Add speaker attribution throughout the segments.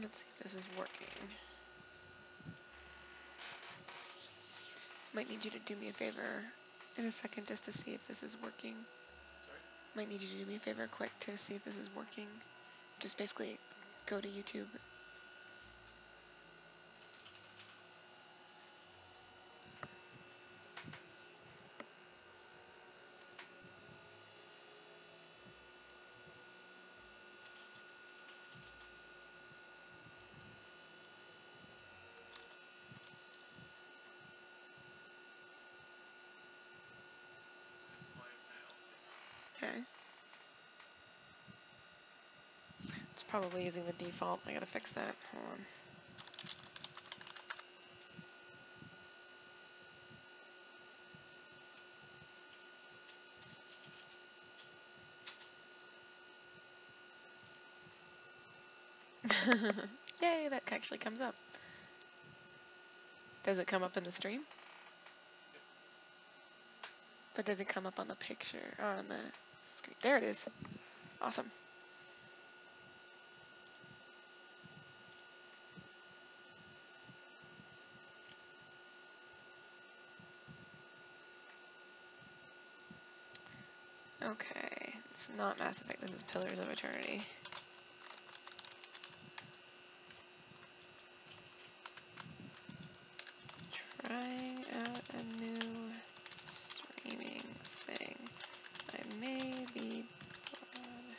Speaker 1: Let's see if this is working. Might need you to do me a favor in a second just to see if this is working.
Speaker 2: Sorry?
Speaker 1: Might need you to do me a favor quick to see if this is working. Just basically go to YouTube. Okay. It's probably using the default. I gotta fix that. Hold on. Yay, that actually comes up. Does it come up in the stream? But does it come up on the picture or on the screen? There it is. Awesome. Okay, it's not Mass Effect. This is Pillars of Eternity. Trying out a new streaming thing. I may be brought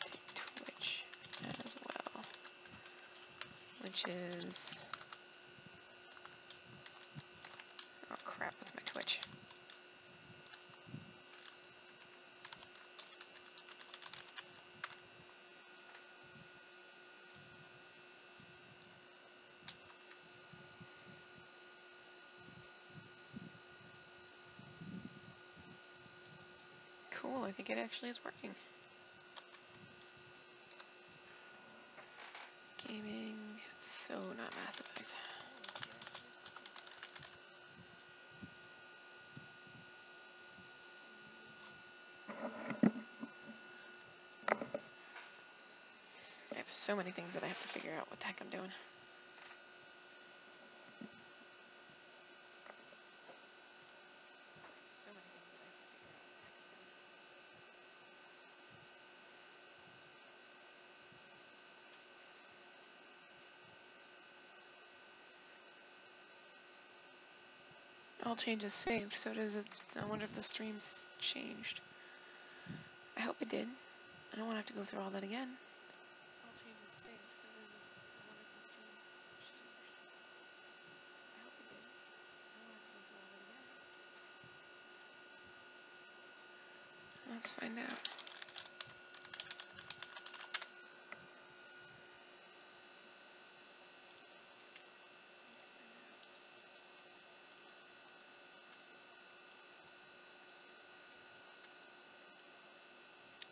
Speaker 1: to Twitch as well, which is, oh crap, what's my Twitch? Cool, I think it actually is working. Gaming, so not Mass Effect. I have so many things that I have to figure out what the heck I'm doing. All changes saved, so does it. I wonder if the stream's changed. I hope it did. I don't want to have to go through all that again. All changes saved, so does it. I wonder if the stream's changed. I hope it did. I don't want to have to go through all that again. Let's find out.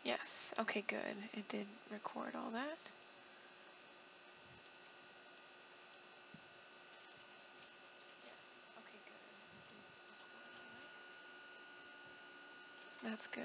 Speaker 1: Yes, okay, good. It did record all that. Yes, okay, good. It did record all that. That's good.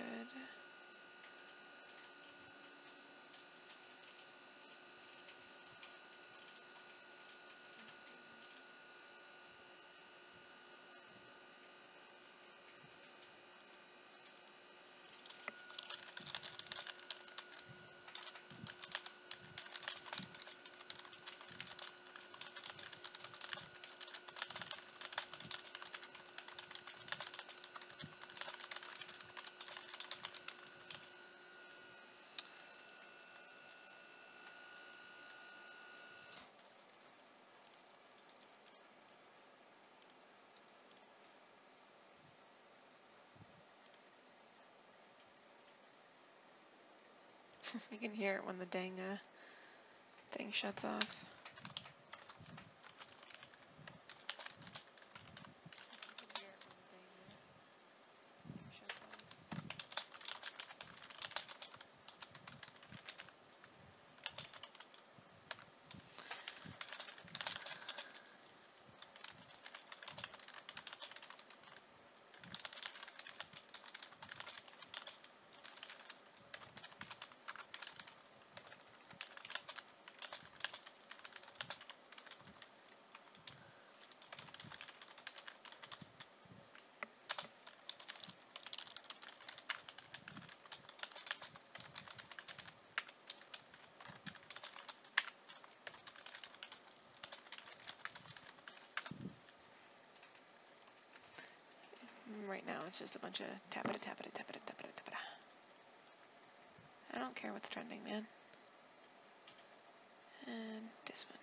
Speaker 1: You can hear it when the dang thing shuts off. right now. It's just a bunch of tappita, tappita, tappita, tappita, tappita. I don't care what's trending, man. And this one.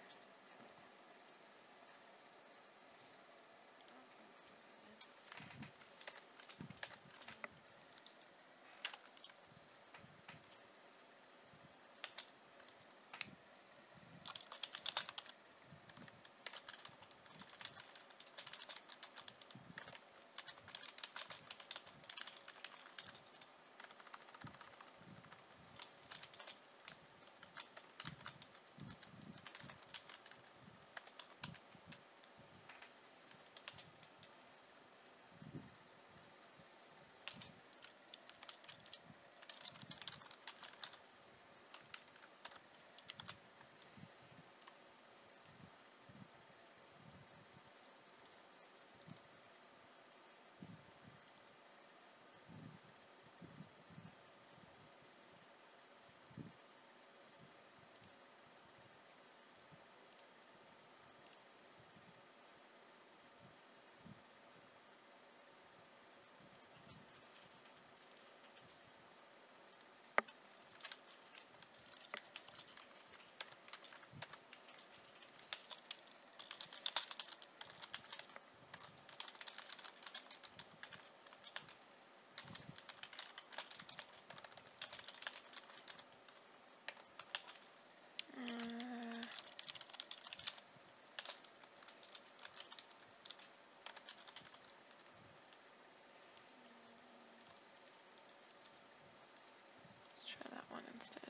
Speaker 1: Let's try that one instead.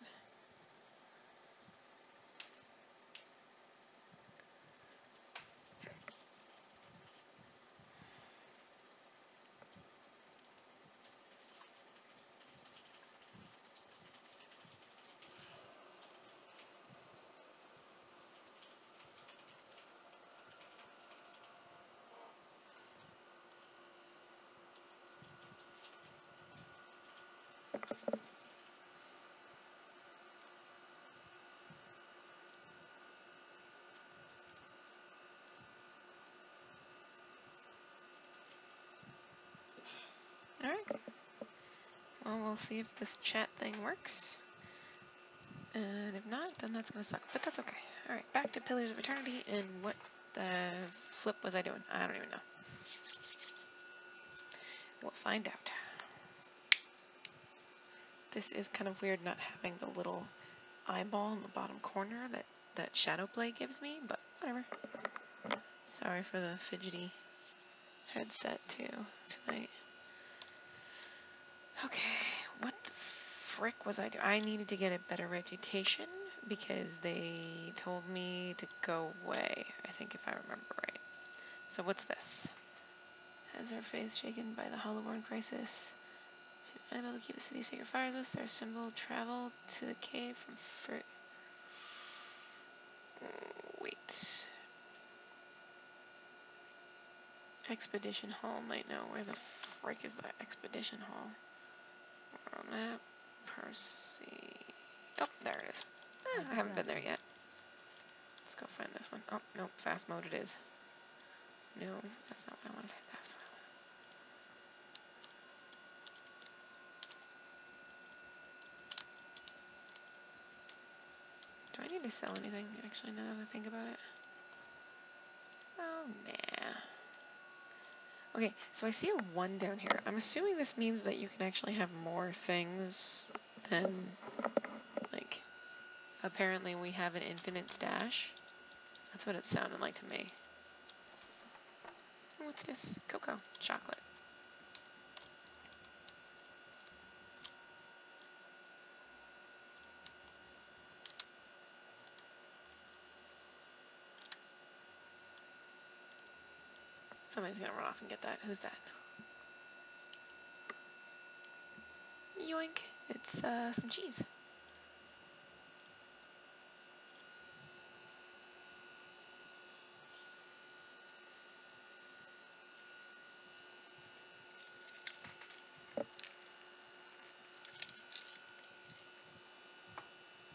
Speaker 1: Alright. Well, we'll see if this chat thing works. And if not, then that's going to suck. But that's okay. Alright, back to Pillars of Eternity. And what the flip was I doing? I don't even know. We'll find out. This is kind of weird not having the little eyeball in the bottom corner that Shadowplay gives me, but whatever. Sorry for the fidgety headset too tonight. Okay, what the frick was I doing? I needed to get a better reputation because they told me to go away, I think, if I remember right. So what's this? Has her faith shaken by the Hollowborn crisis? She's unable to keep the city sacred fireless. Their symbol traveled to the cave from wait. Expedition Hall might know. Where the frick is that Expedition Hall? World map. Percy. Oh, there it is. I haven't been there yet. Let's go find this one. Oh, nope. Fast mode it is. No, that's not what I wanted. That's what I wanted. Do I need to sell anything, actually, now that I think about it? Oh, nah. Okay, so I see a 1 down here. I'm assuming this means that you can actually have more things than, like, apparently we have an infinite stash. That's what it sounded like to me. What's this? Cocoa. Chocolate. Somebody's gonna run off and get that. Who's that? Yoink. It's some cheese.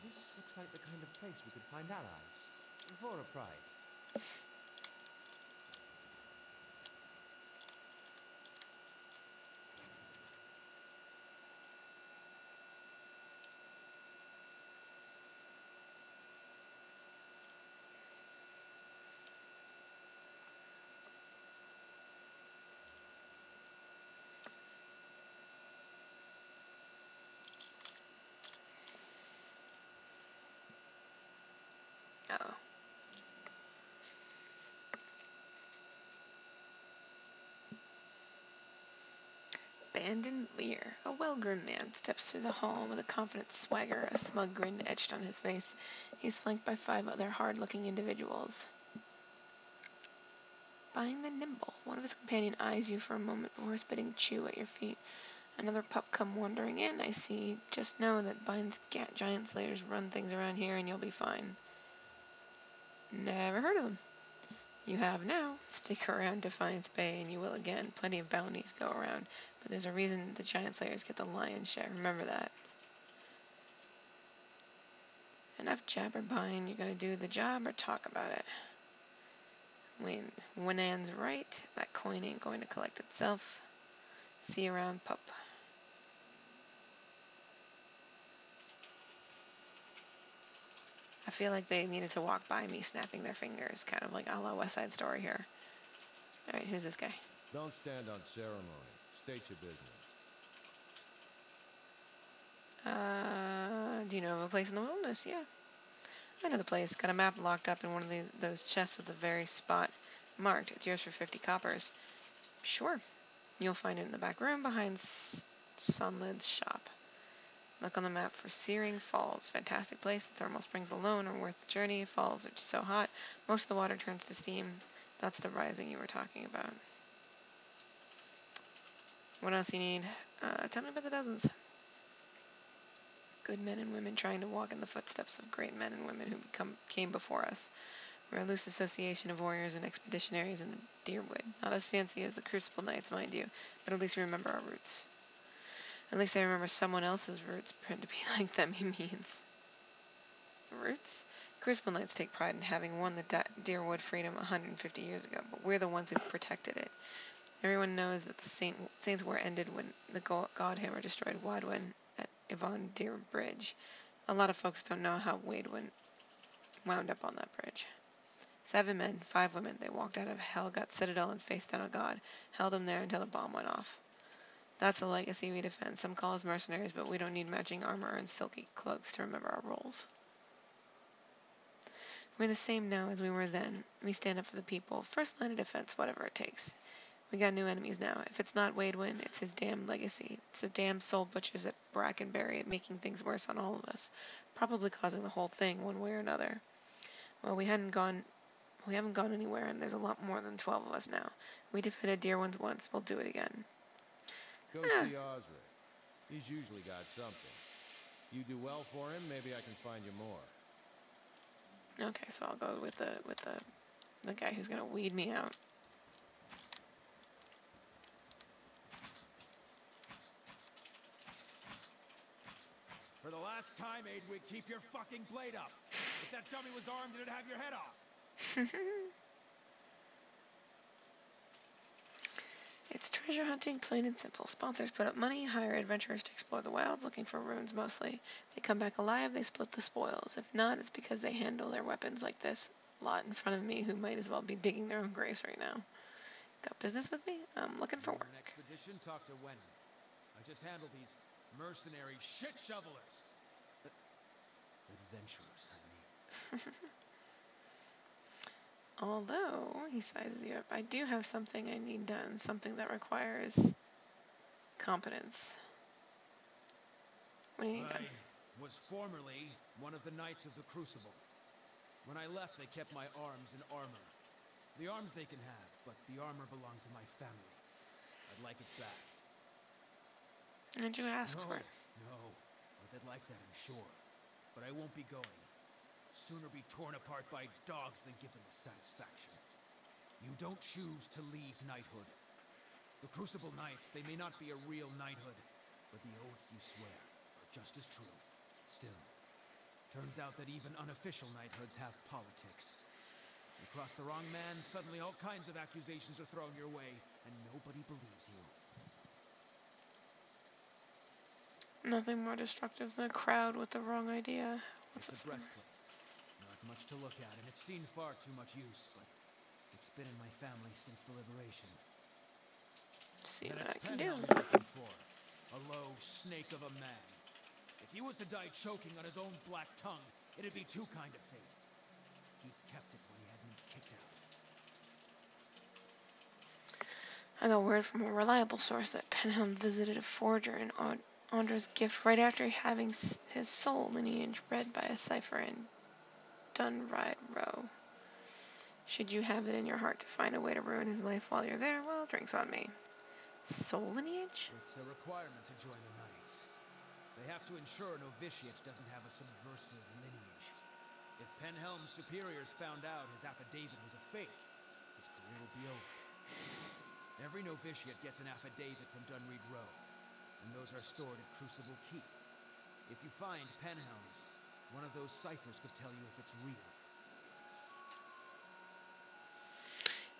Speaker 2: This looks like the kind of place we could find allies. For a prize.
Speaker 1: abandoned leer. A well-groomed man steps through the hall with a confident swagger, a smug grin etched on his face. He's flanked by 5 other hard-looking individuals. Buying the nimble. One of his companions eyes you for a moment before spitting chew at your feet. Another pup come wandering in, I see. Just know that Bine's giant slayers run things around here and you'll be fine. Never heard of them. You have now. Stick around Defiance Bay and you will again. Plenty of bounties go around, but there's a reason the giant slayers get the lion's share. Remember that. Enough jabber, Bine. You're gonna do the job or talk about it. When Winan's right, that coin ain't going to collect itself. See you around, pup. I feel like they needed to walk by me snapping their fingers, kind of like a la West Side Story here. Alright, who's this guy?
Speaker 3: Don't stand on ceremony. State your business.
Speaker 1: Do you know of a place in the wilderness? Yeah. I know the place. Got a map locked up in one of those chests with the very spot marked. It's yours for 50 coppers. Sure. You'll find it in the back room behind Sunlid's shop. Look on the map for Searing Falls. Fantastic place. The thermal springs alone are worth the journey. Falls are just so hot. Most of the water turns to steam. That's the rising you were talking about. What else you need? Tell me about the dozens. Good men and women trying to walk in the footsteps of great men and women who came before us. We're a loose association of warriors and expeditionaries in the Deerwood. Not as fancy as the Crucible Knights, mind you, but at least we remember our roots. At least I remember someone else's roots. Pretend to be like them, he means. Roots? Crucible Knights take pride in having won the Deerwood freedom 150 years ago, but we're the ones who protected it. Everyone knows that the Saints' War ended when the Godhammer destroyed Wadwin at Yvonne Deer Bridge. A lot of folks don't know how Wadwin wound up on that bridge. 7 men, 5 women. They walked out of Helgut Citadel and faced down a god. Held him there until the bomb went off. That's the legacy we defend. Some call us mercenaries, but we don't need matching armor and silky cloaks to remember our roles. We're the same now as we were then. We stand up for the people. First line of defense, whatever it takes. We got new enemies now. If it's not Wadwin, it's his damn legacy. It's the damn soul butchers at Brackenbury making things worse on all of us. Probably causing the whole thing one way or another. Well, we haven't gone anywhere, and there's a lot more than 12 of us now. We defended Deerwinds once. We'll do it again.
Speaker 3: Go see Osric. He's usually got something. You do well for him, maybe I can find you more.
Speaker 1: Okay, so I'll go with the guy who's gonna weed me out.
Speaker 4: For the last time, Aidwig, keep your fucking blade up. If that dummy was armed, it'd have your head off.
Speaker 1: It's treasure hunting, plain and simple. Sponsors put up money, hire adventurers to explore the wilds, looking for runes mostly. If they come back alive, they split the spoils. If not, it's because they handle their weapons like this lot in front of me who might as well be digging their own graves right now. Got business with me? I'm looking for work.
Speaker 4: An expedition, talk to Wenham. I just handle these mercenary shit shovelers. Adventurers, I mean.
Speaker 1: Although, he sizes you up, I do have something I need done, something that requires competence. What do you need done?
Speaker 4: I was formerly one of the Knights of the Crucible. When I left, they kept my arms and armor. The arms they can have, but the armor belonged to my family. I'd like it back.
Speaker 1: Did you ask for it?
Speaker 4: No. But they'd like that, I'm sure. But I won't be going. Sooner be torn apart by dogs than give them the satisfaction. You don't choose to leave knighthood. The Crucible Knights, they may not be a real knighthood, but the oaths you swear are just as true. Still, turns out that even unofficial knighthoods have politics. You cross the wrong man, suddenly all kinds of accusations are thrown your way, and nobody believes you.
Speaker 1: Nothing more destructive than a crowd with the wrong idea. What's
Speaker 4: It's
Speaker 1: this?
Speaker 4: a breastplate. Not much to look at, and it's seen far too much use, but it's been in my family since the liberation.
Speaker 1: See
Speaker 4: Then
Speaker 1: what I
Speaker 4: it's
Speaker 1: can do.
Speaker 4: Penhelm you're looking for. A low snake of a man. If he was to die choking on his own black tongue, it'd be too kind of fate. He kept it when he had me kicked out.
Speaker 1: I got word from a reliable source that Penhelm visited a forger in Andra's gift right after having his soul lineage bred by a cipher in Dunride Row. Should you have it in your heart to find a way to ruin his life while you're there, well, drinks on me. Soul lineage?
Speaker 4: It's a requirement to join the Knights. They have to ensure a novitiate doesn't have a subversive lineage. If Penhelm's superiors found out his affidavit was a fake, his career will be over. Every novitiate gets an affidavit from Dunreed Row, and those are stored at Crucible Keep. If you find Penhelm's, one of those ciphers could tell you if it's real.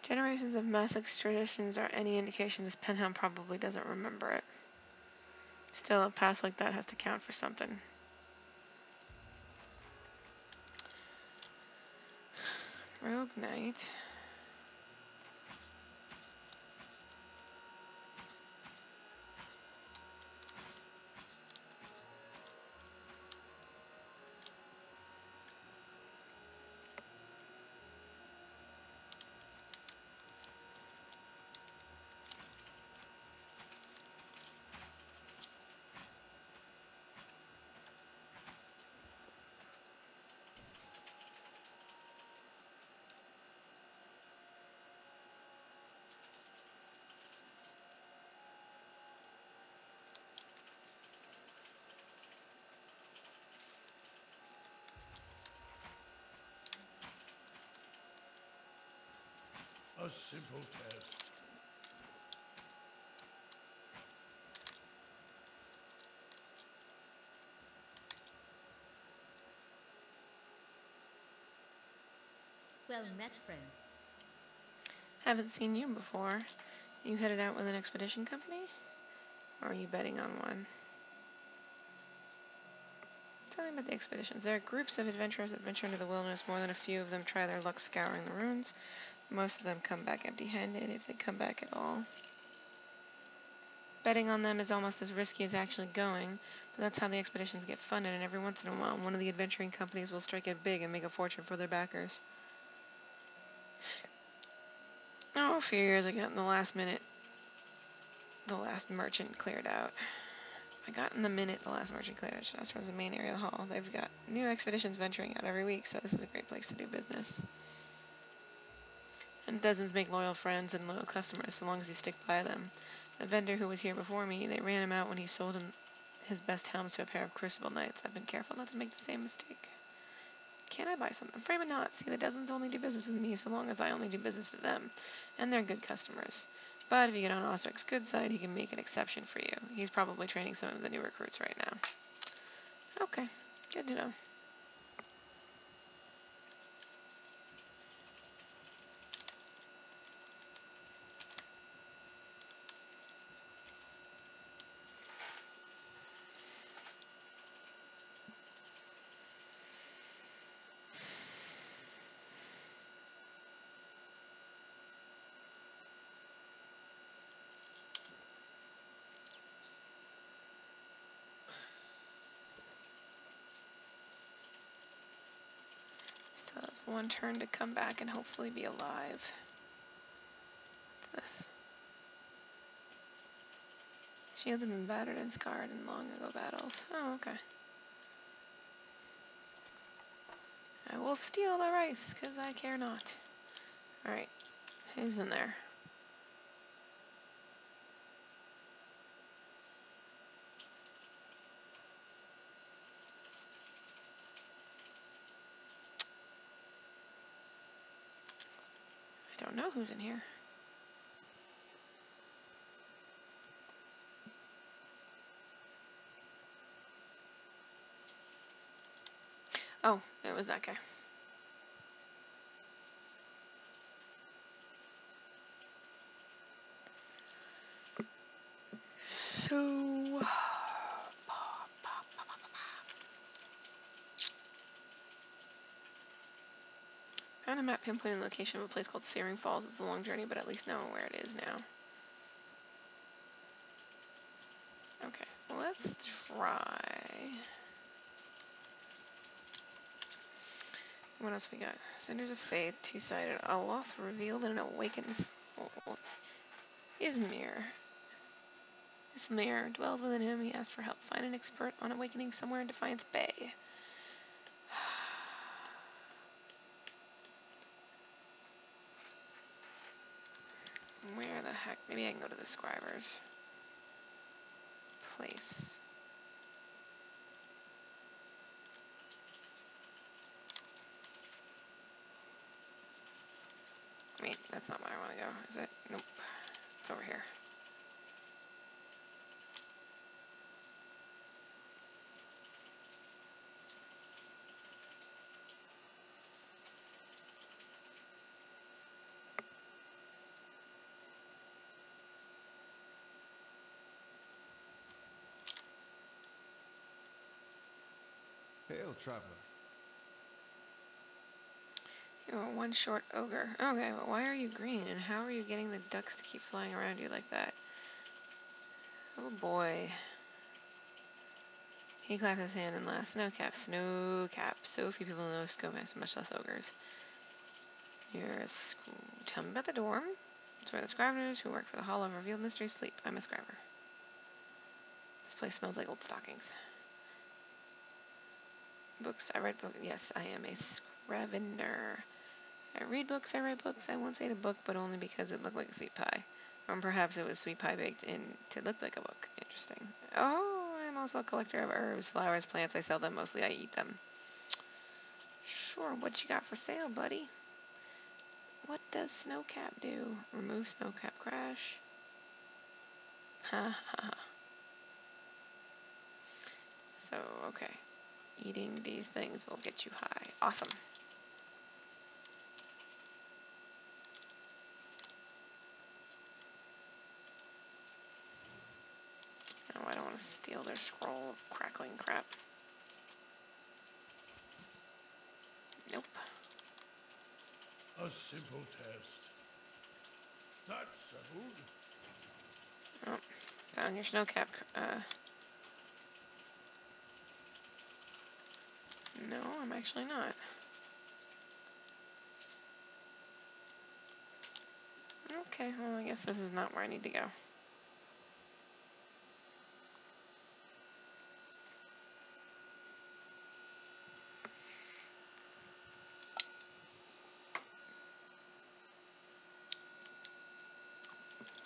Speaker 1: Generations of mass extraditions are any indication this Penhelm probably doesn't remember it. Still, a past like that has to count for something. Rogue Knight.
Speaker 5: A simple test.
Speaker 6: Well met, friend.
Speaker 1: Haven't seen you before. You headed out with an expedition company? Or are you betting on one? Tell me about the expeditions. There are groups of adventurers that venture into the wilderness. More than a few of them try their luck scouring the ruins. Most of them come back empty-handed, if they come back at all. Betting on them is almost as risky as actually going, but that's how the expeditions get funded, and every once in a while, one of the adventuring companies will strike it big and make a fortune for their backers. Oh, a few years ago, in the last minute, the last merchant cleared out. I got in the minute the last merchant cleared out. Shasta was the main area of the hall. They've got new expeditions venturing out every week, so this is a great place to do business. And dozens make loyal friends and loyal customers, so long as you stick by them. The vendor who was here before me, they ran him out when he sold him his best helms to a pair of Crucible Knights. I've been careful not to make the same mistake. Can I buy something? Frame it not. See, the dozens only do business with me so long as I only do business with them. And they're good customers. But if you get on Osric's good side, he can make an exception for you. He's probably training some of the new recruits right now. Okay, good to know. Still has one turn to come back and hopefully be alive. What's this? Shields have been battered and scarred in long ago battles. Oh, okay. I will steal the rice, because I care not. Alright, who's in there? I don't know who's in here. Oh, it was that guy. So... Found a map pinpointing the location of a place called Searing Falls. It's a long journey, but at least know where it is now. Okay, well, let's try... What else we got? Cinders of Faith, two-sided. Aloth revealed and awakens. Ismir. Ismir dwells within him. He asks for help. Find an expert on awakening somewhere in Defiance Bay. Where the heck? Maybe I can go to the Scribers. Place. Wait, that's not where I want to go, is it? Nope. It's over here.
Speaker 3: Hail, traveler.
Speaker 1: You are one short ogre. Okay, but why are you green? And how are you getting the ducks to keep flying around you like that? Oh boy. He clapped his hand and laughed. Snowcap, Snowcap. So few people know Skomax, much less ogres. Tell me about the dorm. It's where the scriveners who work for the Hall of Revealed Mysteries sleep. I'm a scriber. This place smells like old stockings. Books. I write books. Yes, I am a scrivener. I read books, I write books. I won't say the book, but only because it looked like a sweet pie. Or perhaps it was sweet pie baked in to look like a book. Interesting. Oh, I'm also a collector of herbs, flowers, plants. I sell them. Mostly I eat them. Sure, what you got for sale, buddy? What does Snowcap do? Remove Snowcap crash. Ha ha ha. So, okay. Eating these things will get you high. Awesome. Oh, I don't want to steal their scroll of crackling crap. Nope.
Speaker 5: A simple test. That's settled.
Speaker 1: Oh, found your Snowcap. No, I'm actually not. Okay, well, I guess this is not where I need to go.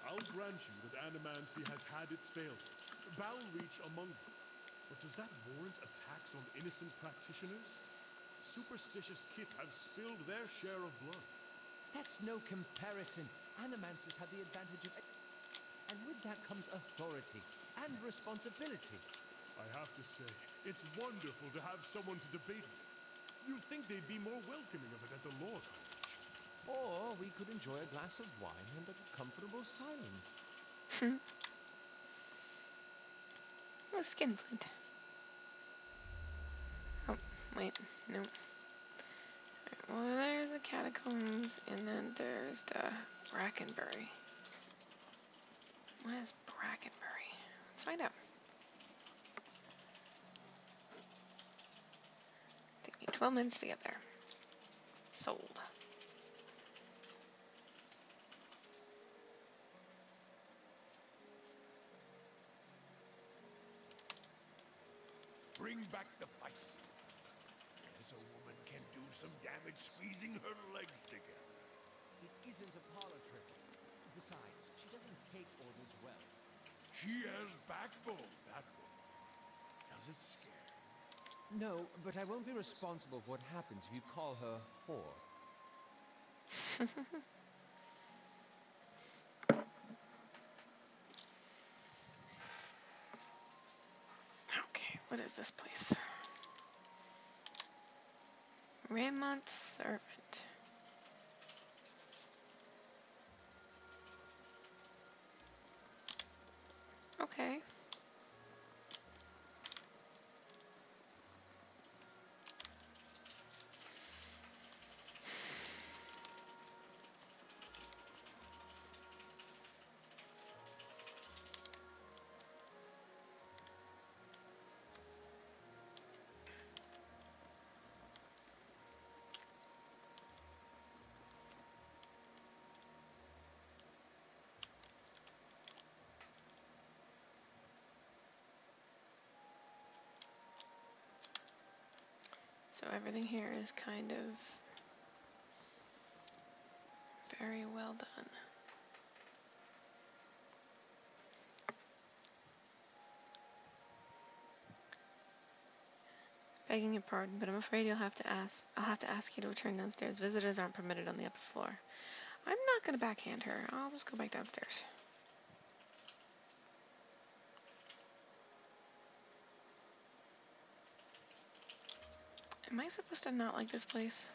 Speaker 5: I'll grant you that animancy has had its failures, Bowel Reach among them. But does that warrant attacks on innocent practitioners? Superstitious Kith have spilled their share of blood.
Speaker 2: That's no comparison. Animancers have the advantage of... And with that comes authority and responsibility.
Speaker 5: I have to say, it's wonderful to have someone to debate with. You'd think they'd be more welcoming of it at the Law College.
Speaker 2: Or we could enjoy a glass of wine and a comfortable silence.
Speaker 1: Oh, Skinflint. Oh, wait, no. Well, there's the catacombs, and then there's the Brackenbury. What is Brackenbury? Let's find out. Take me 12 minutes to get there. Sold.
Speaker 5: Bring back the feisty. Yes, a woman can do some damage squeezing her legs together.
Speaker 2: It isn't a parlor trick. Besides, she doesn't take orders well.
Speaker 5: She has backbone, that woman. Does it scare you?
Speaker 2: No, but I won't be responsible for what happens if you call her whore.
Speaker 1: Okay, what is this place? Raymont Servant. Okay. So everything here is kind of very well done. Begging your pardon, but I'm afraid I'll have to ask you to return downstairs. Visitors aren't permitted on the upper floor. I'm not going to backhand her. I'll just go back downstairs. Am I supposed to not like this place?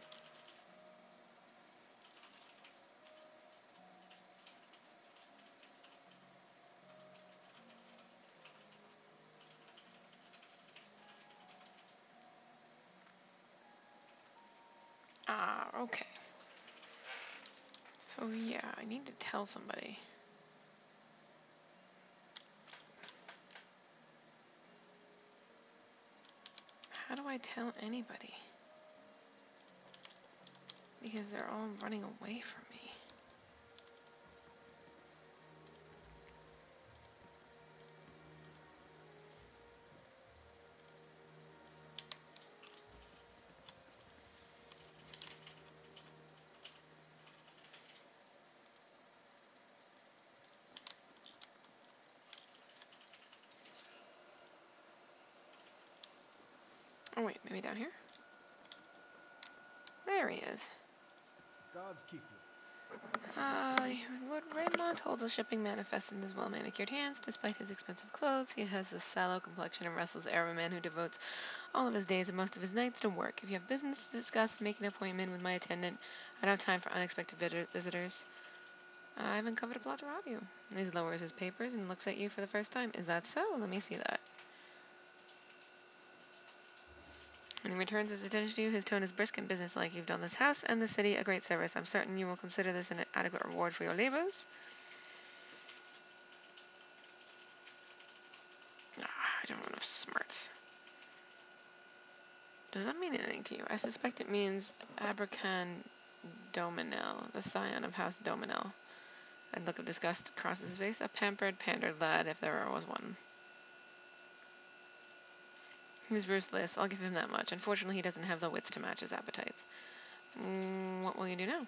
Speaker 1: Ah, okay. So yeah, I need to tell somebody. How do I tell anybody? Because they're all running away from me. Oh wait, maybe down here? There he is.
Speaker 5: Gods keep you.
Speaker 1: Lord Raymond holds a shipping manifest in his well-manicured hands. Despite his expensive clothes, he has the sallow complexion and restless air of a man who devotes all of his days and most of his nights to work. If you have business to discuss, make an appointment with my attendant. I don't have time for unexpected visitors. I haven't covered a plot to rob you. He lowers his papers and looks at you for the first time. Is that so? Let me see that. When he returns his attention to you, his tone is brisk and businesslike. You've done this house and the city a great service. I'm certain you will consider this an adequate reward for your labors. I don't have enough smarts. Does that mean anything to you? I suspect it means Abercan Dominel, the scion of House Dominel. A look of disgust crosses his face. A pampered, pandered lad, if there ever was one. He's ruthless, I'll give him that much. Unfortunately, he doesn't have the wits to match his appetites. What will you do now?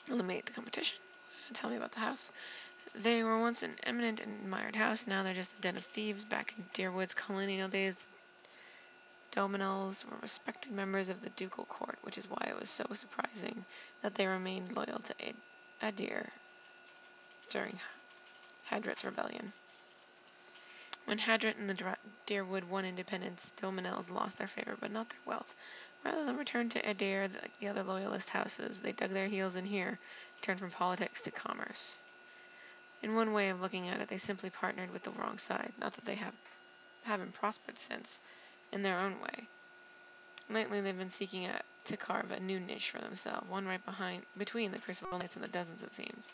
Speaker 1: Eliminate the competition? Tell me about the house. They were once an eminent and admired house. Now they're just a den of thieves. Back in Deerwood's colonial days, the Dominels were respected members of the ducal court, which is why it was so surprising that they remained loyal to Adair during Hadret's rebellion. When Hadret and the Deerwood won independence, Dominels lost their favor, but not their wealth. Rather than return to Adair, the other loyalist houses, they dug their heels in here, turned from politics to commerce. In one way of looking at it, they simply partnered with the wrong side. Not that they haven't prospered since, in their own way. Lately, they've been seeking to carve a new niche for themselves, one right between the Crucible Knights and the Dozens, it seems.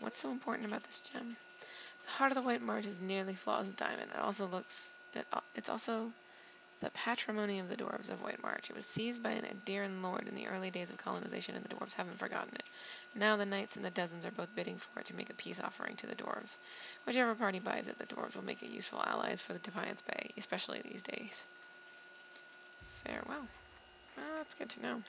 Speaker 1: What's so important about this gem? The heart of the White March is nearly flawless diamond. It's also the patrimony of the dwarves of White March. It was seized by an Adairan lord in the early days of colonization, and the dwarves haven't forgotten it. Now the knights and the Dozens are both bidding for it to make a peace offering to the dwarves. Whichever party buys it, the dwarves will make it useful allies for the Defiance Bay, especially these days. Farewell. Well, that's good to know.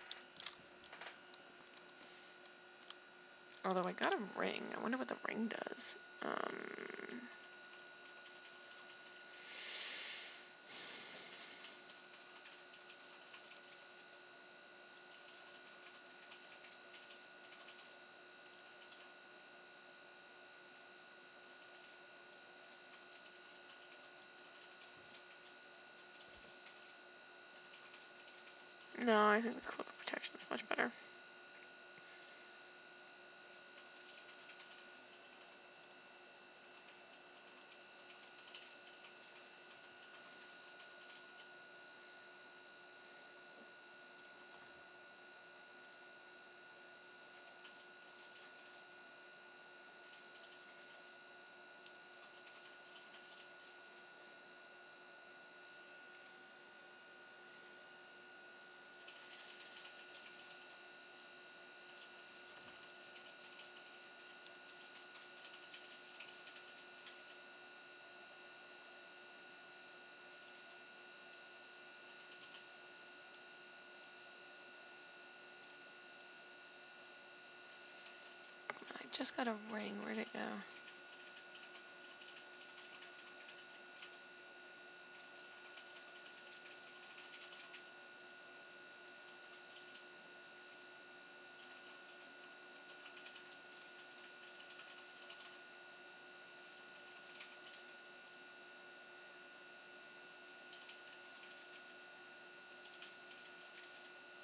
Speaker 1: Although I got a ring. I wonder what the ring does. No, I think the Cloak of Protection is much better. just got a ring. Where'd it go?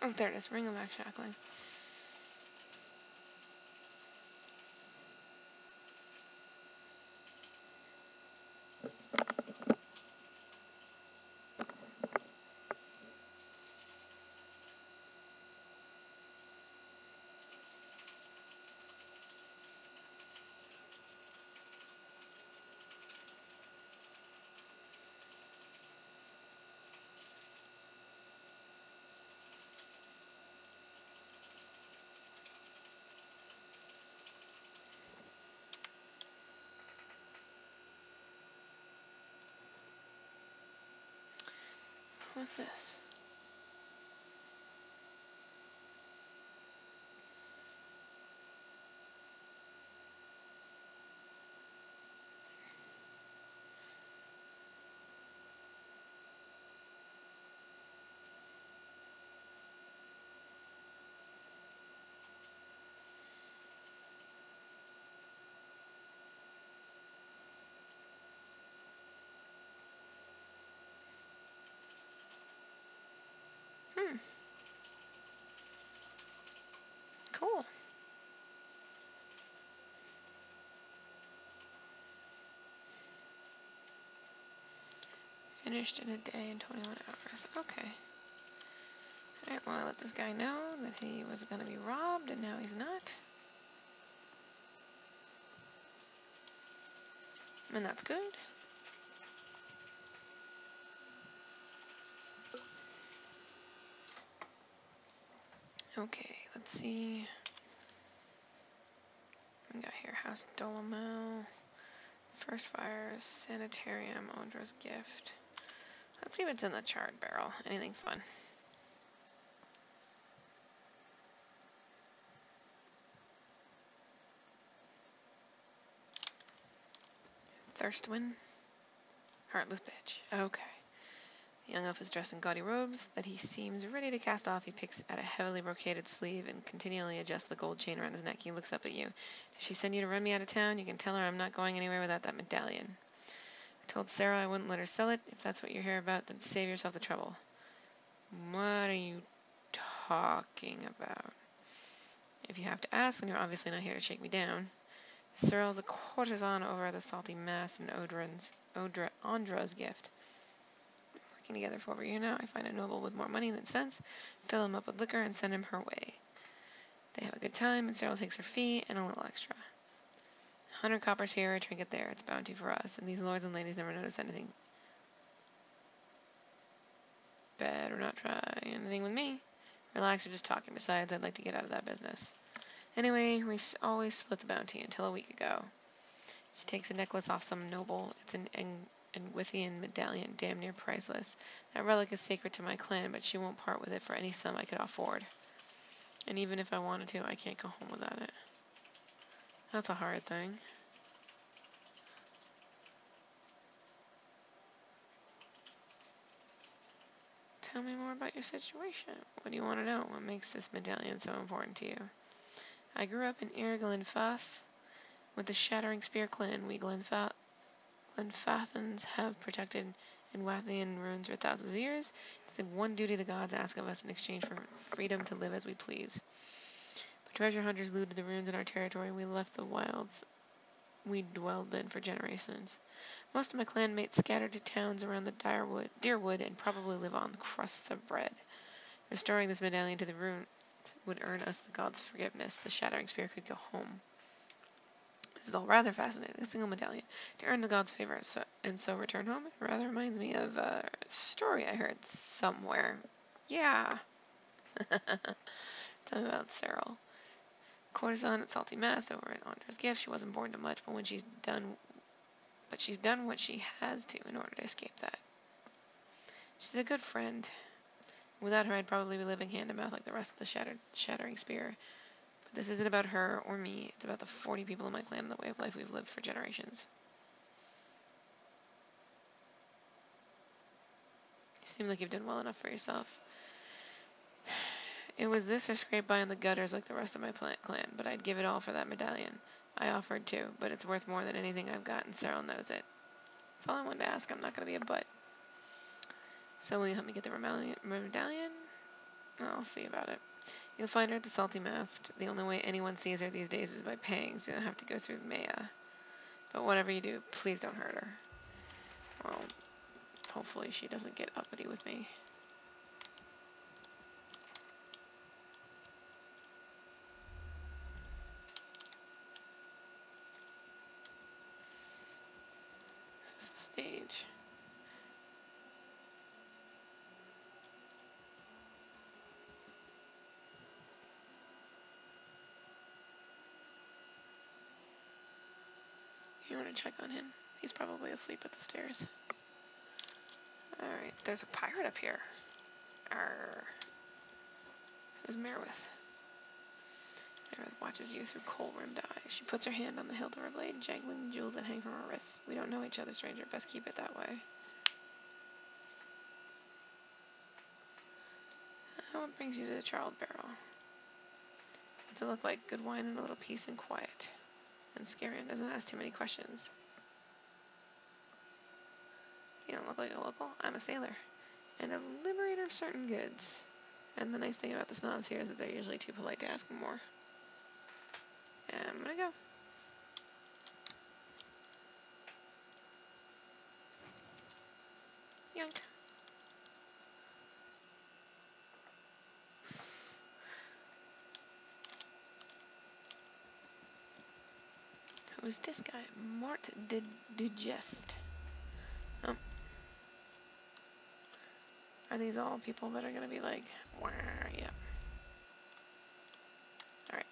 Speaker 1: Oh, there it is. Ring of Axe Shackling. What's this? Cool. Finished in a day and 21 hours. Okay. Alright, well, I let this guy know that he was going to be robbed, and now he's not. And that's good. Okay, let's see. We got here House Dolomel, First Fires, Sanitarium, Ondra's Gift. Let's see what's in the charred barrel. Anything fun? Thirstwind. Heartless bitch. Okay. The young elf is dressed in gaudy robes that he seems ready to cast off. He picks at a heavily brocaded sleeve and continually adjusts the gold chain around his neck. He looks up at you. Did she send you to run me out of town? You can tell her I'm not going anywhere without that medallion. I told Sarah I wouldn't let her sell it. If that's what you're here about, then save yourself the trouble. What are you talking about? If you have to ask, then you're obviously not here to shake me down. Cyril's a courtesan over at the Salty Mass and Ondra's Gift. Working together for over a year now, I find a noble with more money than sense, fill him up with liquor, and send him her way. They have a good time, and Cyril takes her fee and a little extra. 100 coppers here, a trinket there. It's bounty for us, and these lords and ladies never notice anything. Better not try anything with me. Relax, you're just talking. Besides, I'd like to get out of that business. Anyway, we always split the bounty until a week ago. She takes a necklace off some noble. It's an Engwithian medallion, damn near priceless. That relic is sacred to my clan, but she won't part with it for any sum I could afford. And even if I wanted to, I can't go home without it. That's a hard thing. Tell me more about your situation. What do you want to know? What makes this medallion so important to you? I grew up in Glenfath with the Shattering Spear clan. We Glenfathans have protected Engwathian ruins for thousands of years. It's the one duty the gods ask of us in exchange for freedom to live as we please. But treasure hunters looted the ruins in our territory. We left the wilds we dwelled in for generations. Most of my clanmates scattered to towns around the Deerwood and probably live on crusts of bread. Restoring this medallion to the ruins would earn us the gods' forgiveness. The Shattering Spear could go home. This is all rather fascinating. A single medallion to earn the gods' favor and so return home. It rather reminds me of a story I heard somewhere. Yeah. Tell me about Cyril. Courtesan at Salty Mass over at Ondra's Gift. She wasn't born to much, but she's done what she has to in order to escape that. She's a good friend. Without her, I'd probably be living hand to mouth like the rest of the Shattering Spear. But This isn't about her or me. It's about the 40 people in my clan and the way of life we've lived for generations. You seem like you've done well enough for yourself. It was this or scrape by in the gutters like the rest of my clan, but I'd give it all for that medallion. I offered to, but it's worth more than anything I've got, and Cyril knows it. That's all I wanted to ask. I'm not going to be a butt. So will you help me get the medallion? I'll see about it. You'll find her at the Salty Mast. The only way anyone sees her these days is by paying, so you'll have to go through Maya. But whatever you do, please don't hurt her. Well, hopefully she doesn't get uppity with me. This is the stage. You want to check on him? He's probably asleep at the stairs. Alright, there's a pirate up here. Arr. Who's Merwith? Merwith watches you through coal-rimmed eyes. She puts her hand on the hilt of her blade, jangling the jewels that hang from her wrists. We don't know each other, stranger. Best keep it that way. What brings you to the Charled Barrel? What's it look like? Good wine and a little peace and quiet. And Skarion doesn't ask too many questions. You don't look like a local. I'm a sailor. And a liberator of certain goods. And the nice thing about the snobs here is that they're usually too polite to ask more. And I'm gonna go. Yoink. Who's this guy? Mort de Digest. Oh. Are these all people that are gonna be like, wah, yeah. Alright.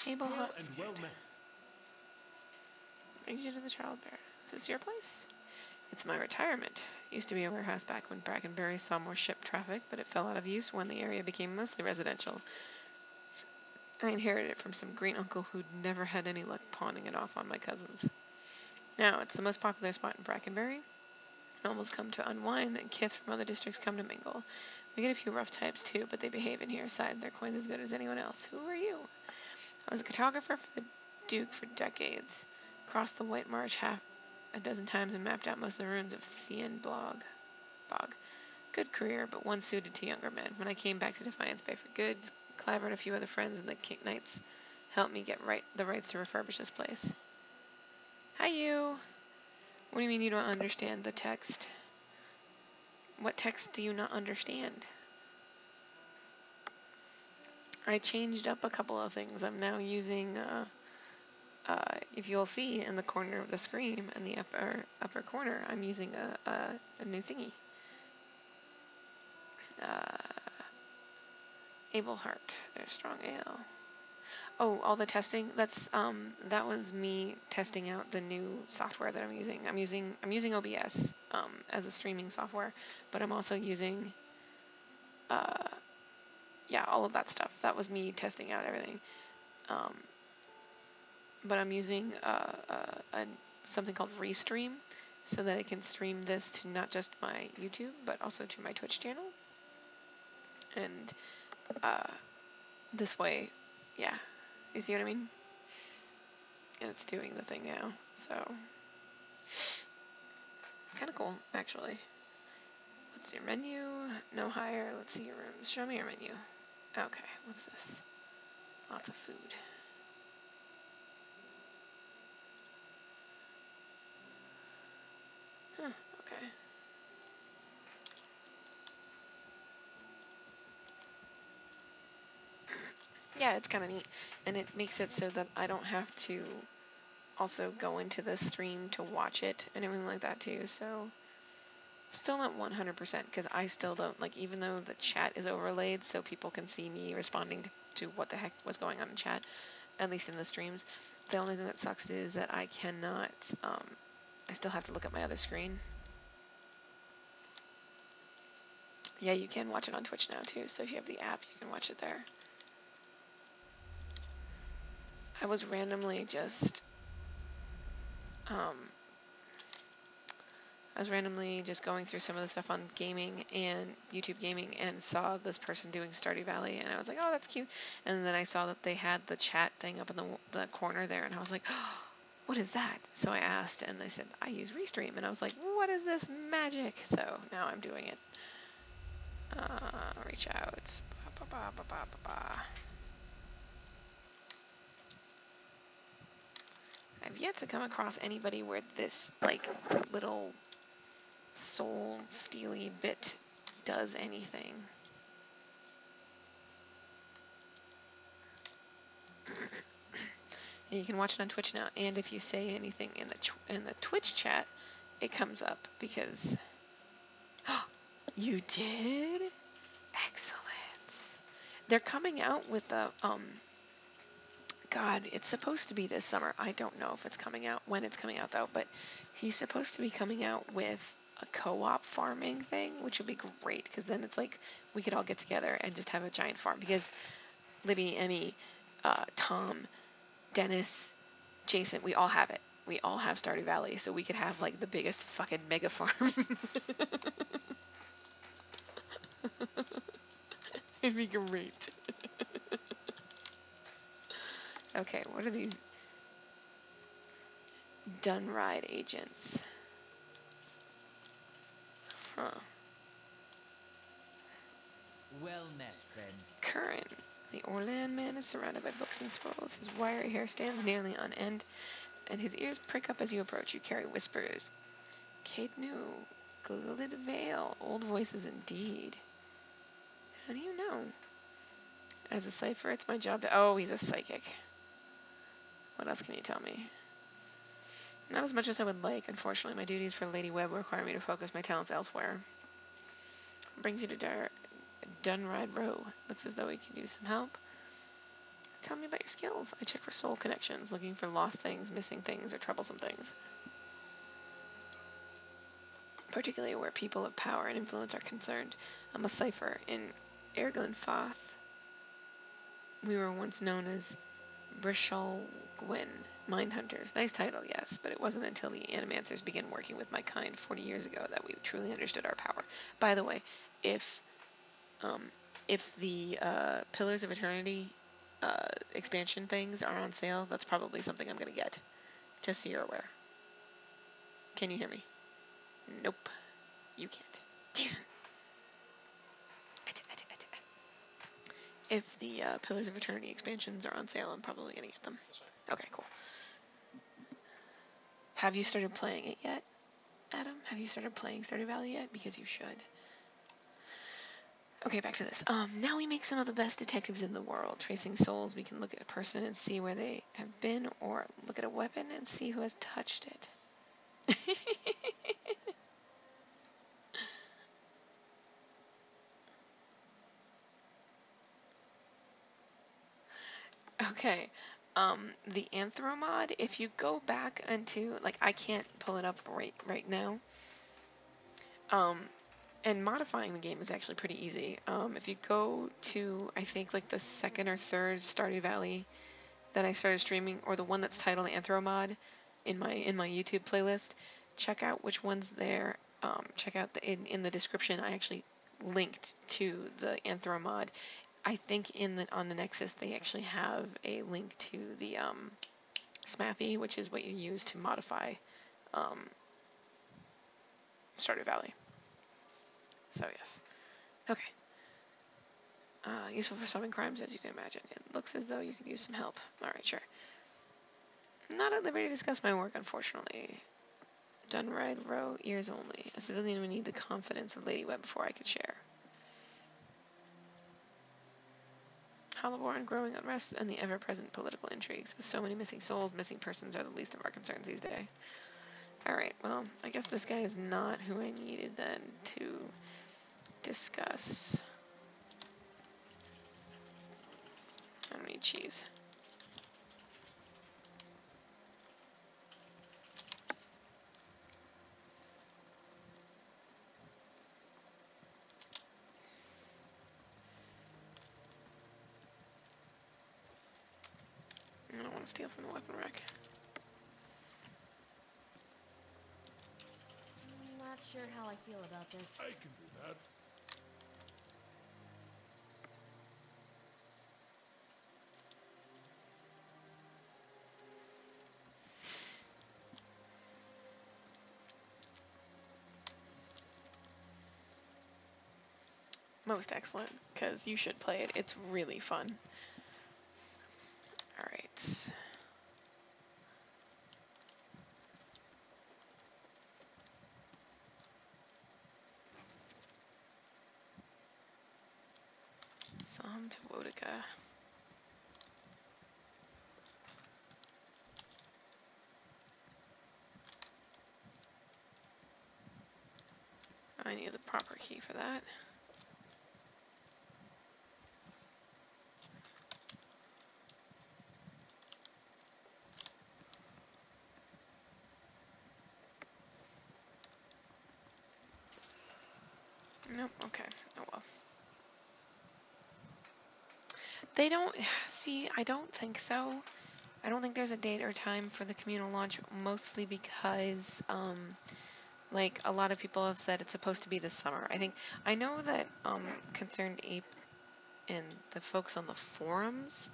Speaker 1: Abel
Speaker 5: Hail
Speaker 1: Hot
Speaker 5: and
Speaker 1: Spirit.
Speaker 5: well met.
Speaker 1: Brings you to the Charled Bear. Is this your place? It's my retirement. Used to be a warehouse back when Brackenbury saw more ship traffic, but it fell out of use when the area became mostly residential. I inherited it from some green uncle who'd never had any luck pawning it off on my cousins. Now, it's the most popular spot in Brackenbury. Nobles come to unwind, and kith from other districts come to mingle. We get a few rough types too, but they behave in here. Besides, their coin's as good as anyone else. Who are you? I was a cartographer for the Duke for decades. Crossed the White Marsh half a dozen times and mapped out most of the ruins of Thien Bog. Good career, but one suited to younger men. When I came back to Defiance Bay for good, Claver and a few other friends and the Knights helped me get the rights to refurbish this place. Hi, you. What do you mean you don't understand the text? What text do you not understand? I changed up a couple of things. I'm now using, if you'll see in the corner of the screen, in the upper corner, I'm using a new thingy. Abelheart. There's strong ale. Oh, all the testing. That's that was me testing out the new software that I'm using. I'm using OBS as a streaming software, but I'm also using yeah, all of that stuff. That was me testing out everything. But I'm using something called Restream, so that I can stream this to not just my YouTube, but also to my Twitch channel. And this way, yeah, you see what I mean? And it's doing the thing now, so kind of cool, actually. What's your menu? No higher. Let's see your rooms. Show me your menu. Okay, what's this? Lots of food. Huh, okay. Yeah, it's kind of neat. And it makes it so that I don't have to also go into the stream to watch it and everything like that too, so still not 100% because I still don't, like, even though the chat is overlaid so people can see me responding to what the heck was going on in chat, at least in the streams. The only thing that sucks is that I cannot, I still have to look at my other screen. Yeah, you can watch it on Twitch now too, so if you have the app, you can watch it there. I was randomly just, going through some of the stuff on gaming and YouTube gaming and saw this person doing Stardew Valley, and I was like, oh, that's cute. And then I saw that they had the chat thing up in the corner there, and I was like, oh, what is that? So I asked, and they said, I use Restream, and I was like, what is this magic? So now I'm doing it. Reach out. Ba, ba, ba, ba, ba, ba. I've yet to come across anybody where this, like, little soul steely bit does anything. And you can watch it on Twitch now, and if you say anything in the Twitch chat, it comes up because you did? Excellent. They're coming out with a God, it's supposed to be this summer. I don't know if it's coming out, when it's coming out though, but he's supposed to be coming out with a co-op farming thing, which would be great, because then it's like we could all get together and just have a giant farm, because Libby, Emmy, Tom, Dennis, Jason, we all have it. We all have Stardew Valley, so we could have like the biggest fucking mega farm. It'd be great. Okay, what are these Dunride agents? Huh.
Speaker 2: Well met, friend.
Speaker 1: Curran. The Orlan man is surrounded by books and scrolls. His wiry hair stands nearly on end, and his ears prick up as you approach. You carry whispers. Caednu, Glid Vale. Old voices indeed. How do you know? As a cipher, it's my job to... Oh, he's a psychic. What else can you tell me? Not as much as I would like. Unfortunately, my duties for Lady Webb require me to focus my talents elsewhere. Brings you to Dunride Row. Looks as though we could use some help. Tell me about your skills. I check for soul connections, looking for lost things, missing things, or troublesome things. Particularly where people of power and influence are concerned. I'm a cipher in Erglenfath. We were once known as Brishalgwyn, Mind Hunters. Nice title, yes, but it wasn't until the Animancers began working with my kind 40 years ago that we truly understood our power. By the way, if the Pillars of Eternity expansion things are on sale, that's probably something I'm going to get. Just so you're aware. Can you hear me? Nope. You can't. Jason! If the Pillars of Eternity expansions are on sale, I'm probably going to get them. Okay, cool. Have you started playing it yet, Adam? Have you started playing Stardew Valley yet? Because you should. Okay, back to this. Now we make some of the best detectives in the world. Tracing souls, we can look at a person and see where they have been, or look at a weapon and see who has touched it. Okay, the Anthromod, if you go back into, like, I can't pull it up right now, and modifying the game is actually pretty easy. If you go to, I think, like, the second or third Stardew Valley that I started streaming, or the one that's titled Anthromod in my YouTube playlist, check out which one's there. Check out in the description, I actually linked to the Anthromod. I think on the Nexus they actually have a link to the SMAPI, which is what you use to modify Stardew Valley. So yes. Okay. Useful for solving crimes, as you can imagine. It looks as though you could use some help. Alright, sure. Not at liberty to discuss my work, unfortunately. Dunride Row, ears only. A civilian would need the confidence of Lady Webb before I could share. Hollowborn, growing unrest, and the ever-present political intrigues. With so many missing souls, missing persons are the least of our concerns these days. Alright, well, I guess this guy is not who I needed then to discuss. I don't need cheese. I don't want to steal from the weapon rack.
Speaker 6: I'm not sure how I feel about this.
Speaker 5: I can do that.
Speaker 1: Most excellent, because you should play it. It's really fun. Alright. Psalm to Wodica. I need the proper key for that. Nope, okay. Oh well. They don't, see, I don't think so. I don't think there's a date or time for the communal launch, mostly because, like, a lot of people have said it's supposed to be this summer. I know that, Concerned Ape and the folks on the forums,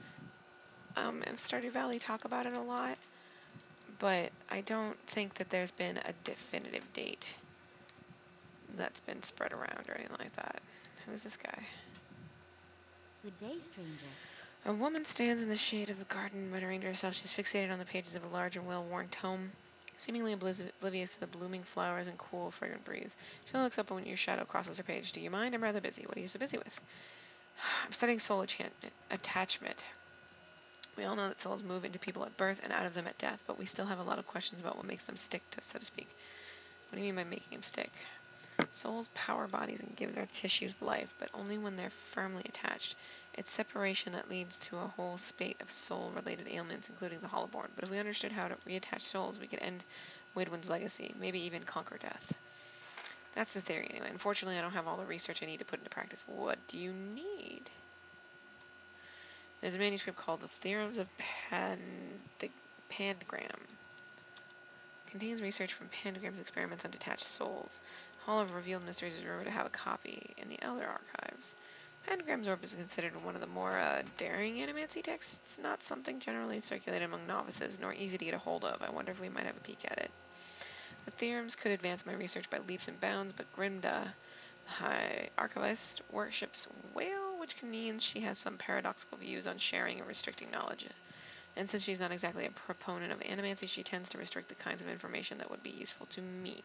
Speaker 1: in Stardew Valley talk about it a lot, but I don't think that there's been a definitive date that's been spread around or anything like that. Who's this guy?
Speaker 6: Good day, stranger.
Speaker 1: A woman stands in the shade of the garden, muttering to herself. She's fixated on the pages of a large and well-worn tome, seemingly oblivious to the blooming flowers and cool, fragrant breeze. She looks up when your shadow crosses her page. Do you mind? I'm rather busy. What are you so busy with? I'm studying soul attachment. We all know that souls move into people at birth and out of them at death, but we still have a lot of questions about what makes them stick, so to speak. What do you mean by making them stick? Souls power bodies and give their tissues life, but only when they're firmly attached. It's separation that leads to a whole spate of soul-related ailments, including the Hollowborn. But if we understood how to reattach souls, we could end Waidwen's legacy, maybe even conquer death. That's the theory, anyway. Unfortunately, I don't have all the research I need to put into practice. What do you need? There's a manuscript called The Theorems of Pandagram. Contains research from Pandagram's experiments on detached souls. Hall of Revealed Mysteries is rumored to have a copy in the Elder Archives. Pandagram's Orb is considered one of the more daring animancy texts, not something generally circulated among novices, nor easy to get a hold of. I wonder if we might have a peek at it. The theorems could advance my research by leaps and bounds, but Grimda, the High Archivist, worships Whale, which means she has some paradoxical views on sharing and restricting knowledge. And since she's not exactly a proponent of animancy, she tends to restrict the kinds of information that would be useful to me.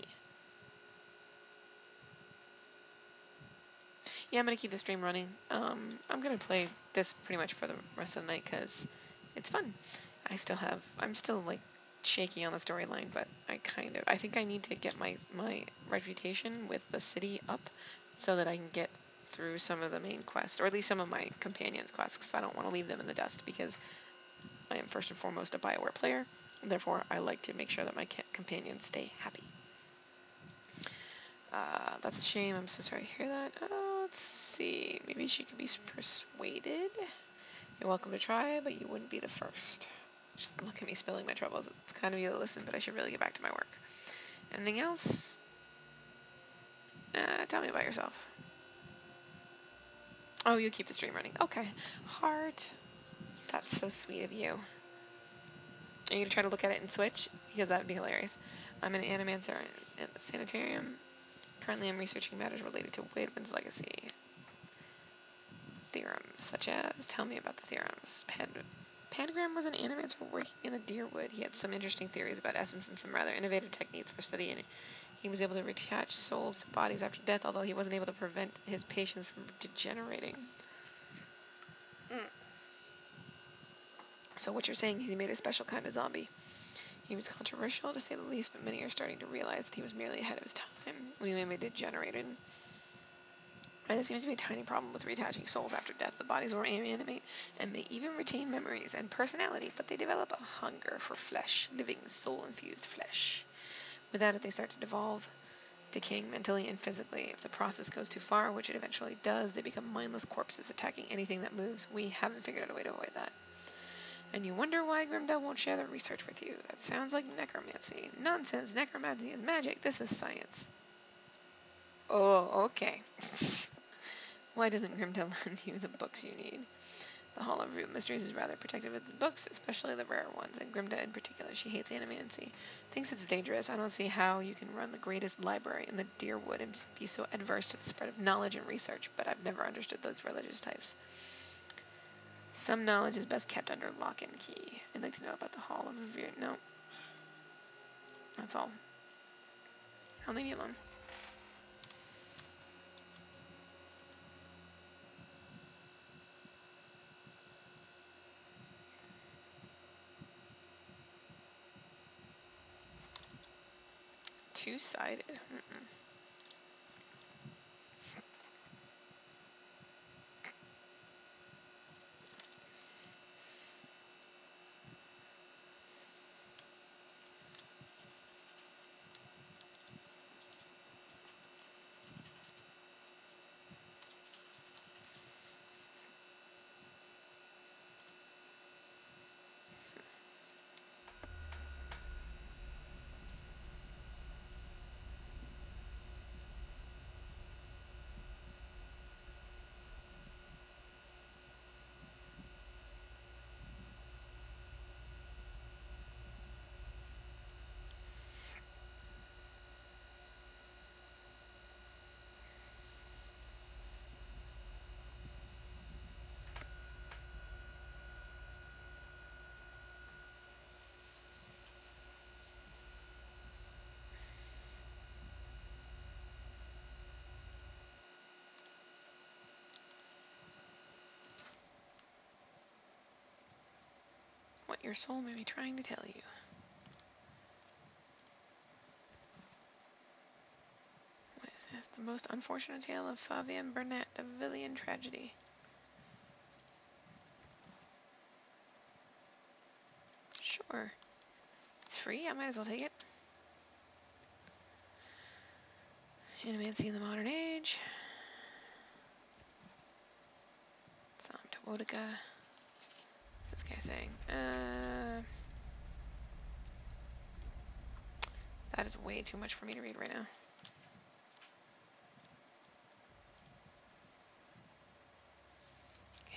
Speaker 1: Yeah, I'm going to keep the stream running. I'm going to play this pretty much for the rest of the night because it's fun. I'm still like shaky on the storyline, but I think I need to get my reputation with the city up so that I can get through some of the main quests, or at least some of my companions' quests, because I don't want to leave them in the dust, because I am first and foremost a BioWare player, and therefore I like to make sure that my companions stay happy. That's a shame. I'm so sorry to hear that. Let's see. Maybe she could be persuaded. You're welcome to try, but you wouldn't be the first. Just look at me spilling my troubles. It's kind of you to listen, but I should really get back to my work. Anything else? Tell me about yourself. Oh, you keep the stream running. Okay. Heart. That's so sweet of you. Are you going to try to look at it and switch? Because that would be hilarious. I'm an animancer in the sanitarium. Currently, I'm researching matters related to Waidwen's legacy. Theorems, such as, tell me about the theorems. Pandagram was an animancer working in the Deerwood. He had some interesting theories about essence and some rather innovative techniques for studying it. He was able to reattach souls to bodies after death, although he wasn't able to prevent his patients from degenerating. So what you're saying is he made a special kind of zombie. He was controversial, to say the least, but many are starting to realize that he was merely ahead of his time when he made degenerated. And there seems to be a tiny problem with reattaching souls after death. The bodies will reanimate and may even retain memories and personality, but they develop a hunger for flesh, living, soul-infused flesh. Without it, they start to devolve, decaying mentally and physically. If the process goes too far, which it eventually does, they become mindless corpses attacking anything that moves. We haven't figured out a way to avoid that. And you wonder why Grimdell won't share the research with you. That sounds like necromancy. Nonsense, necromancy is magic. This is science. Oh, okay. Why doesn't Grimdell lend you the books you need? The Hall of Root Mysteries is rather protective of its books, especially the rare ones, and Grimda in particular. She hates animancy. Thinks it's dangerous. I don't see how you can run the greatest library in the Deerwood and be so adverse to the spread of knowledge and research, but I've never understood those religious types. Some knowledge is best kept under lock and key. I'd like to know about the Hall of Revere. No. That's all. I'll leave you alone. Two-sided. What your soul may be trying to tell you. What is this? The most unfortunate tale of Fabian Burnett, a Villian tragedy. Sure. It's free, I might as well take it. Animancy in the modern age. Psalm to Wodica. What's this guy saying? That is way too much for me to read right now.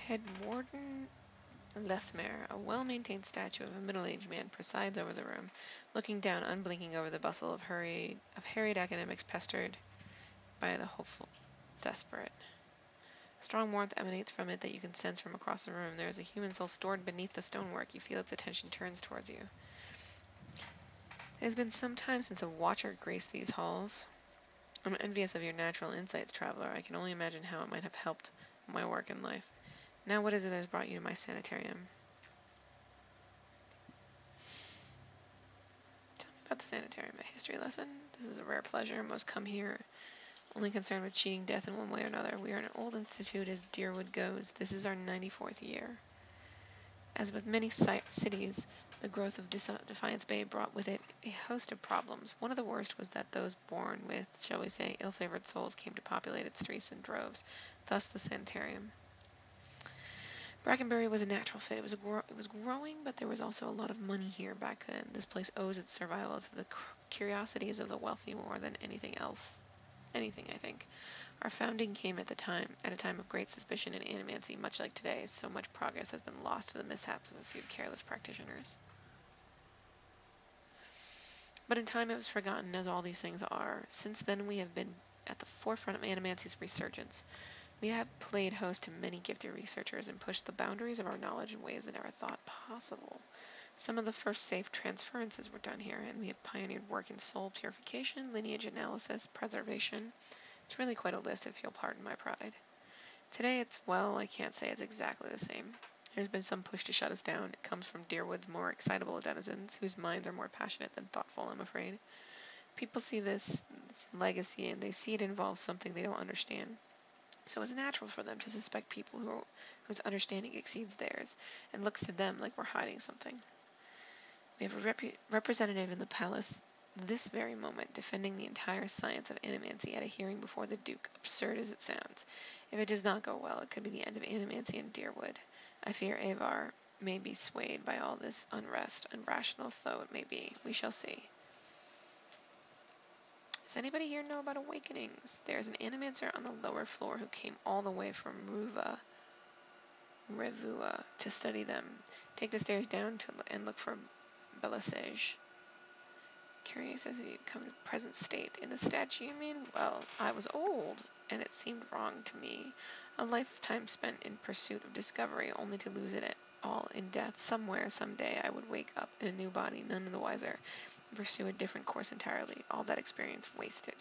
Speaker 1: Head Warden Lethmere, a well-maintained statue of a middle-aged man, presides over the room, looking down unblinking over the bustle of harried academics pestered by the hopeful desperate. Strong warmth emanates from it that you can sense from across the room. There is a human soul stored beneath the stonework. You feel its attention turns towards you. It has been some time since a watcher graced these halls. I'm envious of your natural insights, traveler. I can only imagine how it might have helped my work in life. Now what is it that has brought you to my sanitarium? Tell me about the sanitarium. A history lesson? This is a rare pleasure. Most come here only concerned with cheating death in one way or another. We are an old institute as Deerwood goes. This is our 94th year. As with many cities, the growth of Defiance Bay brought with it a host of problems. One of the worst was that those born with, shall we say, ill-favored souls came to populate its streets in droves, thus the sanitarium. Brackenbury was a natural fit. It was growing, but there was also a lot of money here back then. This place owes its survival to the curiosities of the wealthy more than anything else. Anything, I think. Our founding came at a time of great suspicion and animancy, much like today. So much progress has been lost to the mishaps of a few careless practitioners. But in time it was forgotten, as all these things are. Since then we have been at the forefront of animancy's resurgence. We have played host to many gifted researchers and pushed the boundaries of our knowledge in ways I never thought possible. Some of the first safe transferences were done here, and we have pioneered work in soul purification, lineage analysis, preservation. It's really quite a list, if you'll pardon my pride. Today I can't say it's exactly the same. There's been some push to shut us down. It comes from Deerwood's more excitable denizens, whose minds are more passionate than thoughtful, I'm afraid. People see this legacy, and they see it involves something they don't understand. So it's natural for them to suspect people whose understanding exceeds theirs, and looks to them like we're hiding something. We have a representative in the palace this very moment, defending the entire science of animancy at a hearing before the Duke, absurd as it sounds. If it does not go well, it could be the end of animancy in Deerwood. I fear Avar may be swayed by all this unrest, irrational though it may be. We shall see. Does anybody here know about awakenings? There's an animancer on the lower floor who came all the way from Revua to study them. Take the stairs down and look for Belisage. Curious as he'd come to present state. In the statue, you mean? Well, I was old, and it seemed wrong to me. A lifetime spent in pursuit of discovery, only to lose it all in death. Somewhere, someday, I would wake up in a new body, none the wiser, and pursue a different course entirely. All that experience wasted.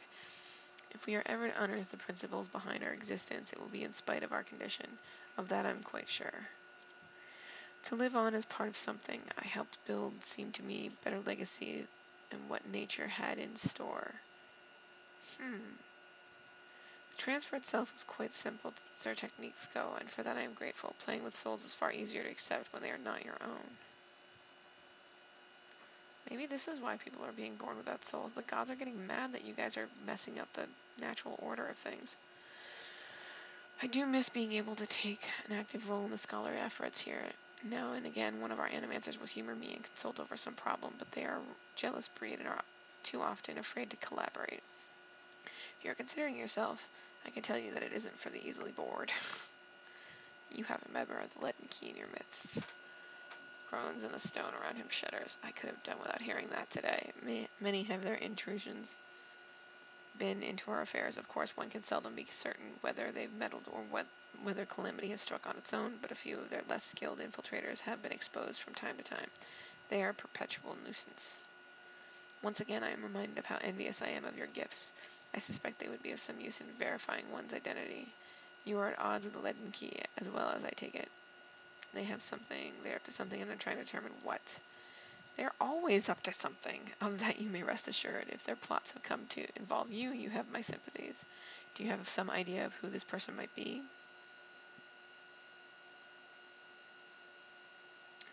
Speaker 1: If we are ever to unearth the principles behind our existence, it will be in spite of our condition. Of that I'm quite sure. To live on as part of something I helped build seemed to me better legacy than what nature had in store. The transfer itself was quite simple as our techniques go, and for that I am grateful. Playing with souls is far easier to accept when they are not your own. Maybe this is why people are being born without souls. The gods are getting mad that you guys are messing up the natural order of things. I do miss being able to take an active role in the scholarly efforts here. Now and again, one of our animancers will humor me and consult over some problem, but they are a jealous breed and are too often afraid to collaborate. If you're considering yourself, I can tell you that it isn't for the easily bored. You have a member of the leaden key in your midst. Groans and the stone around him shudders. I could have done without hearing that today. Many have their intrusions been into our affairs. Of course, one can seldom be certain whether they've meddled or whether calamity has struck on its own, but a few of their less skilled infiltrators have been exposed from time to time. They are a perpetual nuisance. Once again, I am reminded of how envious I am of your gifts. I suspect they would be of some use in verifying one's identity. You are at odds with the leaden key, as well as I take it. They're up to something, and I'm trying to determine what. They're always up to something. Of that you may rest assured. If their plots have come to involve you, you have my sympathies. Do you have some idea of who this person might be?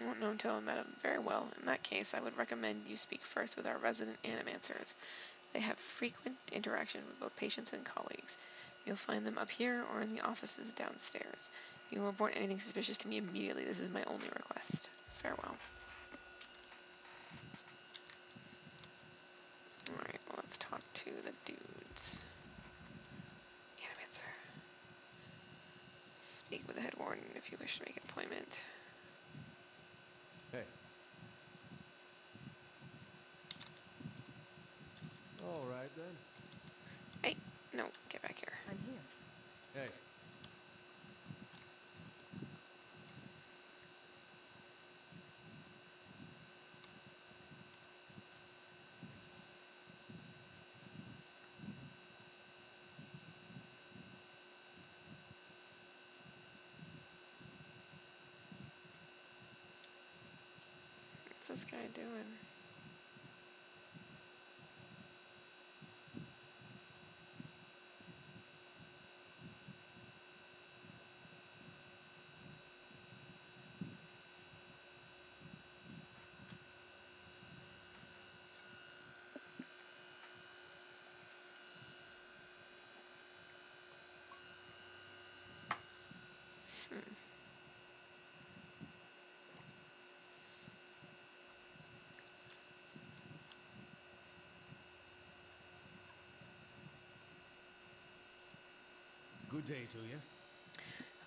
Speaker 1: I won't know until I met him. Very well. In that case, I would recommend you speak first with our resident animancers. They have frequent interaction with both patients and colleagues. You'll find them up here or in the offices downstairs. If you will report anything suspicious to me immediately. This is my only request. Farewell. Alright, well, let's talk to the dudes. Animancer. Speak with the head warden if you wish to make an appointment.
Speaker 3: Hey. All right, then.
Speaker 1: Hey, no, get back here.
Speaker 6: I'm here.
Speaker 3: Hey.
Speaker 1: What's this guy doing?
Speaker 3: Good day to you.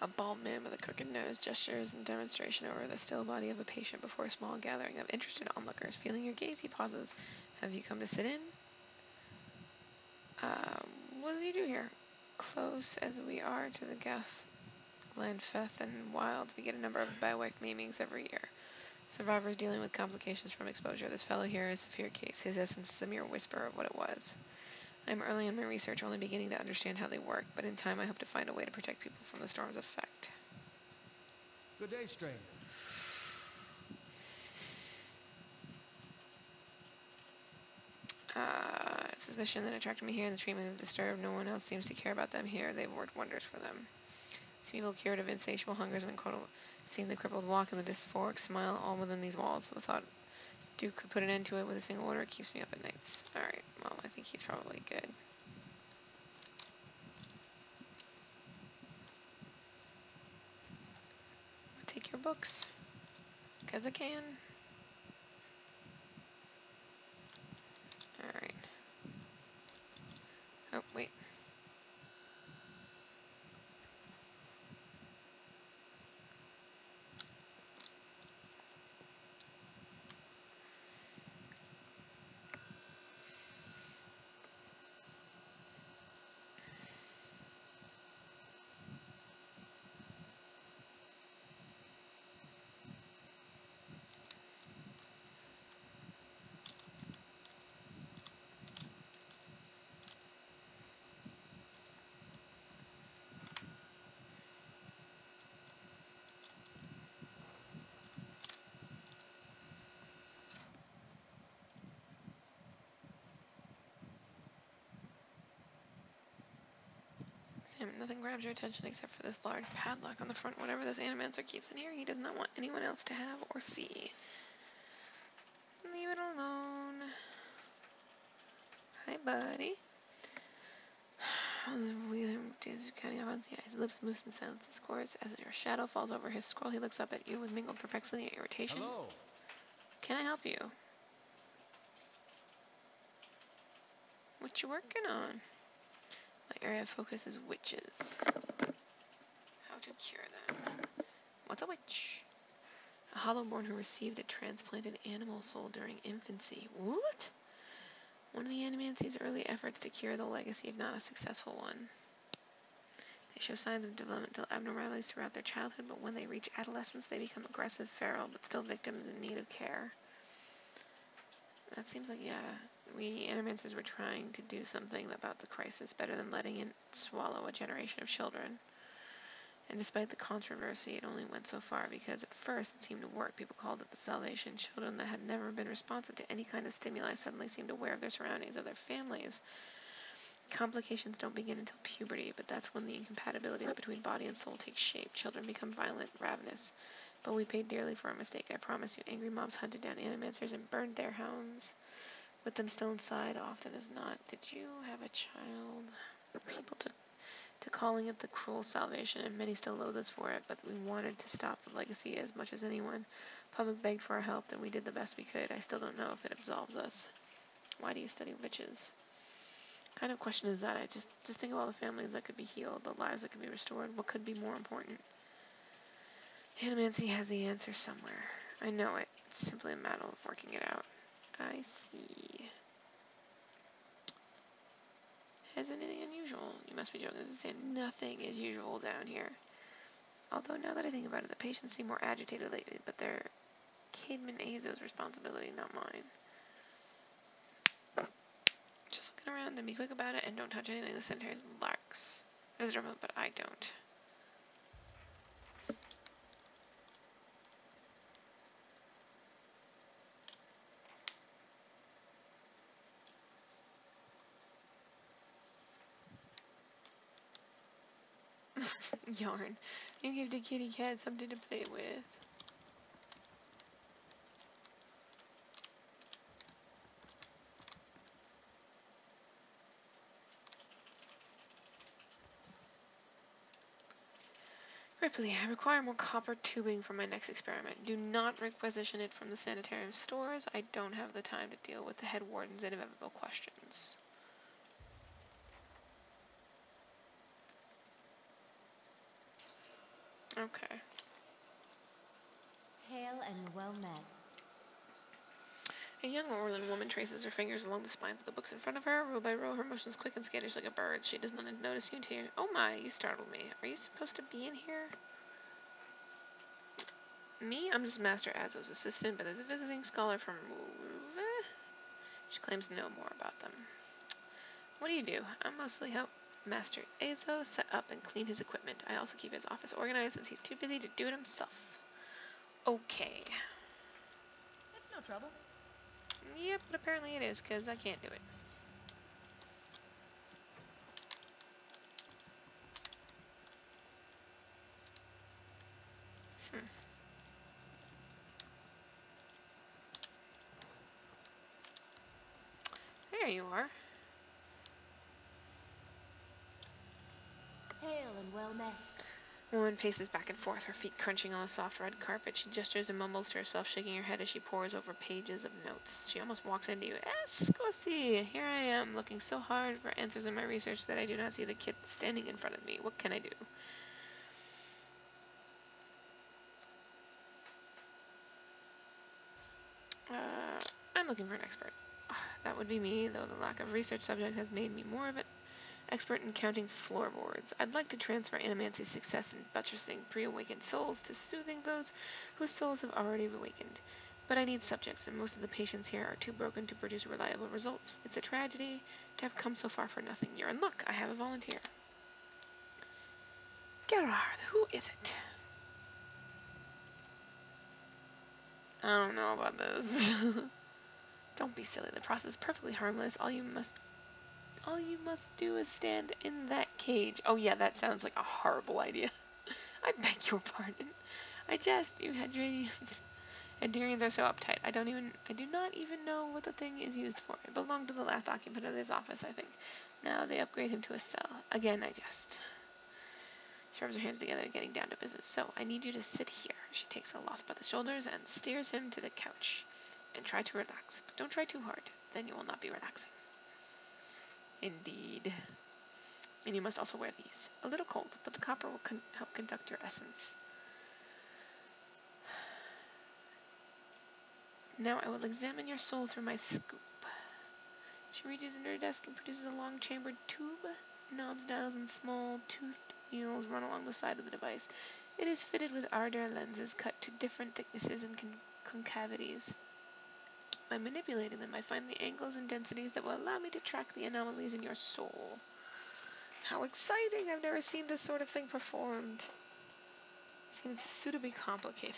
Speaker 1: A bald man with a crooked nose gestures in demonstration over the still body of a patient before a small gathering of interested onlookers. Feeling your gaze, he pauses. Have you come to sit in? What do you do here? Close as we are to the Gaff, Glenfeth, and Wilds, we get a number of bioweapon maimings every year. Survivors dealing with complications from exposure. This fellow here is a severe case. His essence is a mere whisper of what it was. I'm early in my research, only beginning to understand how they work, but in time I hope to find a way to protect people from the storm's effect.
Speaker 3: Good day, stranger.
Speaker 1: It's this mission that attracted me here, and the treatment of the disturbed. No one else seems to care about them here. They've worked wonders for them. These people cured of insatiable hungers and incredible. Seeing the crippled walk and the dysphoric smile all within these walls. The thought Duke could put an end to it with a single order keeps me up at nights. Alright, well, I think he's probably good. I'll take your books. 'Cause I can. Alright. Oh, wait. Sam, nothing grabs your attention except for this large padlock on the front. Whatever this Animancer keeps in here, he does not want anyone else to have or see. Leave it alone. Hi, buddy. Counting up on the eyes, lips moves in silence. Discourse as your shadow falls over his scroll. He looks up at you with mingled perplexity and irritation.
Speaker 3: Hello.
Speaker 1: Can I help you? What you working on? My area of focus is witches. How to cure them. What's a witch? A Hollowborn who received a transplanted animal soul during infancy. What? One of the Animancy's early efforts to cure the legacy, if not a successful one. They show signs of developmental abnormalities throughout their childhood, but when they reach adolescence, they become aggressive, feral, but still victims in need of care. That seems like, yeah, we Animancers were trying to do something about the crisis better than letting it swallow a generation of children. And despite the controversy, it only went so far because at first it seemed to work. People called it the salvation. Children that had never been responsive to any kind of stimuli suddenly seemed aware of their surroundings, of their families. Complications don't begin until puberty, but that's when the incompatibilities between body and soul take shape. Children become violent, ravenous. But we paid dearly for our mistake, I promise you. Angry mobs hunted down Animancers and burned their homes. With them still inside, often as not. Did you have a child? People took to calling it the cruel salvation, and many still loathe us for it, but we wanted to stop the legacy as much as anyone. Public begged for our help, and we did the best we could. I still don't know if it absolves us. Why do you study witches? What kind of question is that? I just think of all the families that could be healed, the lives that could be restored. What could be more important? Animancy has the answer somewhere. I know it. It's simply a matter of working it out. I see. Has anything unusual? You must be joking. This is nothing is usual down here. Although now that I think about it, the patients seem more agitated lately, but they're Kidman Azo's responsibility, not mine. Just looking around and be quick about it and don't touch anything. The cemetery lacks visitor, but I don't. Yarn. You give the kitty cat something to play with. Ripley, I require more copper tubing for my next experiment. Do not requisition it from the sanitarium stores. I don't have the time to deal with the head warden's inevitable questions. Okay.
Speaker 6: Hail and well met.
Speaker 1: A young Orlan woman traces her fingers along the spines of the books in front of her. Row by row, her motions quick and skittish like a bird. She does not notice you until you... Oh my, you startled me. Are you supposed to be in here? Me? I'm just Master Azo's assistant, but there's a visiting scholar from... She claims to know more about them. What do you do? I mostly help Master Azo set up and clean his equipment. I also keep his office organized since he's too busy to do it himself. Okay.
Speaker 6: It's no trouble.
Speaker 1: Yep, but apparently it is, because I can't do it. There you are.
Speaker 6: Hail and well met.
Speaker 1: Woman paces back and forth, her feet crunching on the soft red carpet. She gestures and mumbles to herself, shaking her head as she pores over pages of notes. She almost walks into you. Scorsese! Here I am, looking so hard for answers in my research that I do not see the kit standing in front of me. What can I do? I'm looking for an expert. That would be me, though the lack of research subject has made me more of an expert in counting floorboards. I'd like to transfer Animancy's success in buttressing pre-awakened souls to soothing those whose souls have already awakened. But I need subjects, and most of the patients here are too broken to produce reliable results. It's a tragedy to have come so far for nothing. You're in luck. I have a volunteer. Gerard, who is it? I don't know about this. Don't be silly. The process is perfectly harmless. All you must do is stand in that cage. Oh yeah, that sounds like a horrible idea. I beg your pardon. I jest. You Hadrians. Hadrians are so uptight. I do not even know what the thing is used for. It belonged to the last occupant of this office, I think. Now they upgrade him to a cell. Again, I jest. She rubs her hands together, getting down to business. So, I need you to sit here. She takes Aloth by the shoulders and steers him to the couch. And try to relax. But don't try too hard. Then you will not be relaxing. Indeed. And you must also wear these. A little cold, but the copper will help conduct your essence. Now I will examine your soul through my scoop. She reaches into her desk and produces a long chambered tube. Knobs, dials, and small toothed wheels run along the side of the device. It is fitted with Ardor lenses cut to different thicknesses and concavities. By manipulating them, I find the angles and densities that will allow me to track the anomalies in your soul. How exciting! I've never seen this sort of thing performed. Seems suitably complicated.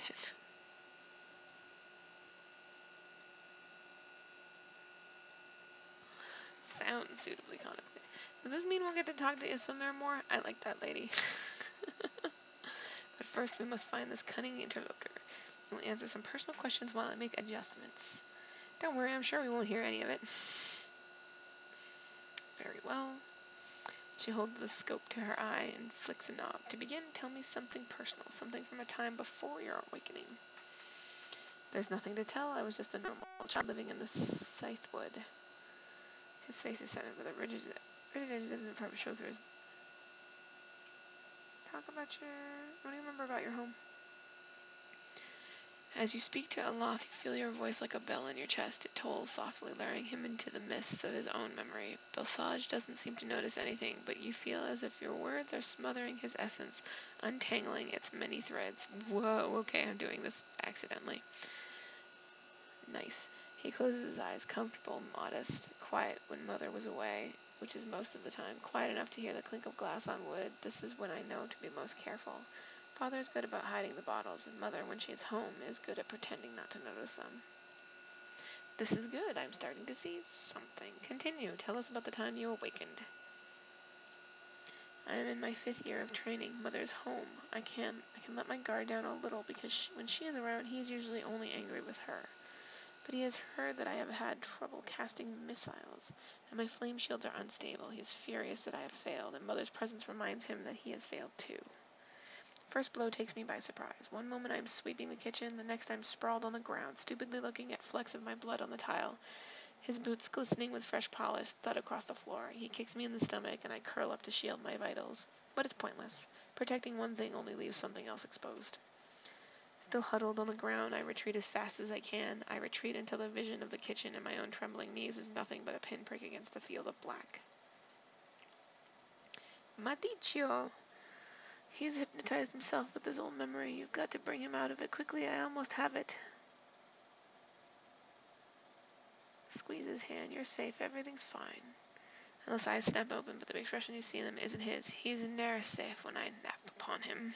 Speaker 1: Sounds suitably complicated. Does this mean we'll get to talk to Islamir more? I like that lady. But first we must find this cunning interloper. We'll answer some personal questions while I make adjustments. Don't worry, I'm sure we won't hear any of it. Very well. She holds the scope to her eye and flicks a knob. To begin, tell me something personal, something from a time before your awakening. There's nothing to tell. I was just a normal child living in the Scythewood. His face is set with a rigid edges that probably show through his... Talk about what do you remember about your home? As you speak to Aloth, you feel your voice like a bell in your chest. It tolls softly, luring him into the mists of his own memory. Belthage doesn't seem to notice anything, but you feel as if your words are smothering his essence, untangling its many threads. Whoa, okay, I'm doing this accidentally. Nice. He closes his eyes, comfortable, modest, quiet when Mother was away, which is most of the time, quiet enough to hear the clink of glass on wood. This is when I know to be most careful. Father is good about hiding the bottles, and Mother, when she is home, is good at pretending not to notice them. This is good. I'm starting to see something. Continue. Tell us about the time you awakened. I am in my 5th year of training. Mother's home. I can let my guard down a little because when she is around, he is usually only angry with her. But he has heard that I have had trouble casting missiles, and my flame shields are unstable. He is furious that I have failed, and Mother's presence reminds him that he has failed too. First blow takes me by surprise. One moment I'm sweeping the kitchen, the next I'm sprawled on the ground, stupidly looking at flecks of my blood on the tile. His boots glistening with fresh polish thud across the floor. He kicks me in the stomach, and I curl up to shield my vitals. But it's pointless. Protecting one thing only leaves something else exposed. Still huddled on the ground, I retreat as fast as I can. I retreat until the vision of the kitchen and my own trembling knees is nothing but a pinprick against the field of black. Maudicio! He's hypnotized himself with his old memory. You've got to bring him out of it quickly. I almost have it. Squeeze his hand. You're safe. Everything's fine. Unless eyes snap open, but the expression you see in them isn't his. He's ne'er safe when I nap upon him.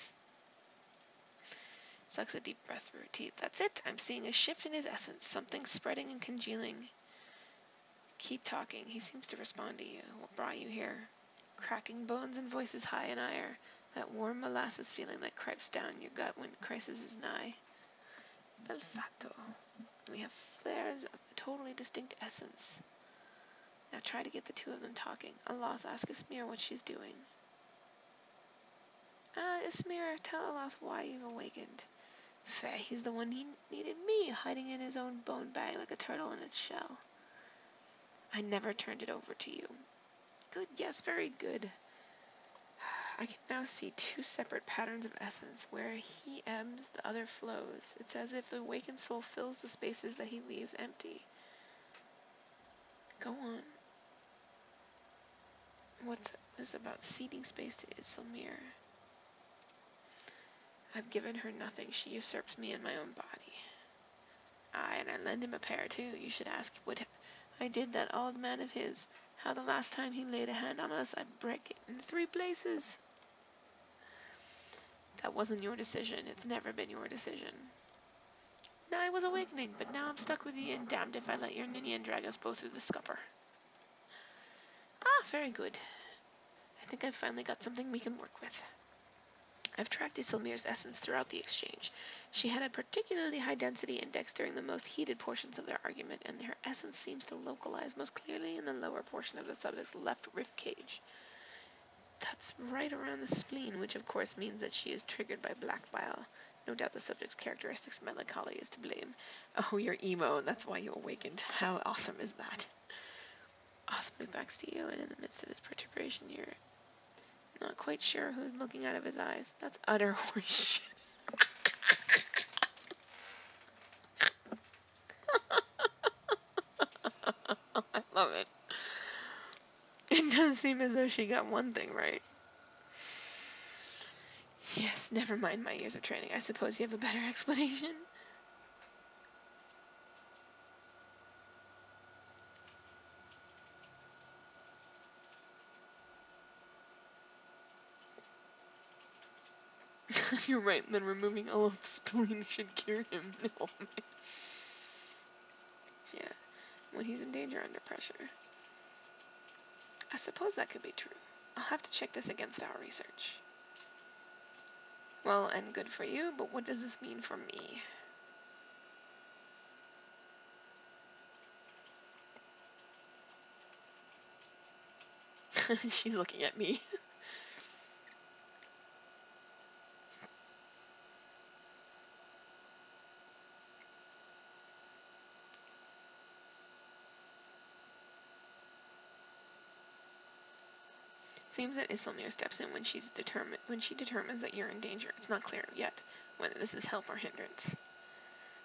Speaker 1: Sucks a deep breath through her teeth. That's it. I'm seeing a shift in his essence. Something spreading and congealing. Keep talking. He seems to respond to you. What brought you here? Cracking bones and voices high in ire. That warm molasses feeling that creeps down your gut when crisis is nigh. Belfato. We have flares of a totally distinct essence. Now try to get the two of them talking. Aloth, ask Ismir what she's doing. Ismir, tell Aloth why you've awakened. Fair, he's the one he needed me, hiding in his own bone bag like a turtle in its shell. I never turned it over to you. Good, yes, very good. I can now see two separate patterns of essence. Where he ebbs, the other flows. It's as if the awakened soul fills the spaces that he leaves empty. Go on. What's this about ceding space to Isilmir? I've given her nothing. She usurps me in my own body. Aye, and I lend him a pair too. You should ask what I did that old man of his. How the last time he laid a hand on us, I'd break it in 3 places. That wasn't your decision. It's never been your decision. Now I was awakening, but now I'm stuck with you, and damned if I let your Ninian drag us both through the scupper. Ah, very good. I think I've finally got something we can work with. I've tracked Isilmir's essence throughout the exchange. She had a particularly high density index during the most heated portions of their argument, and her essence seems to localize most clearly in the lower portion of the subject's left rib cage. That's right around the spleen, which of course means that she is triggered by black bile. No doubt the subject's characteristics of melancholy is to blame. Oh, you're emo, and that's why you awakened. How awesome is that? Oth backs to you, and in the midst of his perturbation, you're not quite sure who's looking out of his eyes. That's utter horseshit. I love it. It does seem as though she got one thing right. Yes, never mind my years of training. I suppose you have a better explanation? You're right, then removing all of the spleen should cure him. Oh, man. Yeah, when he's in danger under pressure. I suppose that could be true. I'll have to check this against our research. Well, and good for you, but what does this mean for me? She's looking at me. Seems that Isilmir steps in when she determines that you're in danger. It's not clear yet whether this is help or hindrance.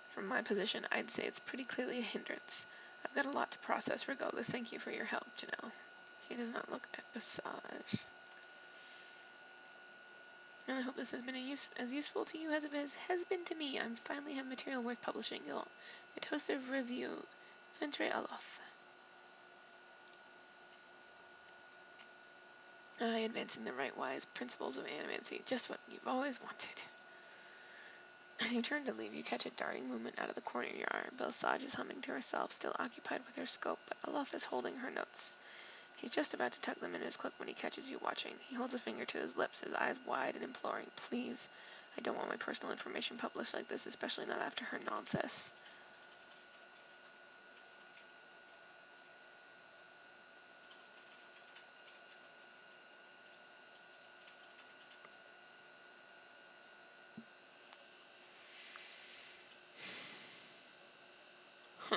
Speaker 1: From my position, I'd say it's pretty clearly a hindrance. I've got a lot to process regardless. Thank you for your help, Janelle. He does not look at Visage. I hope this has been as useful to you as it has been to me. I finally have material worth publishing. A toast of review. Ventre Aloth. Advancing the right wise principles of animancy. Just what you've always wanted. As you turn to leave, you catch a darting movement out of the corner of your eye. Visage is humming to herself, still occupied with her scope, but Aloth is holding her notes. He's just about to tuck them in his cloak when he catches you watching. He holds a finger to his lips, his eyes wide and imploring. Please, I don't want my personal information published like this, especially not after her nonsense. Huh.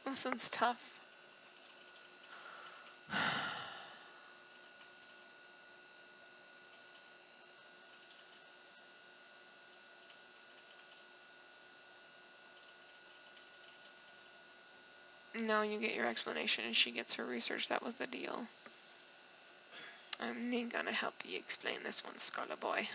Speaker 1: This one's tough. No, you get your explanation and she gets her research. That was the deal. I'm not gonna help you explain this one, Scarlet Boy.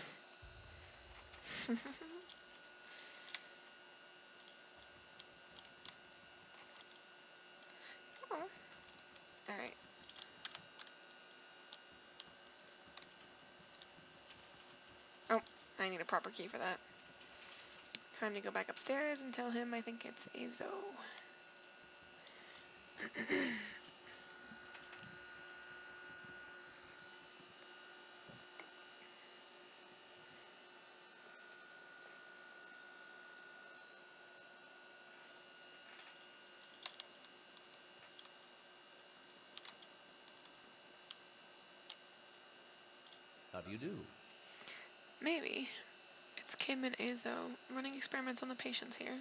Speaker 1: Oh. Alright. Oh, I need a proper key for that. Time to go back upstairs and tell him I think it's Azo.
Speaker 4: you do.
Speaker 1: Maybe. It's Caveman Azo running experiments on the patients here.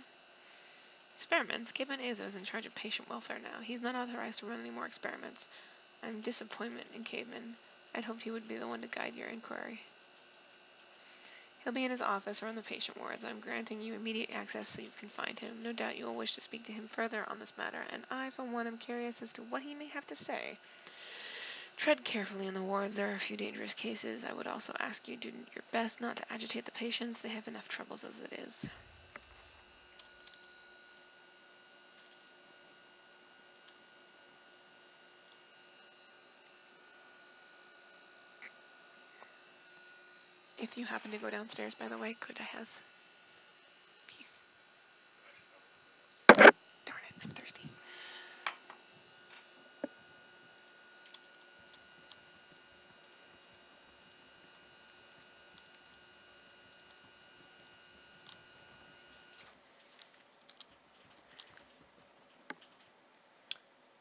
Speaker 1: Experiments? Caveman Azo is in charge of patient welfare now. He's not authorized to run any more experiments. I'm disappointed in Caveman. I'd hoped he would be the one to guide your inquiry. He'll be in his office or in the patient wards. I'm granting you immediate access so you can find him. No doubt you will wish to speak to him further on this matter, and I, for one, am curious as to what he may have to say. Tread carefully in the wards. There are a few dangerous cases. I would also ask you to do your best not to agitate the patients. They have enough troubles as it is. If you happen to go downstairs, by the way, could I has? Peace. Darn it, I'm thirsty.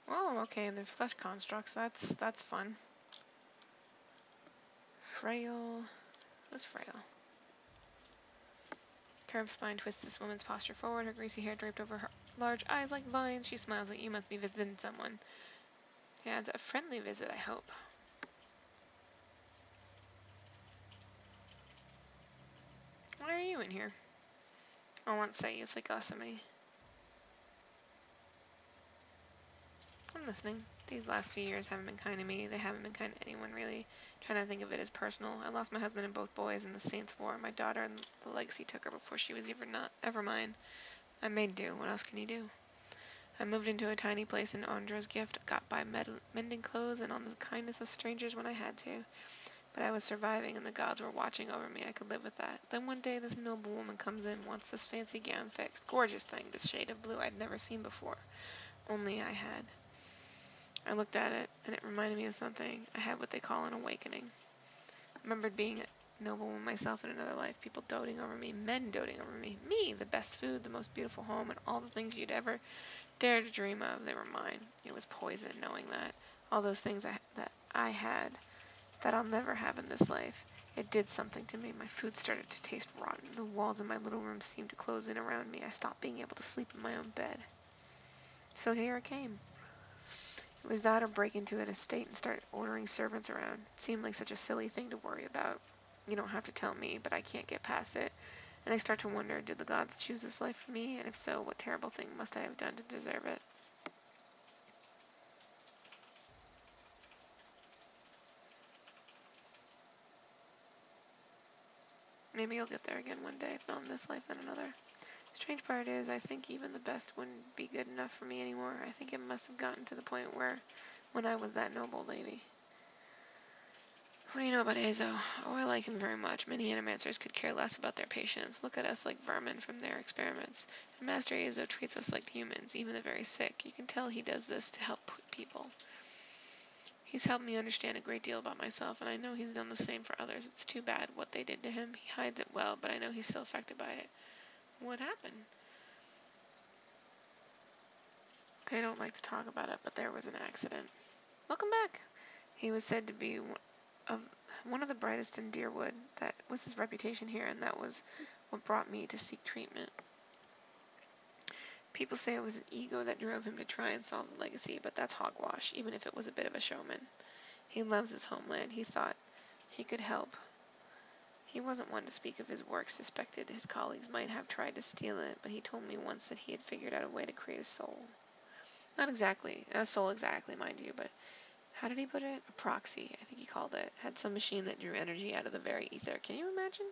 Speaker 1: Oh, okay, and there's flesh constructs. That's fun. Frail. What's frail? Curved spine twists this woman's posture forward, her greasy hair draped over her large eyes like vines. She smiles like you must be visiting someone. Yeah, it's a friendly visit, I hope. Why are you in here? I won't say you think less of me. I'm listening. These last few years haven't been kind to me. They haven't been kind to anyone, really. Trying to think of it as personal. I lost my husband and both boys in the Saints' War. My daughter and the legacy took her before she was ever mine. I made do. What else can you do? I moved into a tiny place in Andra's gift, got by mending clothes and on the kindness of strangers when I had to. But I was surviving, and the gods were watching over me. I could live with that. Then one day, this noble woman comes in, wants this fancy gown fixed. Gorgeous thing, this shade of blue I'd never seen before. Only I had. I looked at it, and it reminded me of something. I had what they call an awakening. I remembered being a noblewoman myself in another life, people doting over me, men doting over me. Me, the best food, the most beautiful home, and all the things you'd ever dare to dream of, they were mine. It was poison, knowing that. All those things that I had, that I'll never have in this life. It did something to me. My food started to taste rotten. The walls in my little room seemed to close in around me. I stopped being able to sleep in my own bed. So here I came. It was that or break into an estate and start ordering servants around. It seemed like such a silly thing to worry about. You don't have to tell me, but I can't get past it. And I start to wonder, did the gods choose this life for me? And if so, what terrible thing must I have done to deserve it? Maybe you'll get there again one day, if not in this life, then another. Strange part is, I think even the best wouldn't be good enough for me anymore. I think it must have gotten to the point where, when I was that noble lady. What do you know about Azo? Oh, I like him very much. Many animancers could care less about their patients. Look at us like vermin from their experiments. And Master Azo treats us like humans, even the very sick. You can tell he does this to help people. He's helped me understand a great deal about myself, and I know he's done the same for others. It's too bad what they did to him. He hides it well, but I know he's still affected by it. What happened? They don't like to talk about it, but there was an accident. Welcome back. He was said to be one of the brightest in Deerwood. That was his reputation here, and that was what brought me to seek treatment. People say it was an ego that drove him to try and solve the legacy, but that's hogwash, even if it was a bit of a showman. He loves his homeland. He thought he could help. He wasn't one to speak of his work, suspected his colleagues might have tried to steal it, but he told me once that he had figured out a way to create a soul. Not exactly, a soul exactly, mind you, but how did he put it? A proxy, I think he called it. Had some machine that drew energy out of the very ether. Can you imagine?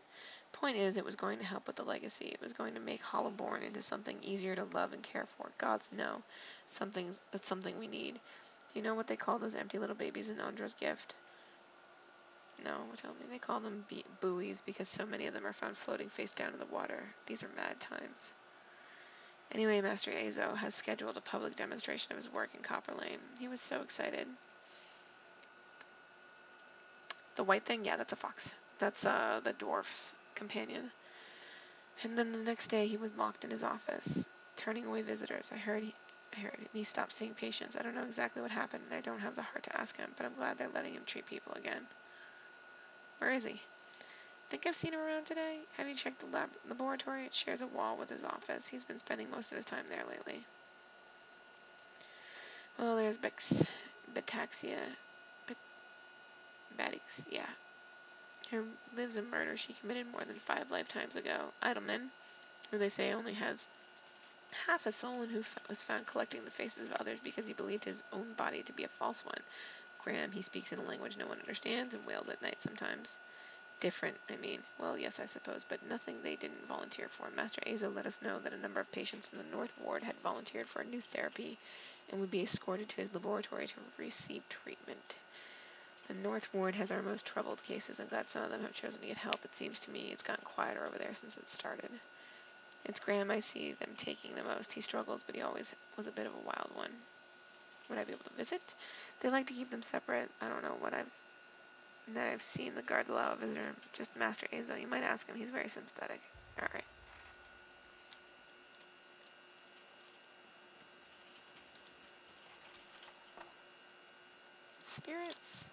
Speaker 1: Point is, it was going to help with the legacy. It was going to make Hollowborn into something easier to love and care for. Gods know. That's something we need. Do you know what they call those empty little babies in Andra's gift? No, tell me. They call them buoys because so many of them are found floating face down in the water. These are mad times. Anyway, Master Azo has scheduled a public demonstration of his work in Copper Lane. He was so excited. The white thing? Yeah, that's a fox. That's the dwarf's companion. And then the next day he was locked in his office, turning away visitors. I heard he stopped seeing patients. I don't know exactly what happened, and I don't have the heart to ask him, but I'm glad they're letting him treat people again. Where is he? Think I've seen him around today? Have you checked the laboratory? It shares a wall with his office. He's been spending most of his time there lately. Well, there's Bataxia. Batix, yeah. Who lives a murder she committed more than 5 lifetimes ago. Idleman, who they say only has half a soul and who was found collecting the faces of others because he believed his own body to be a false one. Graham, he speaks in a language no one understands and wails at night sometimes. Different, I mean. Well, yes, I suppose, but nothing they didn't volunteer for. Master Azo let us know that a number of patients in the North Ward had volunteered for a new therapy and would be escorted to his laboratory to receive treatment. The North Ward has our most troubled cases. I'm glad some of them have chosen to get help. It seems to me it's gotten quieter over there since it started. It's Graham I see them taking the most. He struggles, but he always was a bit of a wild one. Would I be able to visit? They like to keep them separate. I don't know what I've seen the guards allow a visitor. Just Master Azo. You might ask him. He's very sympathetic. Alright. Spirits.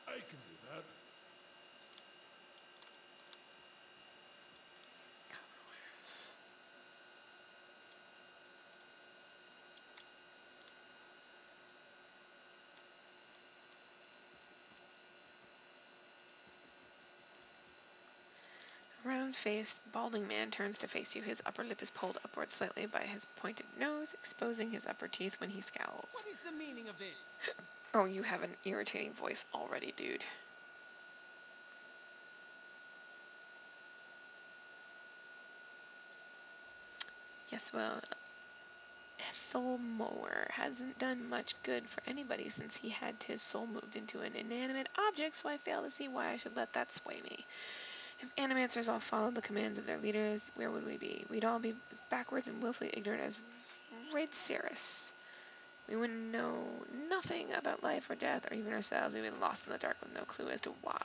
Speaker 5: I can do that.
Speaker 1: Round-faced, balding man turns to face you. His upper lip is pulled upward slightly by his pointed nose, exposing his upper teeth when he scowls.
Speaker 2: What is the meaning of this?
Speaker 1: Oh, you have an irritating voice already, dude. Yes, well, Ethelmoer hasn't done much good for anybody since he had his soul moved into an inanimate object, so I fail to see why I should let that sway me. If Animancers all followed the commands of their leaders, where would we be? We'd all be as backwards and willfully ignorant as Raidceris. We wouldn't know nothing about life or death or even ourselves. We'd be lost in the dark with no clue as to why.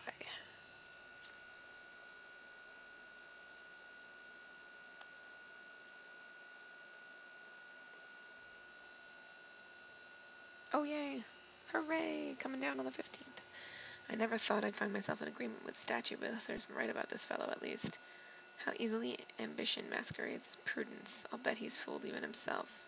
Speaker 1: Oh yay! Hooray! Coming down on the 15th. I never thought I'd find myself in agreement with Statue, but there's right about this fellow at least. How easily ambition masquerades as prudence. I'll bet he's fooled even himself.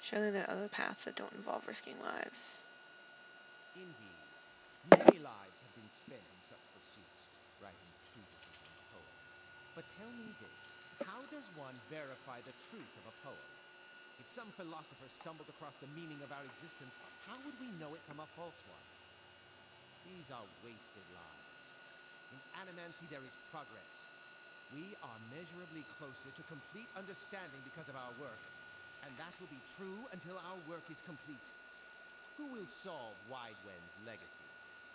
Speaker 1: Surely there are other paths that don't involve risking lives.
Speaker 2: Indeed. Many lives have been spent in such pursuits, writing treatises and poems. But tell me this, how does one verify the truth of a poem? If some philosopher stumbled across the meaning of our existence, how would we know it from a false one? These are wasted lives. In Animancy there is progress. We are measurably closer to complete understanding because of our work, and that will be true until our work is complete. Who will solve Widewen's legacy?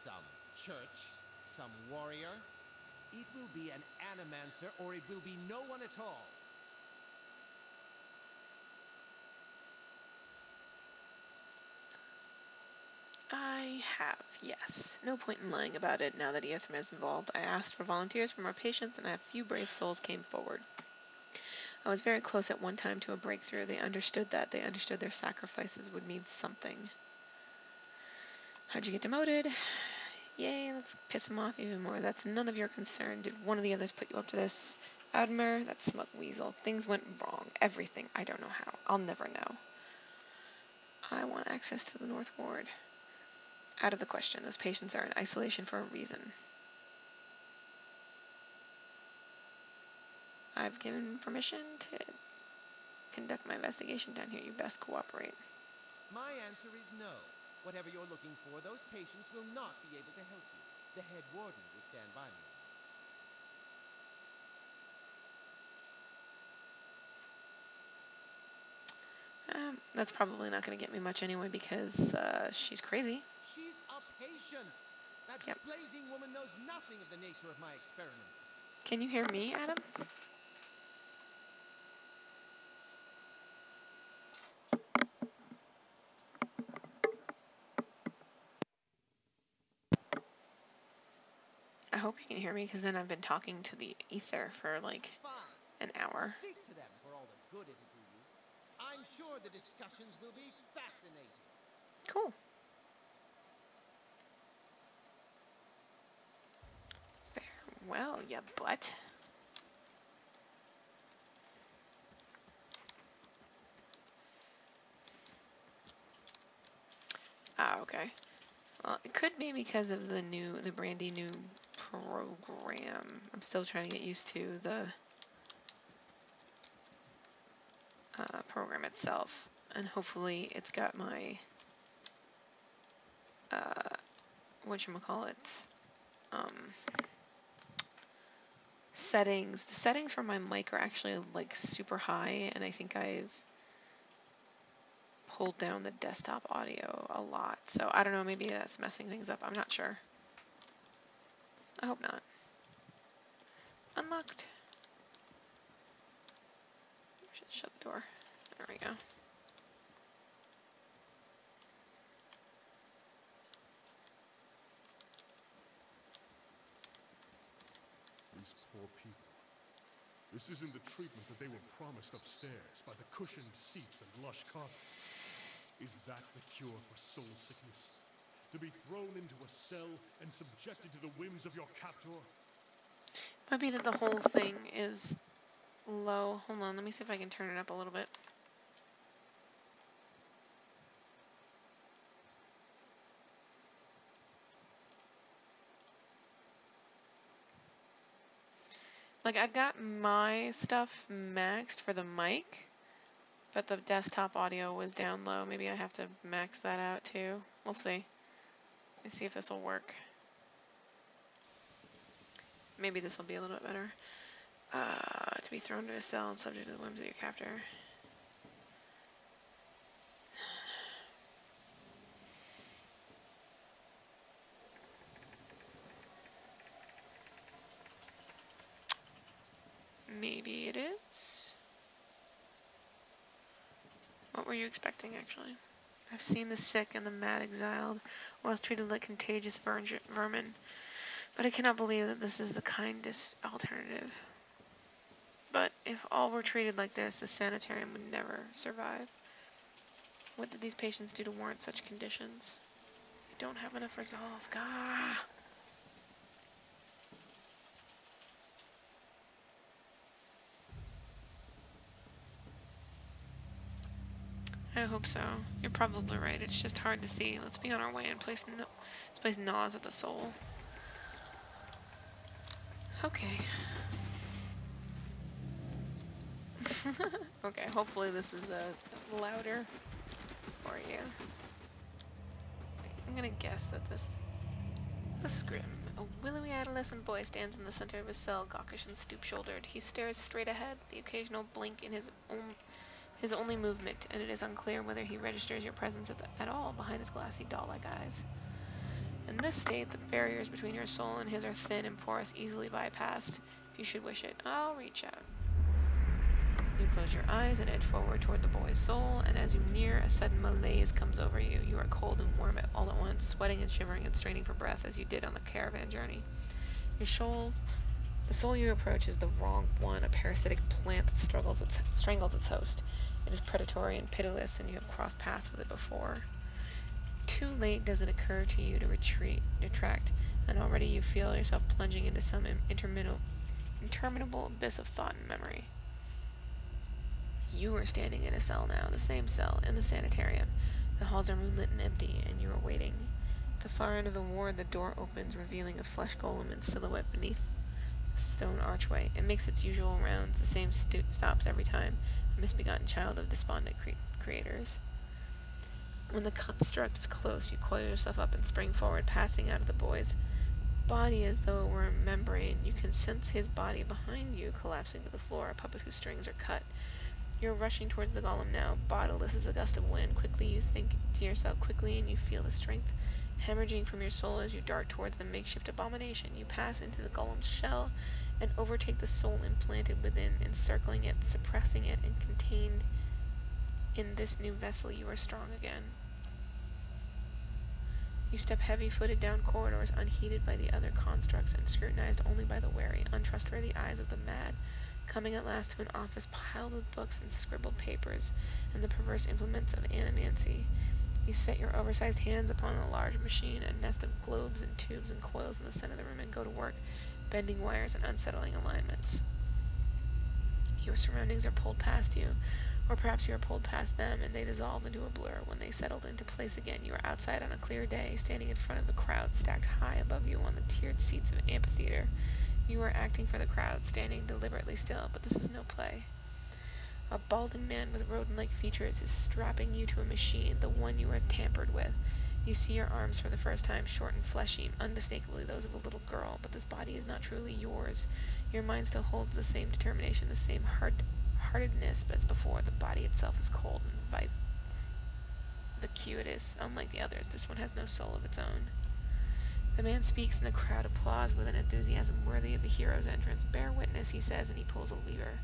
Speaker 2: Some church? Some warrior? It will be an Animancer, or it will be no one at all.
Speaker 1: I have, yes. No point in lying about it now that Eotham is involved. I asked for volunteers from our patients, and a few brave souls came forward. I was very close at one time to a breakthrough. They understood that. They understood their sacrifices would mean something. How'd you get demoted? Yay, let's piss him off even more. That's none of your concern. Did one of the others put you up to this? Admer, that smug weasel. Things went wrong. Everything. I don't know how. I'll never know. I want access to the North Ward. Out of the question. Those patients are in isolation for a reason. I've given permission to conduct my investigation down here. You best cooperate.
Speaker 2: My answer is no. Whatever you're looking for, those patients will not be able to help you. The head warden will stand by me on this.
Speaker 1: That's probably not going to get me much anyway because she's crazy.
Speaker 2: She's a patient. That blazing woman knows nothing of the nature of my experiments.
Speaker 1: Can you hear me, Adam? can hear me, because then I've been talking to the ether for like
Speaker 2: Fine.
Speaker 1: an hour.
Speaker 2: Speak to them for all the good it'll do you. I'm sure the discussions will be fascinating.
Speaker 1: Cool. Farewell, ya butt. Ah, okay. Well, it could be because of the brandy new program. I'm still trying to get used to the program itself, and hopefully it's got my whatchamacallit, settings. The settings for my mic are actually like super high, and I think I've pulled down the desktop audio a lot. So I don't know, maybe that's messing things up. I'm not sure. I hope not. Unlocked. Should shut the door. There we go.
Speaker 5: These poor people. This isn't the treatment that they were promised upstairs by the cushioned seats and lush carpets. Is that the cure for soul sickness? To be thrown into a cell and subjected to the whims of your captor?
Speaker 1: Might be that the whole thing is low. Hold on, let me see if I can turn it up a little bit. Like, I've got my stuff maxed for the mic, but the desktop audio was down low. Maybe I have to max that out too. We'll see. Let's see if this will work. Maybe this will be a little bit better. To be thrown to a cell and subject to the whims of your captor. Maybe it is. What were you expecting, actually? I've seen the sick and the mad exiled, or else treated like contagious vermin. But I cannot believe that this is the kindest alternative. But if all were treated like this, the sanitarium would never survive. What did these patients do to warrant such conditions? I don't have enough resolve. Gah! I hope so. You're probably right. It's just hard to see. Let's be on our way and place gnaws at the soul. Okay. Okay, hopefully this is louder for you. I'm gonna guess that this is Scrim. A willowy adolescent boy stands in the center of his cell, gawkish and stoop-shouldered. He stares straight ahead, the occasional blink in his only movement, and it is unclear whether he registers your presence at all behind his glassy doll-like eyes. In this state, the barriers between your soul and his are thin and porous, easily bypassed. If you should wish it, I'll reach out. You close your eyes and edge forward toward the boy's soul, and as you near, a sudden malaise comes over you. You are cold and warm all at once, sweating and shivering and straining for breath as you did on the caravan journey. The soul you approach is the wrong one, a parasitic plant that strangles its host. It is predatory and pitiless, and you have crossed paths with it before. Too late does it occur to you to retract, and already you feel yourself plunging into some interminable abyss of thought and memory. You are standing in a cell now, the same cell, in the sanitarium. The halls are moonlit and empty, and you are waiting. At the far end of the ward, the door opens, revealing a flesh golem in silhouette beneath a stone archway. It makes its usual rounds, the same stops every time, a misbegotten child of despondent creators. When the construct is close, you coil yourself up and spring forward, passing out of the boy's body as though it were a membrane. You can sense his body behind you, collapsing to the floor, a puppet whose strings are cut. You're rushing towards the golem now, bodiless as a gust of wind. Quickly you think to yourself, quickly, and you feel the strength hemorrhaging from your soul as you dart towards the makeshift abomination. You pass into the golem's shell and overtake the soul implanted within, encircling it, suppressing it, and contained in this new vessel you are strong again. You step heavy-footed down corridors unheeded by the other constructs and scrutinized only by the wary, untrustworthy eyes of the mad, coming at last to an office piled with books and scribbled papers and the perverse implements of animancy. You set your oversized hands upon a large machine, a nest of globes and tubes and coils in the center of the room, and go to work, bending wires and unsettling alignments. Your surroundings are pulled past you, or perhaps you are pulled past them, and they dissolve into a blur. When they settled into place again, you are outside on a clear day, standing in front of the crowd stacked high above you on the tiered seats of an amphitheater. You are acting for the crowd, standing deliberately still, but this is no play. A balding man with rodent-like features is strapping you to a machine, the one you are tampered with. You see your arms for the first time, short and fleshy, unmistakably those of a little girl, but this body is not truly yours. Your mind still holds the same determination, the same heartedness as before. The body itself is cold and vacuitous. Unlike the others, this one has no soul of its own. The man speaks, and the crowd applauds with an enthusiasm worthy of a hero's entrance. Bear witness, he says, and he pulls a lever.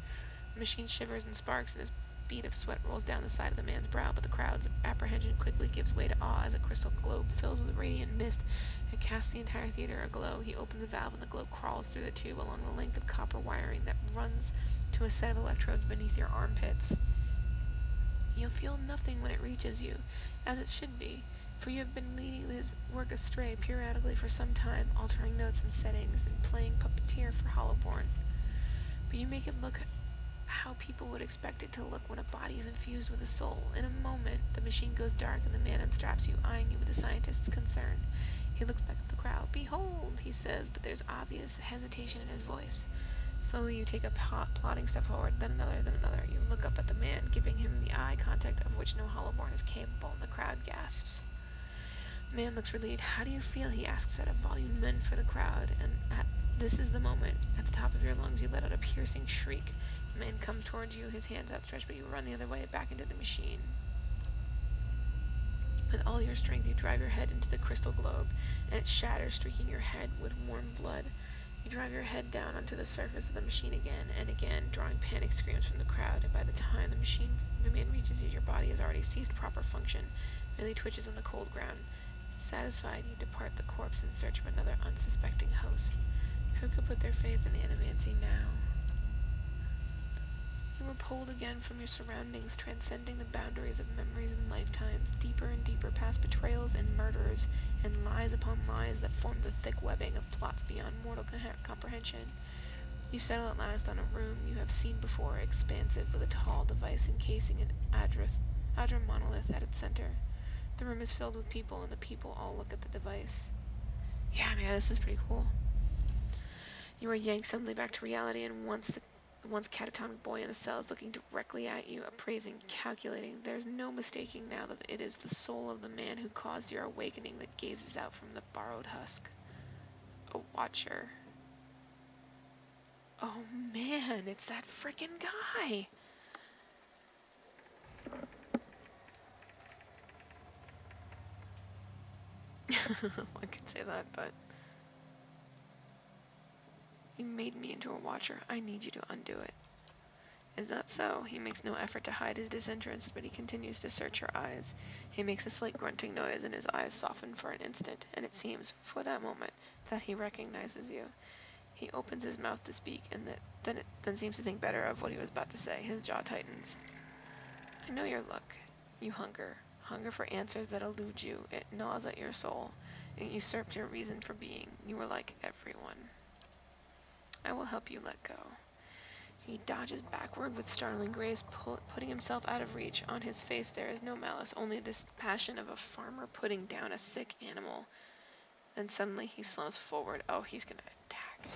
Speaker 1: The machine shivers and sparks, and his bead of sweat rolls down the side of the man's brow, but the crowd's apprehension quickly gives way to awe as a crystal globe fills with radiant mist and casts the entire theater aglow. He opens a valve, and the globe crawls through the tube along the length of copper wiring that runs to a set of electrodes beneath your armpits. You'll feel nothing when it reaches you, as it should be, for you have been leading his work astray periodically for some time, altering notes and settings, and playing puppeteer for Hollowborn. But you make it look how people would expect it to look when a body is infused with a soul. In a moment, the machine goes dark and the man unstraps you, eyeing you with a scientist's concern. He looks back at the crowd. "Behold," he says, but there's obvious hesitation in his voice. Slowly you take a plodding step forward, then another, then another. You look up at the man, giving him the eye contact of which no Hollowborn is capable, and the crowd gasps. The man looks relieved. "How do you feel?" he asks at a volume meant for the crowd, and this is the moment. At the top of your lungs you let out a piercing shriek. The man comes towards you, his hands outstretched, but you run the other way, back into the machine. With all your strength you drive your head into the crystal globe, and it shatters, streaking your head with warm blood. You drive your head down onto the surface of the machine again and again, drawing panic screams from the crowd, and by the time the man reaches you, your body has already ceased proper function, merely twitches on the cold ground. Satisfied, you depart the corpse in search of another unsuspecting host. Who could put their faith in animancy now? You were pulled again from your surroundings, transcending the boundaries of memories and lifetimes, deeper and deeper past betrayals and murders, and lies upon lies that form the thick webbing of plots beyond mortal comprehension. You settle at last on a room you have seen before, expansive, with a tall device encasing an Adra monolith at its center. The room is filled with people, and the people all look at the device. Yeah, man, this is pretty cool. You are yanked suddenly back to reality, and the once catatonic boy in the cell is looking directly at you, appraising, calculating. There's no mistaking now that it is the soul of the man who caused your awakening that gazes out from the borrowed husk. A watcher. Oh man, it's that frickin' guy! I could say that, but... You made me into a watcher. I need you to undo it. Is that so? He makes no effort to hide his disinterest, but he continues to search your eyes. He makes a slight grunting noise, and his eyes soften for an instant, and it seems, for that moment, that he recognizes you. He opens his mouth to speak, and then seems to think better of what he was about to say. His jaw tightens. I know your look. You hunger. Hunger for answers that elude you. It gnaws at your soul. It usurps your reason for being. You are like everyone. I will help you let go. He dodges backward with startling grace, putting himself out of reach. On his face there is no malice, only this passion of a farmer putting down a sick animal. Then suddenly he slumps forward. Oh, he's gonna attack.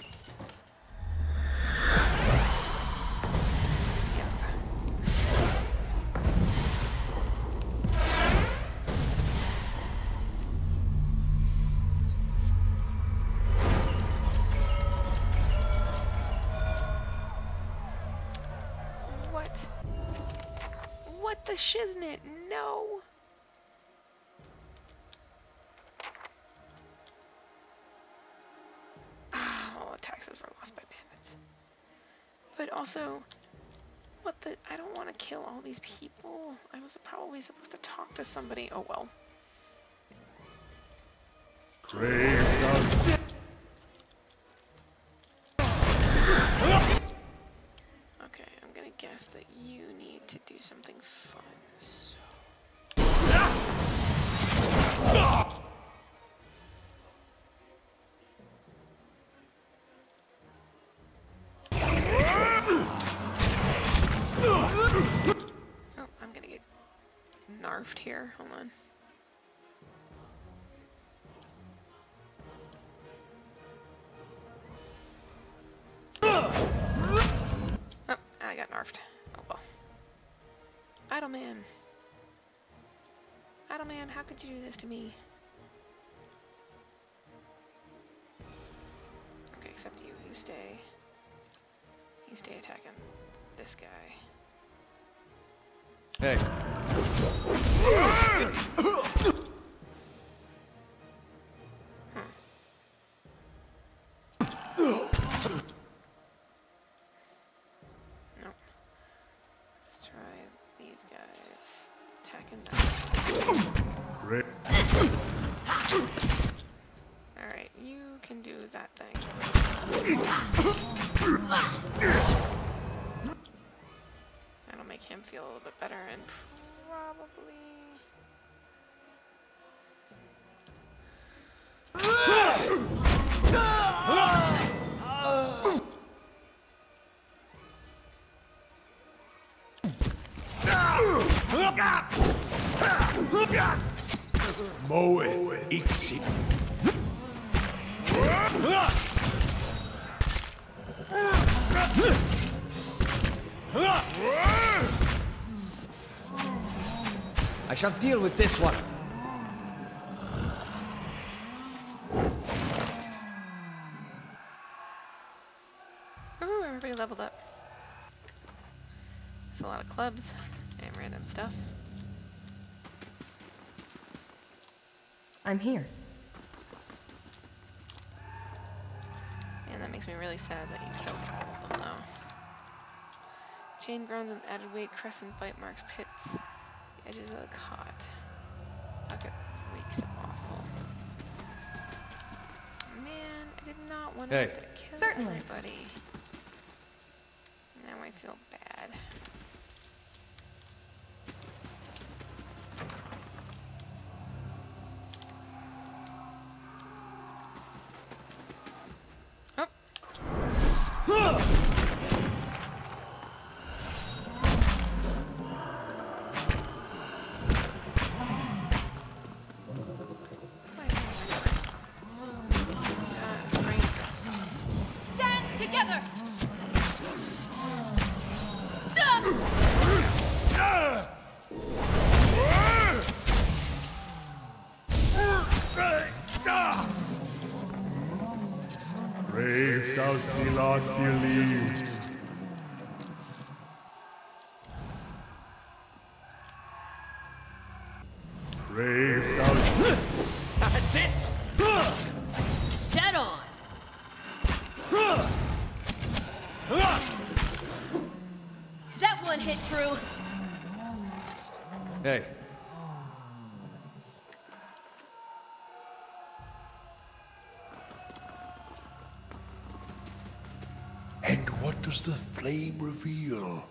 Speaker 1: What the shiznit? No! Oh, taxes were lost by bandits. But also, what the? I don't want to kill all these people. I was probably supposed to talk to somebody. Oh well. Okay, I'm gonna guess that you need to do something fun. So. Oh, I'm gonna get narfed here. Hold on. Oh, I got narfed. Oh well. Idleman. Idleman, how could you do this to me? Okay, except you. You stay. You stay attacking this guy.
Speaker 3: Hey.
Speaker 1: Nope. Let's try these guys. Attacking Alright, you can do that thing. That'll make him feel a little bit better and probably...
Speaker 5: Moe Ixi.
Speaker 2: I shall deal with this one.
Speaker 1: Ooh, everybody leveled up. That's a lot of clubs and random stuff.
Speaker 6: I'm here.
Speaker 1: And that makes me really sad that you killed all of them, though. Chain grounds and added weight, crescent bite marks, pits, the edges of the cot. Bucket reeks awful. Man, I did not want to have to kill
Speaker 6: Certainly.
Speaker 1: everybody. Now I feel bad.
Speaker 6: Stand together!
Speaker 5: Brave thou Philothili. Brave thou.
Speaker 2: That's it!
Speaker 6: Dead on! That one hit true.
Speaker 3: Hey.
Speaker 5: And what does the flame reveal?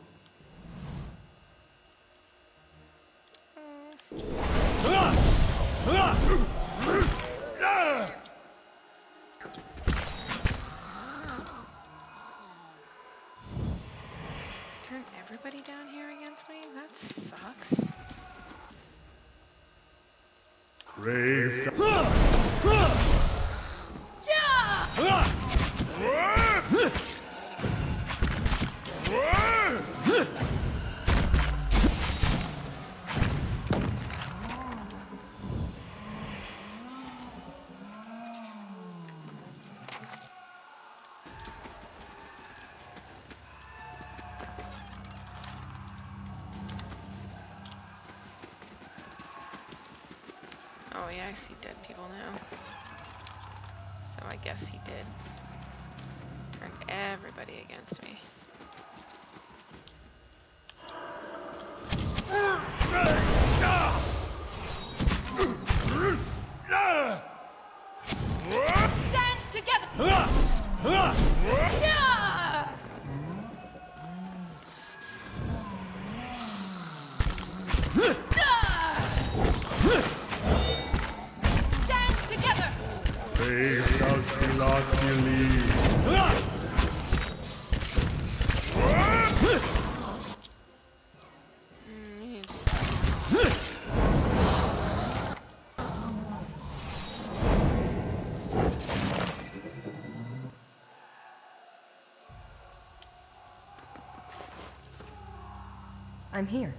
Speaker 1: Turn everybody down here against me? That sucks.
Speaker 5: Brave
Speaker 1: Oh yeah, I see dead people now. So I guess he did. Turned everybody against me.
Speaker 7: I'm here.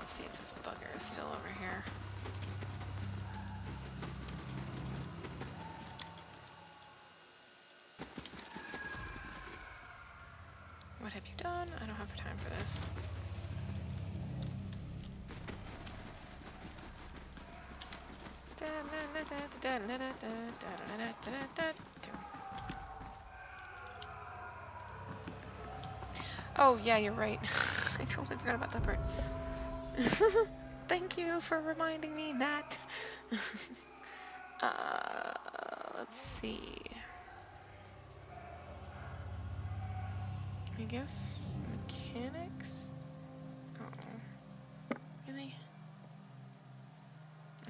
Speaker 1: Let's see if this bugger is still over here. What have you done? I don't have time for this. Oh, yeah, you're right. I totally forgot about that part. Thank you for reminding me, Matt. Let's see. I guess mechanics? Oh. Really?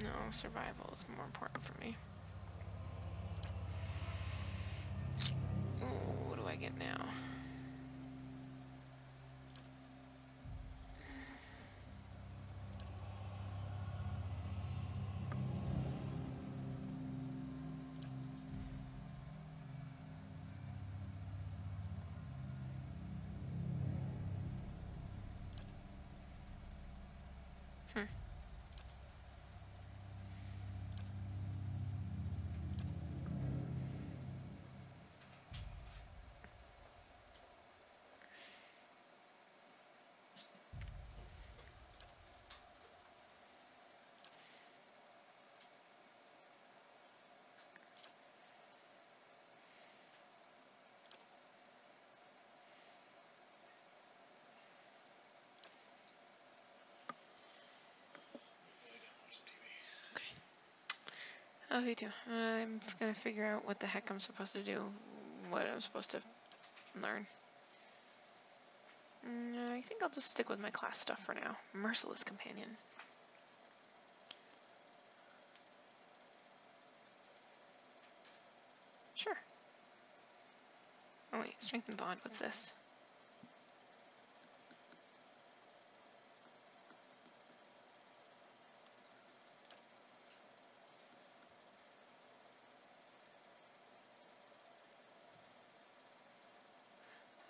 Speaker 1: No, survival is more important for me. Oh, what do I get now? Oh, me too. I'm gonna figure out what the heck I'm supposed to do, what I'm supposed to learn. I think I'll just stick with my class stuff for now. Merciless Companion. Sure. Oh wait, Strength and Bond, what's this?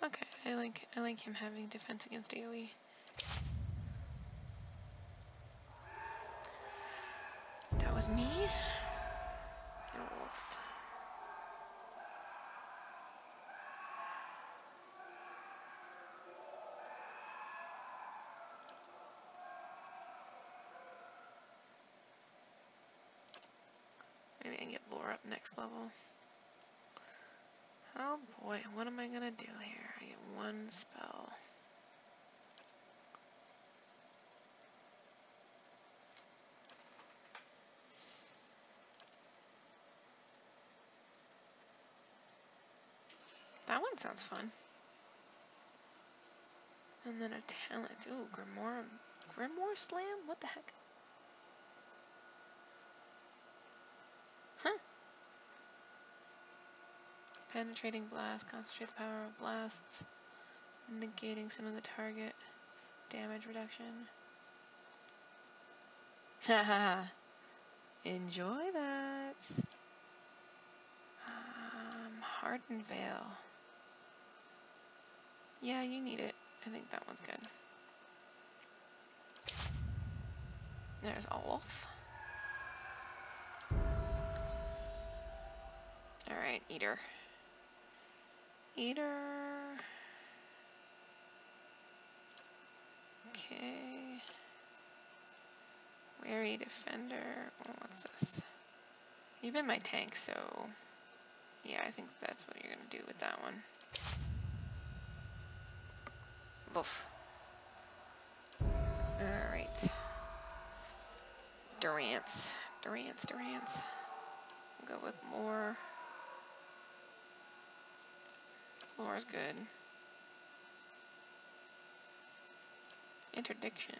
Speaker 1: Okay, I like him having defense against AoE. That was me? Oh. Maybe I can get lore up next level. Oh boy, what am I gonna do here? I get one spell. That one sounds fun. And then a talent. Ooh, Grimoire Slam? What the heck? Huh. Penetrating blast, concentrate the power of blasts, negating some of the target damage reduction. Haha. Enjoy that. Hardened Veil. Yeah, you need it. I think that one's good. There's Olaf. Alright, Eater. Eater. Okay. Wary Defender. Oh, what's this? You've been my tank, so yeah, I think that's what you're gonna do with that one. Woof. Alright. Durance. Durance. We'll go with lore. Lore's good. Interdiction.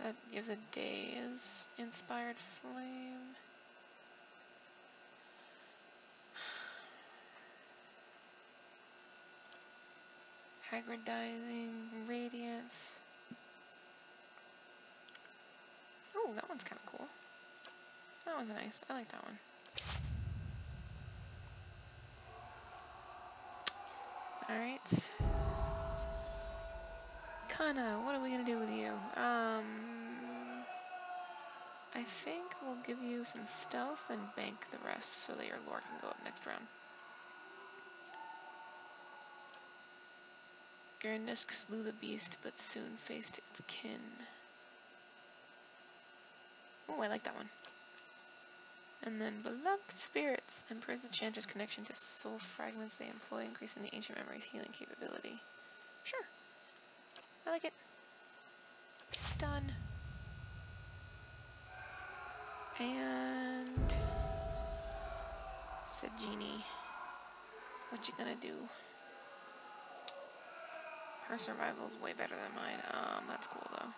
Speaker 1: That gives a daze. Inspired Flame. Hybridizing Radiance. Oh, that one's kind of cool. That one's nice. I like that one. Alright. Kana, what are we gonna do with you? I think we'll give you some stealth and bank the rest so that your lore can go up next round. Gurnisk slew the beast, but soon faced its kin. Oh, I like that one. And then beloved spirits. Emperor's the Chanter's connection to soul fragments they employ, increasing the ancient memory's healing capability. Sure. I like it. Done. And Sajini, what you gonna do? Her survival is way better than mine. That's cool though.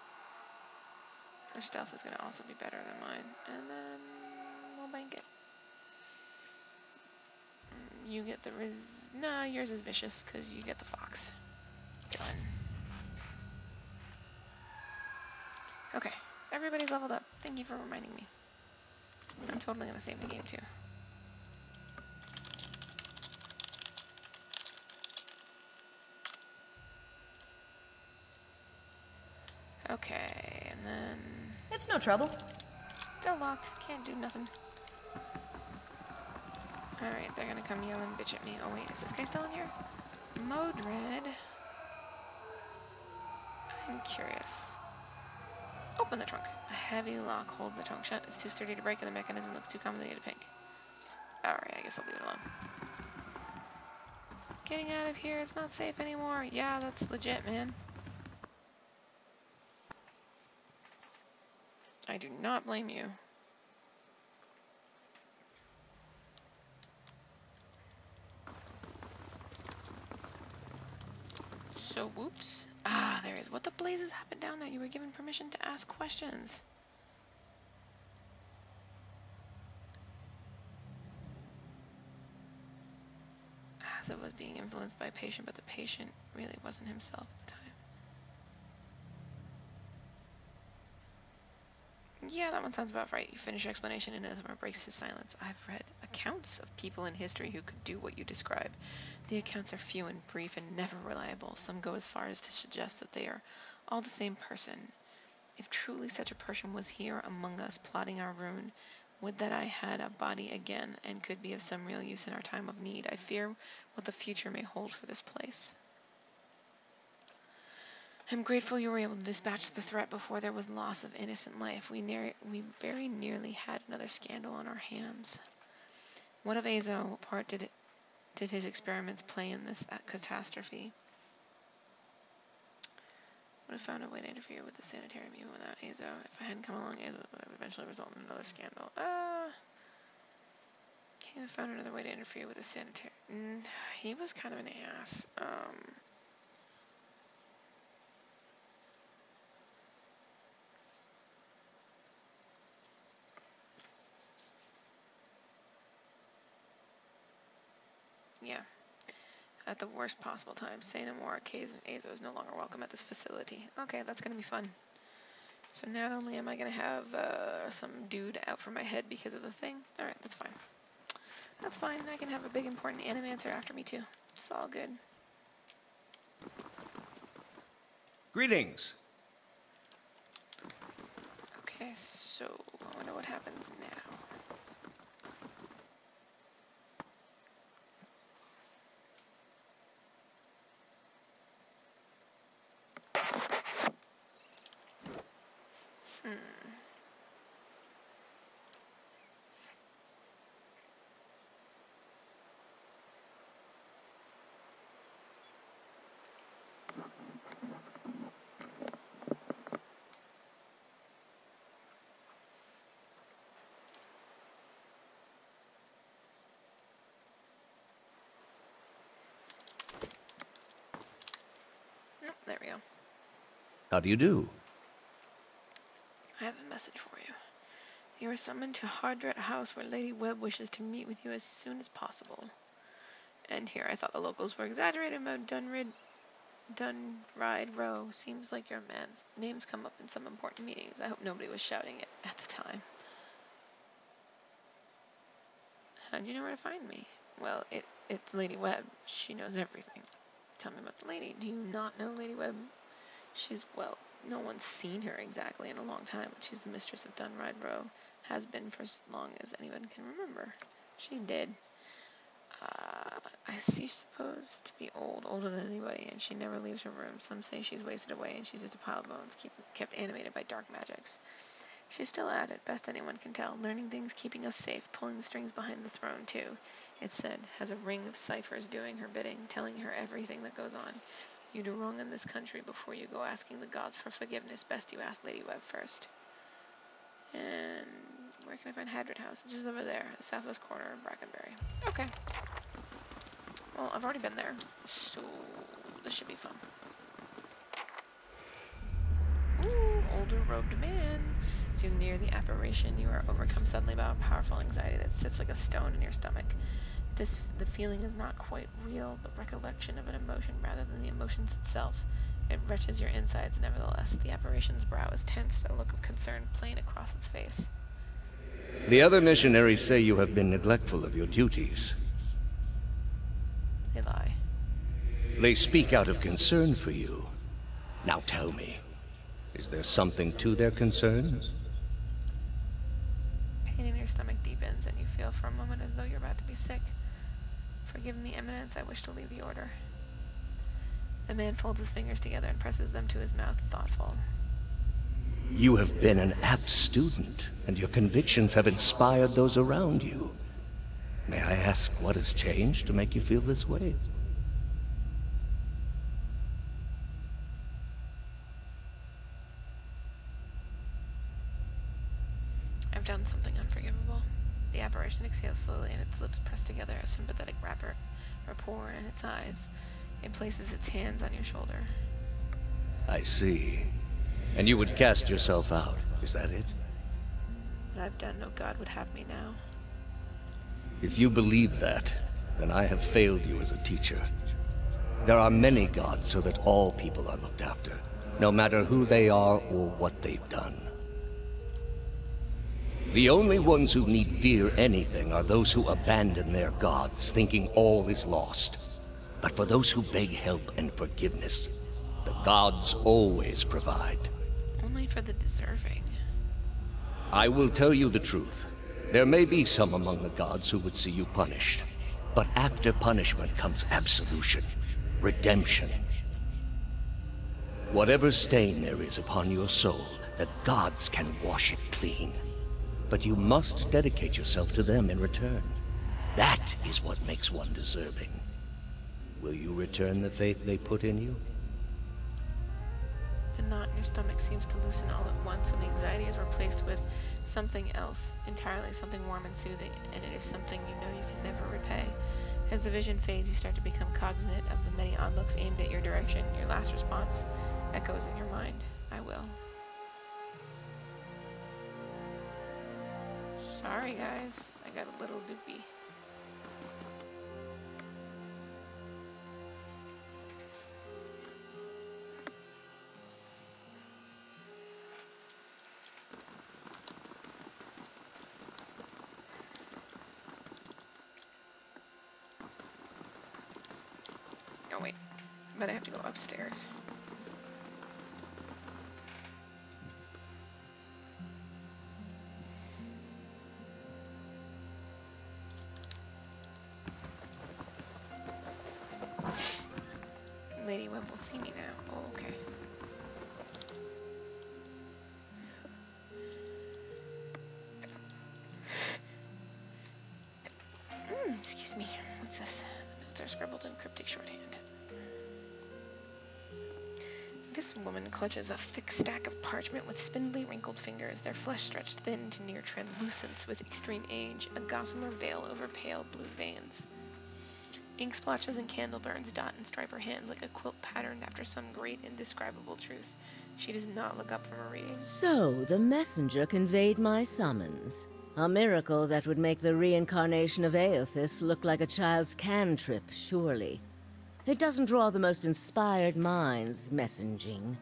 Speaker 1: Her stealth is gonna also be better than mine. And then we'll bank it. You get the nah, yours is vicious because you get the fox. Done. Okay, everybody's leveled up. Thank you for reminding me. I'm totally gonna save the game too. Okay, and then...
Speaker 6: It's no trouble.
Speaker 1: Still locked. Can't do nothing. Alright, they're gonna come yell and bitch at me. Oh wait, is this guy still in here? Modred. I'm curious. Open the trunk. A heavy lock holds the trunk shut. It's too sturdy to break and the mechanism looks too complicated to pick. Alright, I guess I'll leave it alone. Getting out of here, it's not safe anymore. Yeah, that's legit, man. I do not blame you. So, whoops. Ah, there is. What the blazes happened down there? You were given permission to ask questions. Asa was being influenced by a patient, but the patient really wasn't himself at the time. Yeah, that one sounds about right. You finish your explanation and Ismar breaks his silence. I've read accounts of people in history who could do what you describe. The accounts are few and brief and never reliable. Some go as far as to suggest that they are all the same person. If truly such a person was here among us plotting our ruin, would that I had a body again and could be of some real use in our time of need. I fear what the future may hold for this place. I'm grateful you were able to dispatch the threat before there was loss of innocent life. We very nearly had another scandal on our hands. What of Azo? What part did his experiments play in this catastrophe? Would have found a way to interfere with the sanitarium even without Azo. If I hadn't come along, Azo would have eventually resulted in another scandal. He would have found another way to interfere with the sanitarium. He was kind of an ass. Yeah. At the worst possible time. Say no more. Azo is no longer welcome at this facility. Okay, that's going to be fun. So not only am I going to have some dude out for my head because of the thing. Alright, that's fine. That's fine. I can have a big important animancer after me too. It's all good.
Speaker 3: Greetings.
Speaker 1: Okay, so I wonder what happens now. Nope, there we go.
Speaker 3: How do you do?
Speaker 1: I have a message for you. You are summoned to Hardret House where Lady Webb wishes to meet with you as soon as possible. And here, I thought the locals were exaggerating about Dunride Row. Seems like your man's names come up in some important meetings. I hope nobody was shouting it at the time. How do you know where to find me? Well, it's Lady Webb. She knows everything. Tell me about the lady. Do you not know Lady Webb? She's, well, no one's seen her exactly in a long time, but she's the mistress of Dunride Row. Has been for as long as anyone can remember. She's dead. She's supposed to be older than anybody, and she never leaves her room. Some say she's wasted away, and she's just a pile of bones, kept animated by dark magics. She's still at it, best anyone can tell, learning things, keeping us safe, pulling the strings behind the throne, too. It's said, has a ring of ciphers doing her bidding, telling her everything that goes on. You do wrong in this country before you go asking the gods for forgiveness. Best you ask Lady Webb first. And where can I find Hadrid House? It's just over there, the southwest corner of Brackenbury. Okay. Well, I've already been there, so this should be fun. Ooh, older robed man. As you near the apparition, you are overcome suddenly by a powerful anxiety that sits like a stone in your stomach. The feeling is not quite real, the recollection of an emotion rather than the emotions itself. It wrenches your insides, nevertheless. The apparition's brow is tensed, a look of concern plain across its face.
Speaker 7: The other missionaries say you have been neglectful of your duties.
Speaker 1: They lie.
Speaker 7: They speak out of concern for you. Now tell me, is there something to their concerns?
Speaker 1: Pain in your stomach deepens, and you feel for a moment as though you're about to be sick. Forgive me, Eminence, I wish to leave the order. The man folds his fingers together and presses them to his mouth, thoughtful.
Speaker 7: You have been an apt student, and your convictions have inspired those around you. May I ask what has changed to make you feel this way?
Speaker 1: I've done something unforgivable. The apparition exhales slowly, and its lips press together, a sympathetic rapport in its eyes. It places its hands on your shoulder.
Speaker 7: I see. And you would cast yourself out, is that it?
Speaker 1: What I've done, no god would have me now.
Speaker 7: If you believe that, then I have failed you as a teacher. There are many gods so that all people are looked after, no matter who they are or what they've done. The only ones who need fear anything are those who abandon their gods, thinking all is lost. But for those who beg help and forgiveness, the gods always provide.
Speaker 1: Only for the deserving.
Speaker 7: I will tell you the truth. There may be some among the gods who would see you punished. But after punishment comes absolution, redemption. Whatever stain there is upon your soul, the gods can wash it clean. But you must dedicate yourself to them in return. That is what makes one deserving. Will you return the faith they put in you?
Speaker 1: The knot in your stomach seems to loosen all at once, and the anxiety is replaced with something else, entirely something warm and soothing, and it is something you know you can never repay. As the vision fades, you start to become cognizant of the many onlooks aimed at your direction. Your last response echoes in your mind. I will. Sorry, guys. I got a little loopy. Oh, wait. But I have to go upstairs. Lady Webb will see me now. Oh, okay. Excuse me. What's this? The notes are scribbled in cryptic shorthand. This woman clutches a thick stack of parchment with spindly, wrinkled fingers, their flesh stretched thin to near translucence with extreme age, a gossamer veil over pale blue veins. Ink splotches and candle burns dot and stripe her hands like a quilt patterned after some great indescribable truth. She does not look up from her reading.
Speaker 8: So, the messenger conveyed my summons. A miracle that would make the reincarnation of Aothis look like a child's cantrip, surely. It doesn't draw the most inspired minds, messaging.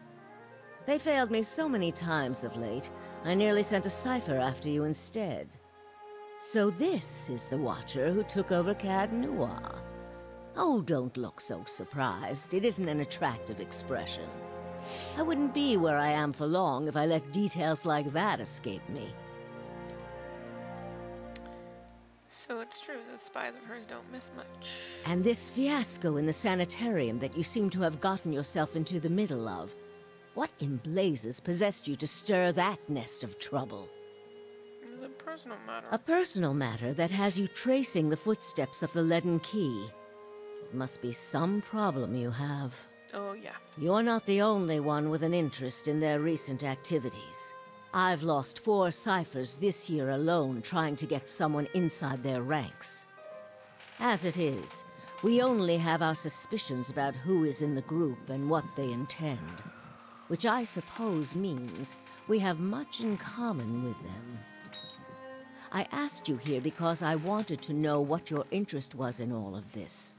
Speaker 8: They failed me so many times of late, I nearly sent a cipher after you instead. So this is the Watcher who took over Cad Noir. Oh, don't look so surprised. It isn't an attractive expression. I wouldn't be where I am for long if I let details like that escape me.
Speaker 1: So it's true, those spies of hers don't miss much.
Speaker 8: And this fiasco in the sanitarium that you seem to have gotten yourself into the middle of. What in blazes possessed you to stir that nest of trouble?
Speaker 1: It's a personal matter.
Speaker 8: A personal matter that has you tracing the footsteps of the leaden key. It must be some problem you have.
Speaker 1: Oh, yeah.
Speaker 8: You're not the only one with an interest in their recent activities. I've lost 4 ciphers this year alone trying to get someone inside their ranks. As it is, we only have our suspicions about who is in the group and what they intend. Which I suppose means we have much in common with them. I asked you here because I wanted to know what your interest was in all of this.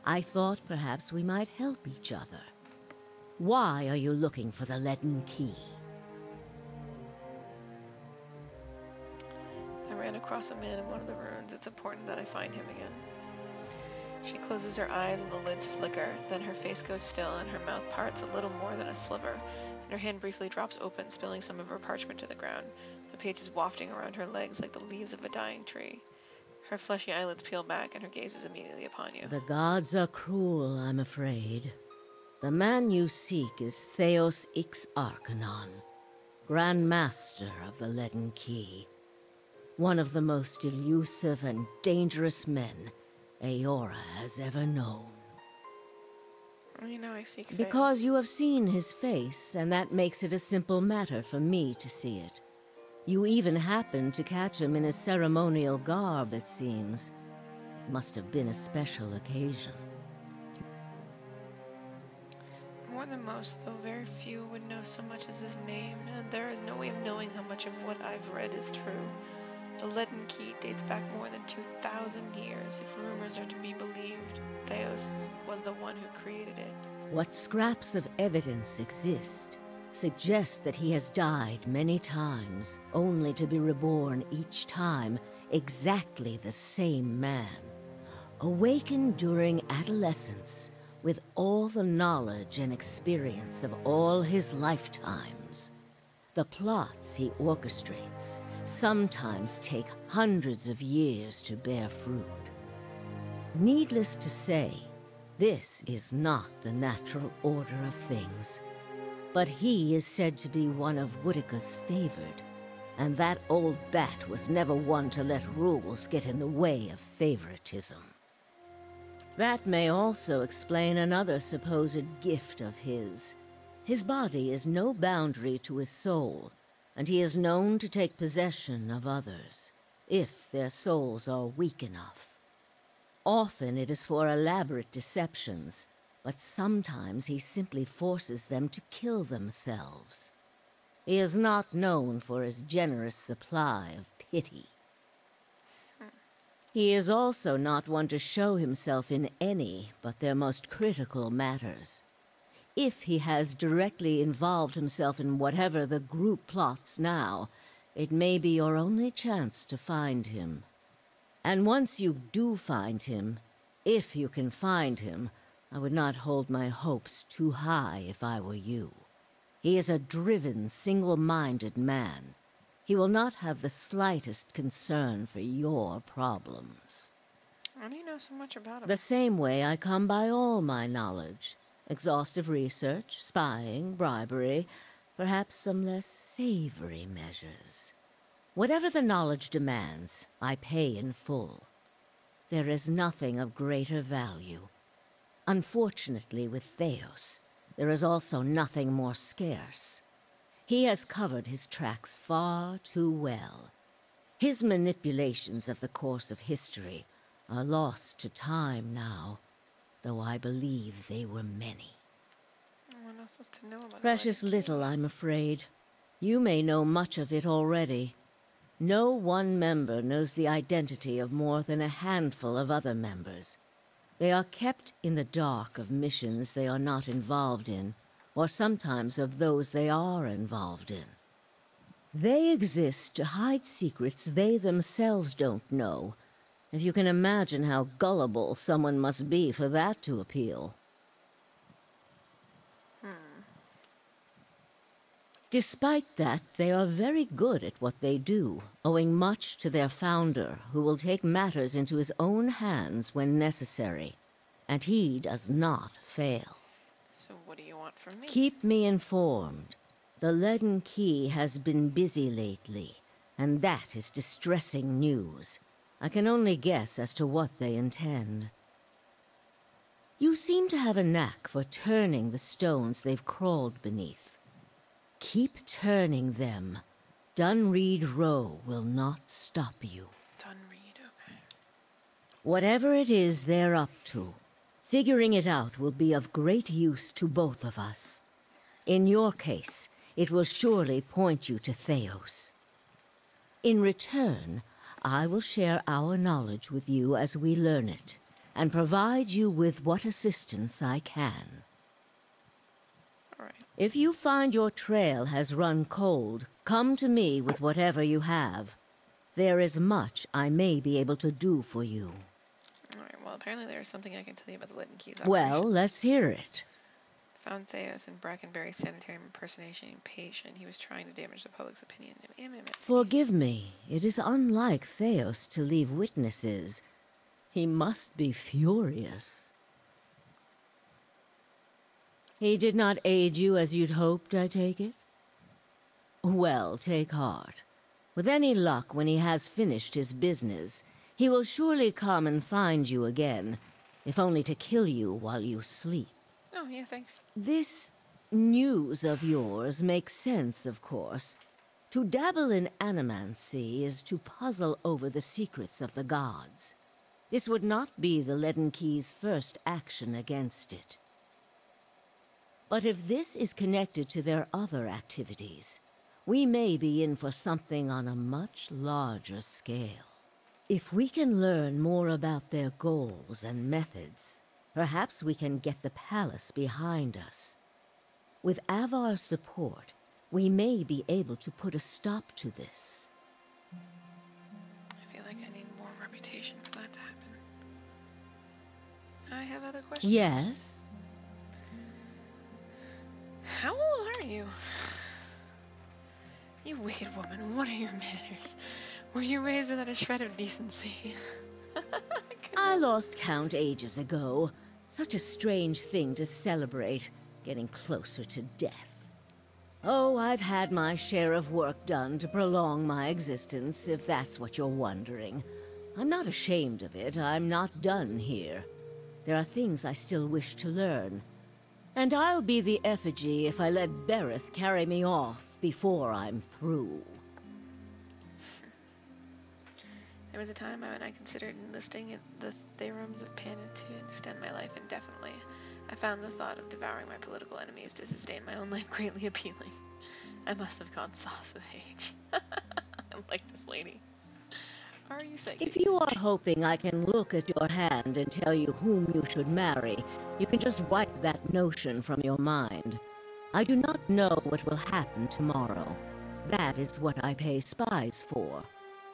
Speaker 8: I thought perhaps we might help each other. Why are you looking for the leaden key?
Speaker 1: I ran across a man in one of the ruins. It's important that I find him again. She closes her eyes and the lids flicker, then her face goes still and her mouth parts a little more than a sliver, and her hand briefly drops open, spilling some of her parchment to the ground, the pages wafting around her legs like the leaves of a dying tree. Her fleshy eyelids peel back and her gaze is immediately upon you.
Speaker 8: The gods are cruel, I'm afraid. The man you seek is Theos Ix Arcanon, Grand Master of the Leaden Key. One of the most elusive and dangerous men Eora has ever known.
Speaker 1: You know I seek Theos.
Speaker 8: Because you have seen his face, and that makes it a simple matter for me to see it. You even happened to catch him in his ceremonial garb, it seems. It must have been a special occasion.
Speaker 1: More than most, though very few would know so much as his name, and there is no way of knowing how much of what I've read is true. The Leaden Key dates back more than 2,000 years. If rumors are to be believed, Theos was the one who created it.
Speaker 8: What scraps of evidence exist suggest that he has died many times, only to be reborn each time exactly the same man. Awakened during adolescence with all the knowledge and experience of all his lifetimes. The plots he orchestrates sometimes take hundreds of years to bear fruit. Needless to say, this is not the natural order of things. But he is said to be one of Woedica's favored, and that old bat was never one to let rules get in the way of favoritism. That may also explain another supposed gift of his. His body is no boundary to his soul, and he is known to take possession of others, if their souls are weak enough. Often it is for elaborate deceptions, but sometimes he simply forces them to kill themselves. He is not known for his generous supply of pity. He is also not one to show himself in any but their most critical matters. If he has directly involved himself in whatever the group plots now, it may be your only chance to find him. And once you do find him, if you can find him, I would not hold my hopes too high if I were you. He is a driven, single-minded man. He will not have the slightest concern for your problems.
Speaker 1: How do you know so much about him?
Speaker 8: The same way I come by all my knowledge. Exhaustive research, spying, bribery, perhaps some less savory measures. Whatever the knowledge demands, I pay in full. There is nothing of greater value. Unfortunately, with Theos, there is also nothing more scarce. He has covered his tracks far too well. His manipulations of the course of history are lost to time now, though I believe they were many.
Speaker 1: What else is to know about it?
Speaker 8: Precious little, I'm afraid. You may know much of it already. No one member knows the identity of more than a handful of other members. They are kept in the dark of missions they are not involved in, or sometimes of those they are involved in. They exist to hide secrets they themselves don't know, if you can imagine how gullible someone must be for that to appeal. Despite that, they are very good at what they do, owing much to their founder, who will take matters into his own hands when necessary. And he does not fail.
Speaker 1: So what do you want from me?
Speaker 8: Keep me informed. The Leaden Key has been busy lately, and that is distressing news. I can only guess as to what they intend. You seem to have a knack for turning the stones they've crawled beneath. Keep turning them. Dunreed Row will not stop you.
Speaker 1: Dunreed, okay.
Speaker 8: Whatever it is they're up to, figuring it out will be of great use to both of us. In your case, it will surely point you to Theos. In return, I will share our knowledge with you as we learn it, and provide you with what assistance I can. If you find your trail has run cold, come to me with whatever you have. There is much I may be able to do for you.
Speaker 1: Alright, well apparently there's something I can tell you about the Leaden Keys
Speaker 8: Well, let's hear it.
Speaker 1: Found Theos in Brackenbury Sanitarium impersonating a patient. He was trying to damage the public's opinion of him.
Speaker 8: Forgive me, it is unlike Theos to leave witnesses. He must be furious. He did not aid you as you'd hoped, I take it? Well, take heart. With any luck, when he has finished his business, he will surely come and find you again, if only to kill you while you sleep.
Speaker 1: Oh, yeah, thanks.
Speaker 8: This news of yours makes sense, of course. To dabble in animancy is to puzzle over the secrets of the gods. This would not be the Leaden Key's first action against it. But if this is connected to their other activities, we may be in for something on a much larger scale. If we can learn more about their goals and methods, perhaps we can get the palace behind us. With Avar's support, we may be able to put a stop to this.
Speaker 1: I feel like I need more reputation for that to happen. I have other questions.
Speaker 8: Yes?
Speaker 1: How old are you? You wicked woman, what are your manners? Were you raised without a shred of decency?
Speaker 8: I lost count ages ago. Such a strange thing to celebrate, getting closer to death. Oh, I've had my share of work done to prolong my existence, if that's what you're wondering. I'm not ashamed of it. I'm not done here. There are things I still wish to learn. And I'll be the effigy if I let Berith carry me off before I'm through.
Speaker 1: There was a time when I considered enlisting in the Theorums of Panin to extend my life indefinitely. I found the thought of devouring my political enemies to sustain my own life greatly appealing. I must have gone soft with age. I like this lady. Are you psychic?
Speaker 8: If you are hoping I can look at your hand and tell you whom you should marry, you can just wipe that notion from your mind. I do not know what will happen tomorrow. That is what I pay spies for.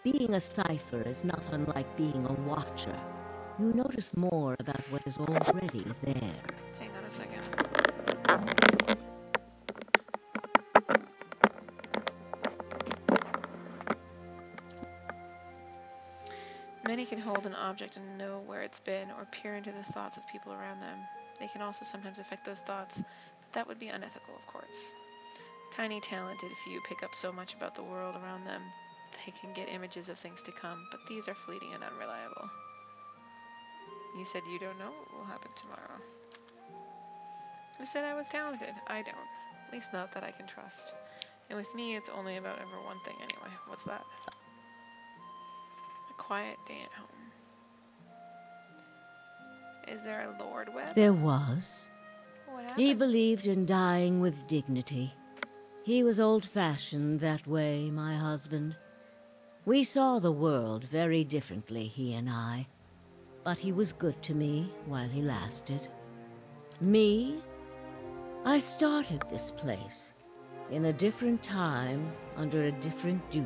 Speaker 8: Being a cipher is not unlike being a watcher. You notice more about what is already there.
Speaker 1: Hang on a second. Many can hold an object and know where it's been, or peer into the thoughts of people around them. They can also sometimes affect those thoughts, but that would be unethical, of course. Tiny talented few pick up so much about the world around them. They can get images of things to come, but these are fleeting and unreliable. You said you don't know what will happen tomorrow. Who said I was talented? I don't. At least not that I can trust. And with me, it's only about ever one thing anyway. What's that? A quiet day at home. Is there a Lord Webb?
Speaker 8: There was.
Speaker 1: What happened?
Speaker 8: He believed in dying with dignity. He was old-fashioned that way, my husband. We saw the world very differently, he and I. But he was good to me while he lasted. Me? I started this place. In a different time, under a different duke.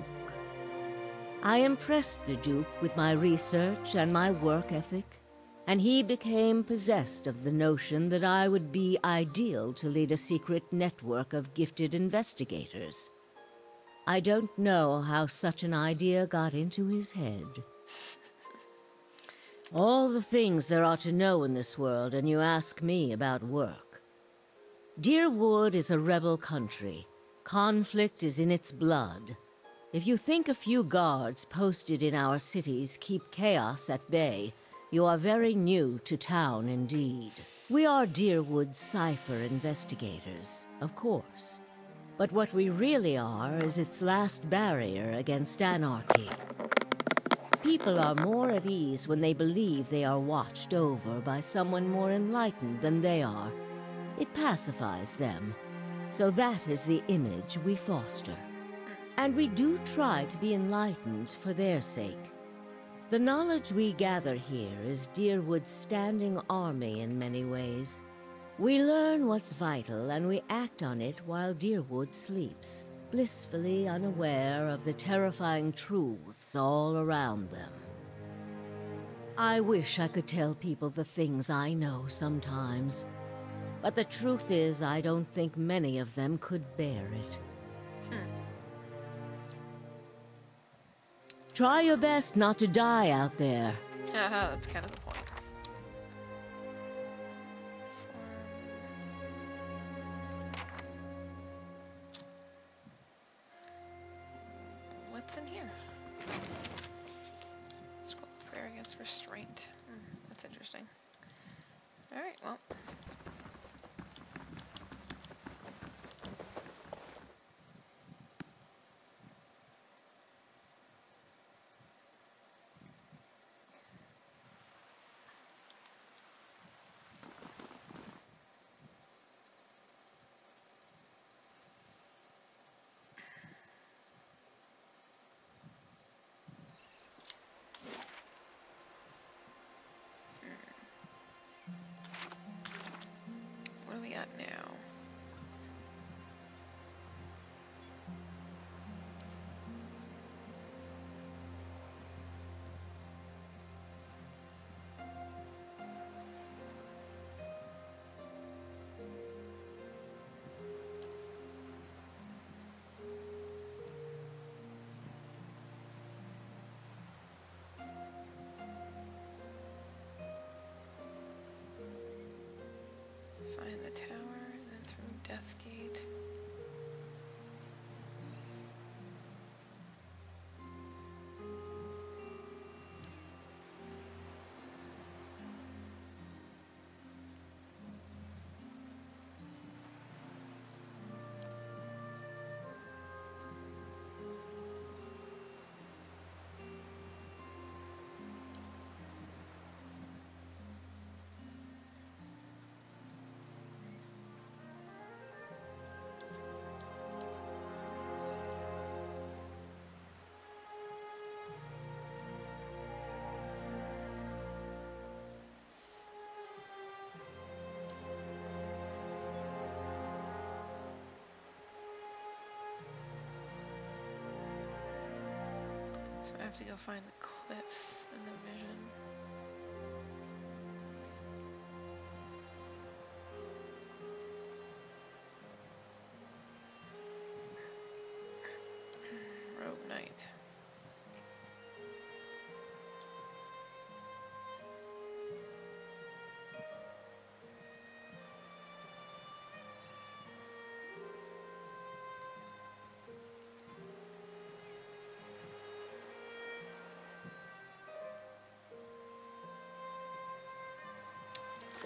Speaker 8: I impressed the Duke with my research and my work ethic, and he became possessed of the notion that I would be ideal to lead a secret network of gifted investigators. I don't know how such an idea got into his head. All the things there are to know in this world, and you ask me about work. Deerwood is a rebel country. Conflict is in its blood. If you think a few guards posted in our cities keep chaos at bay, you are very new to town indeed. We are Deerwood's cipher investigators, of course. But what we really are is its last barrier against anarchy. People are more at ease when they believe they are watched over by someone more enlightened than they are. It pacifies them. So that is the image we foster. And we do try to be enlightened for their sake. The knowledge we gather here is Deerwood's standing army in many ways. We learn what's vital and we act on it while Deerwood sleeps, blissfully unaware of the terrifying truths all around them. I wish I could tell people the things I know sometimes, but the truth is I don't think many of them could bear it. Try your best not to die out there.
Speaker 1: That's kind of the point. What's in here? Scroll of prayer against restraint. That's interesting. Alright, well. What do we got now? Find the tower, then through Death's Gate. So I have to go find the cliffs in the vision. Rogue Knight.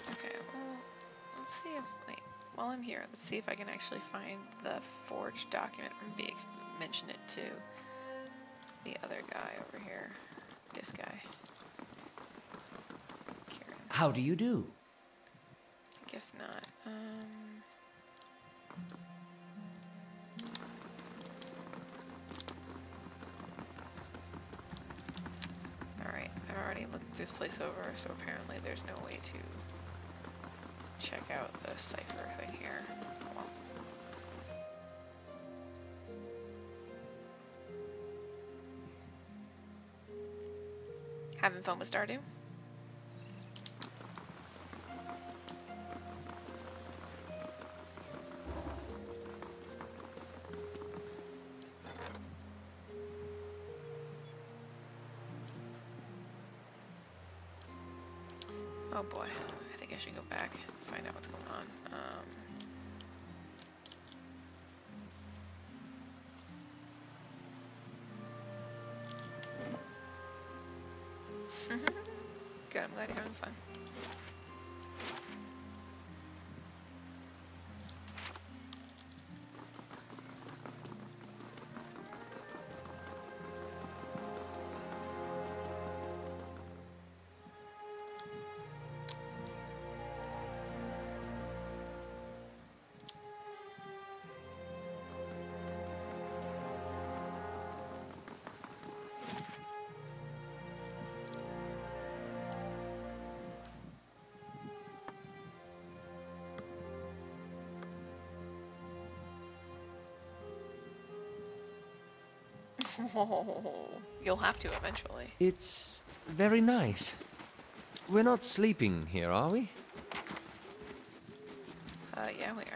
Speaker 1: Okay, well, let's see if, wait, while I'm here, let's see if I can actually find the forged document and mention it to the other guy over here. This guy. Kieran.
Speaker 7: How do you do?
Speaker 1: I guess not. Alright, I've already looked this place over, so apparently there's no way to check out the cipher thing here. Well. phone with Stardew. Oh boy, I think I should go back and find out what's going on. Good, I'm glad you're having fun. You'll have to eventually.
Speaker 9: It's very nice. We're not sleeping here, are we?
Speaker 1: Yeah, we are.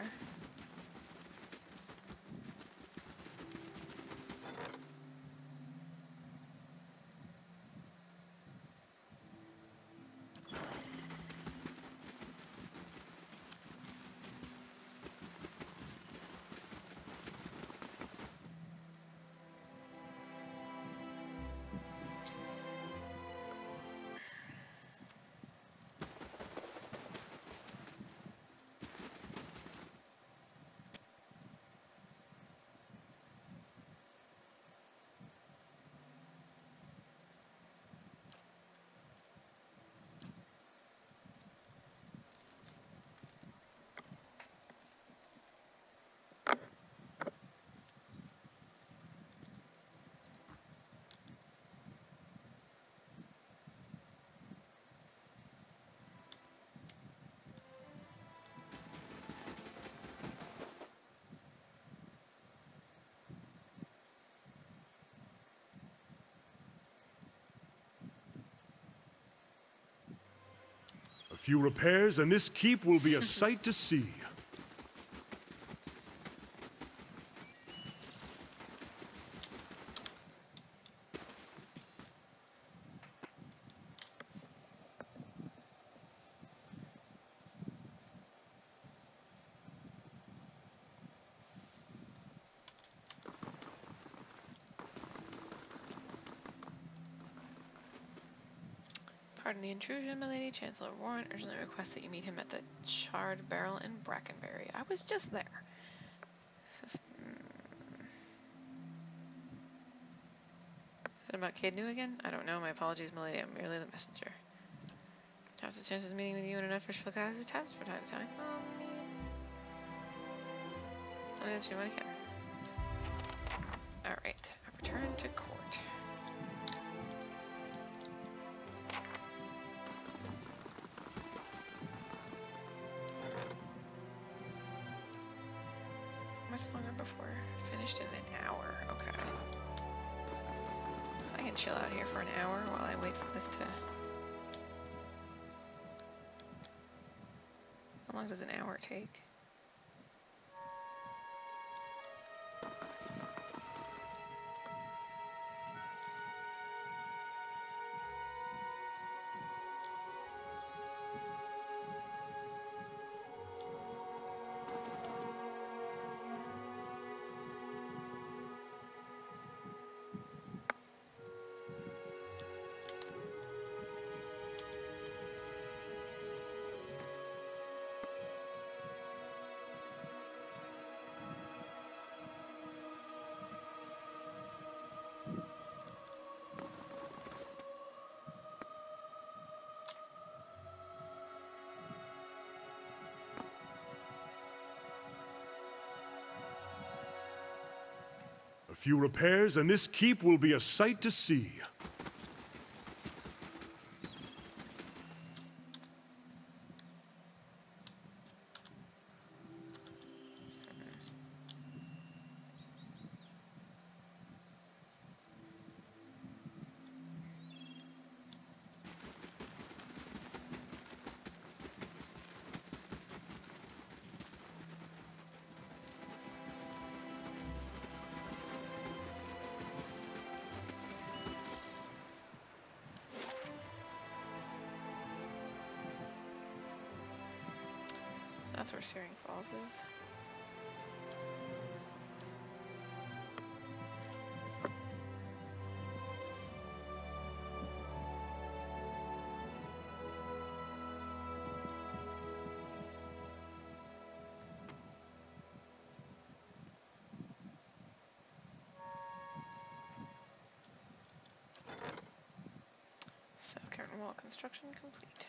Speaker 5: A few repairs, and this keep will be a sight to see.
Speaker 1: Pardon the intrusion, my lady. Chancellor Warren urgently requests that you meet him at the Charred Barrel in Brackenbury. I was just there. Is it about Cade New again? I don't know. My apologies, my lady. I'm merely the messenger. How's the chances of meeting with you in an unofficial capacity taps from time to time? Let me let you know when I can. Alright. I return to court. Much longer before finished in an hour. Okay. I can chill out here for an hour while I wait for this to... How long does an hour take?
Speaker 5: A few repairs, and this keep will be a sight to see.
Speaker 1: that's where Searing Falls is. South Curtain Wall construction complete.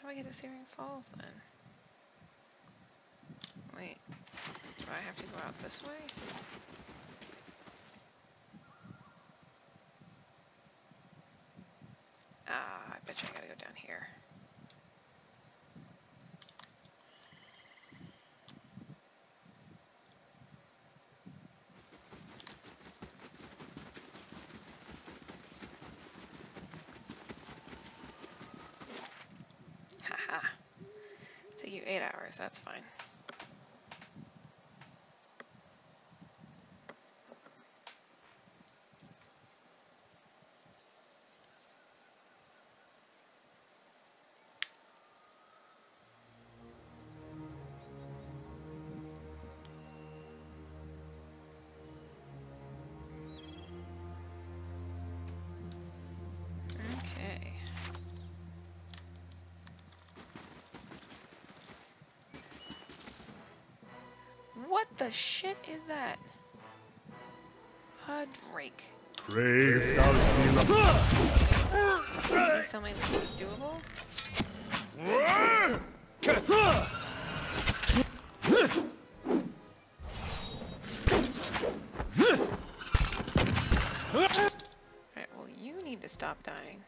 Speaker 1: How do I get to Searing Falls then? Wait, do I have to go out this way? Ah, I bet you I gotta go down here. Haha. Take you 8 hours, that's fine. Okay. What the shit is that? A drake.
Speaker 5: Brave thou
Speaker 1: Please tell me this is doable? Alright, well you need to stop dying.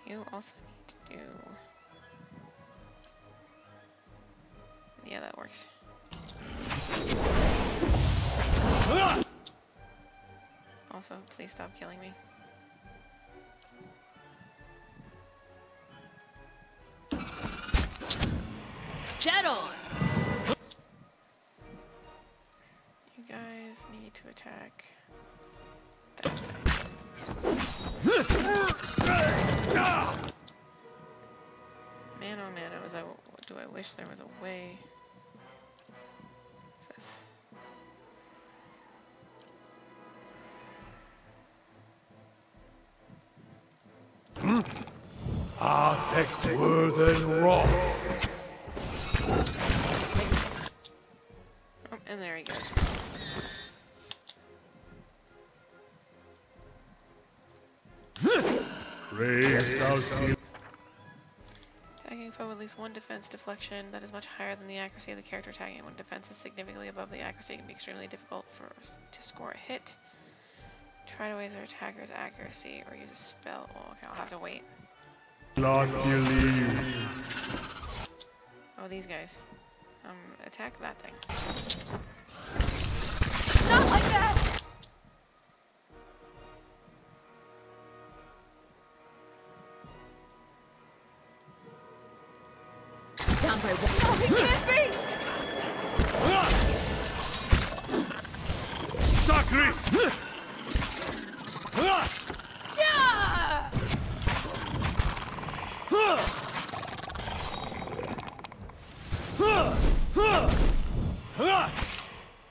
Speaker 1: You also need to do... Yeah, that works. Also, please stop killing me.
Speaker 6: Jet on!
Speaker 1: You guys need to attack that thing. Man, oh man, do I wish there was a way. What's this?
Speaker 5: affect than wrath.
Speaker 1: Oh, and there he goes.
Speaker 5: Brave thou
Speaker 1: Attacking foe with at least one defense deflection that is much higher than the accuracy of the character attacking. When defense is significantly above the accuracy, it can be extremely difficult to score a hit. Try to raise their attacker's accuracy or use a spell. Oh, okay, I'll have to wait.
Speaker 5: not believe.
Speaker 1: Oh, these guys. Attack that thing.
Speaker 6: Not like that! Down by one. No, he can't be!
Speaker 5: Sacre!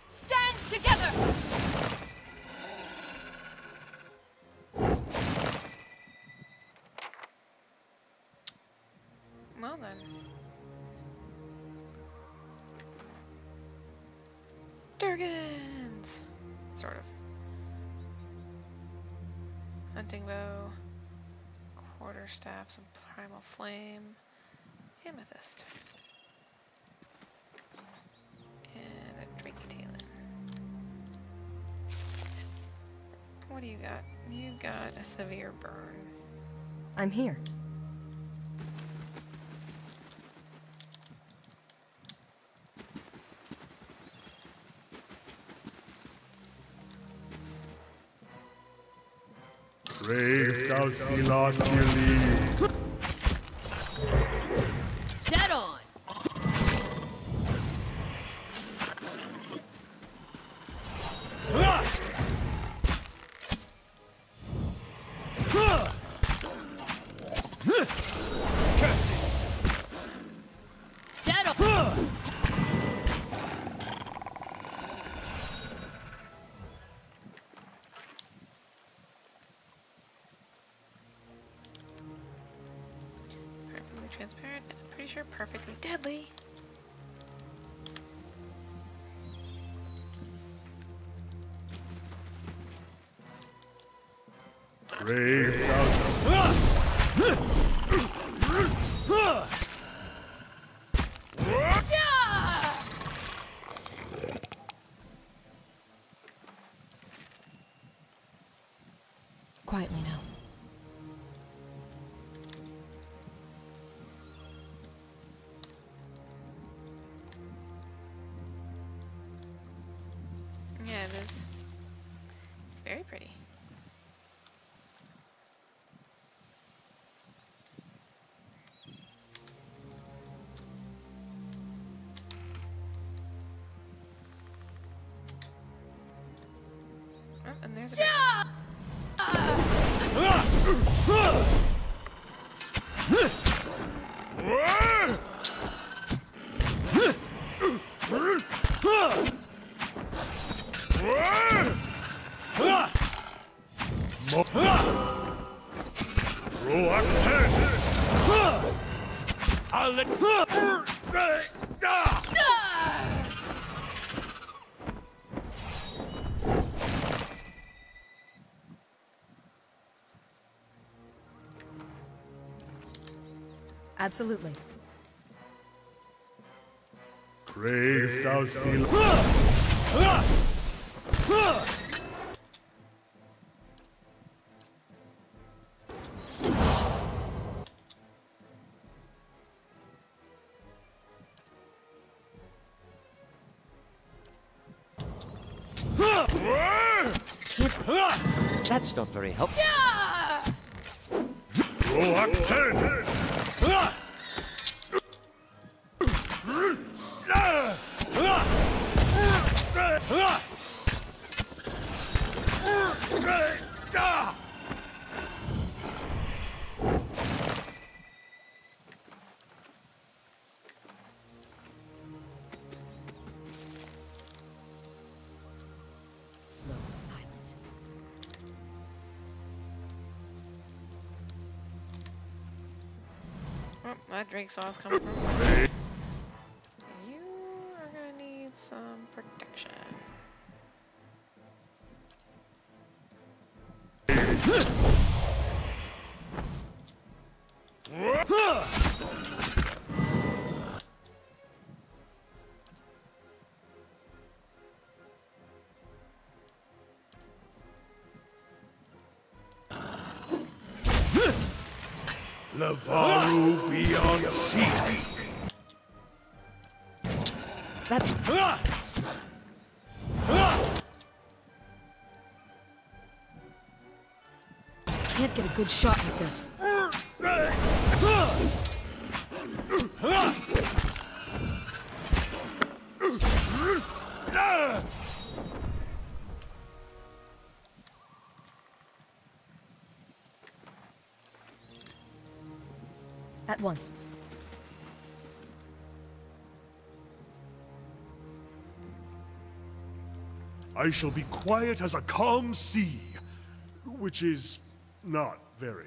Speaker 6: Stand together!
Speaker 1: Well then. Durgans! Sort of. Hunting bow. Quarterstaff, some primal flame. Amethyst. Drake Talon. What do you got? You got a severe burn.
Speaker 10: I'm here.
Speaker 5: Brave thou Philatili.
Speaker 6: Dead on!
Speaker 4: Curses!
Speaker 6: Dead on!
Speaker 1: Perfectly transparent, and I'm pretty sure perfectly deadly.
Speaker 5: Brave thou.
Speaker 10: Quietly now.
Speaker 1: Yeah, it is. It's very pretty. Oh, and there's a
Speaker 5: I'll let.
Speaker 10: Absolutely.
Speaker 5: Brave thou
Speaker 9: That's not very helpful.
Speaker 10: Slow and silent.
Speaker 1: Oh, that Drake sauce coming from. You are gonna need some protection.
Speaker 5: Lavaru beyond sea.
Speaker 10: That's... Can't get a good shot with this. At once.
Speaker 5: I shall be quiet as a calm sea, which is not very.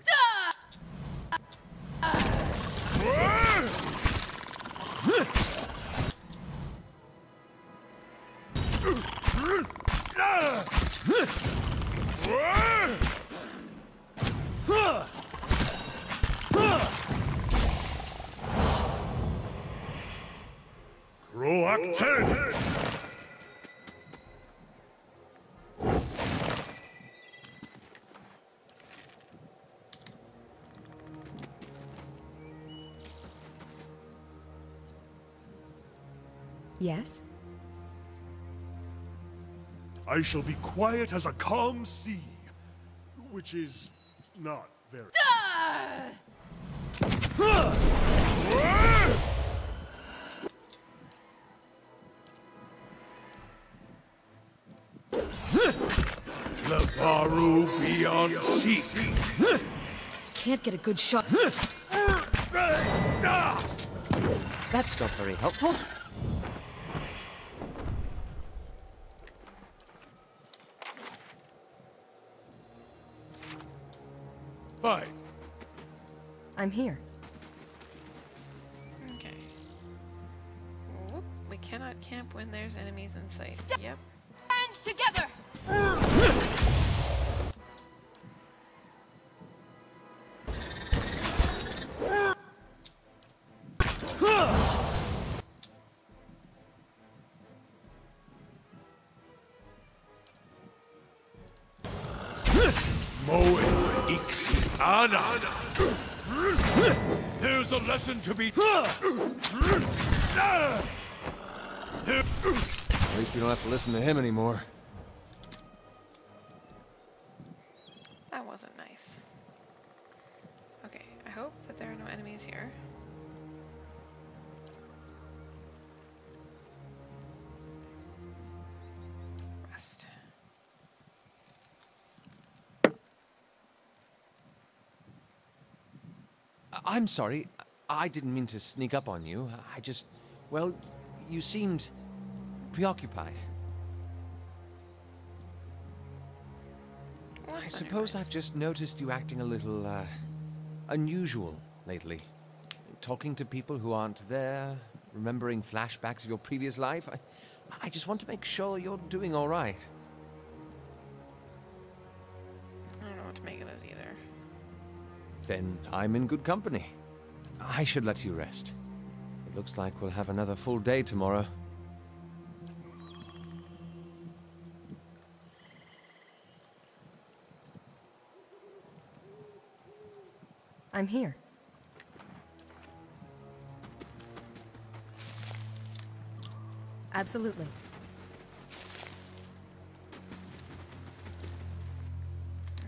Speaker 5: Croak 10!
Speaker 10: Yes?
Speaker 5: I shall be quiet as a calm sea, which is not very...
Speaker 11: Levaru beyond sea.
Speaker 10: Can't get a good shot.
Speaker 9: That's not very helpful.
Speaker 11: Fine.
Speaker 10: I'm here.
Speaker 1: Okay. Whoop. We cannot camp when there's enemies in sight. Yep.
Speaker 6: Stand together!
Speaker 11: Moe Ixi Ana. There's a lesson to be.
Speaker 9: At least we don't have to listen to him anymore.
Speaker 1: That wasn't nice. Okay, I hope that there are no enemies here. Rest.
Speaker 9: I'm sorry. I didn't mean to sneak up on you. I just... Well, you seemed preoccupied. I suppose I've just noticed you acting a little, unusual lately. Talking to people who aren't there, remembering flashbacks of your previous life. I just want to make sure you're doing all right.
Speaker 1: I don't know what to make of this either.
Speaker 9: Then I'm in good company. I should let you rest. It looks like we'll have another full day tomorrow.
Speaker 10: I'm here. Absolutely.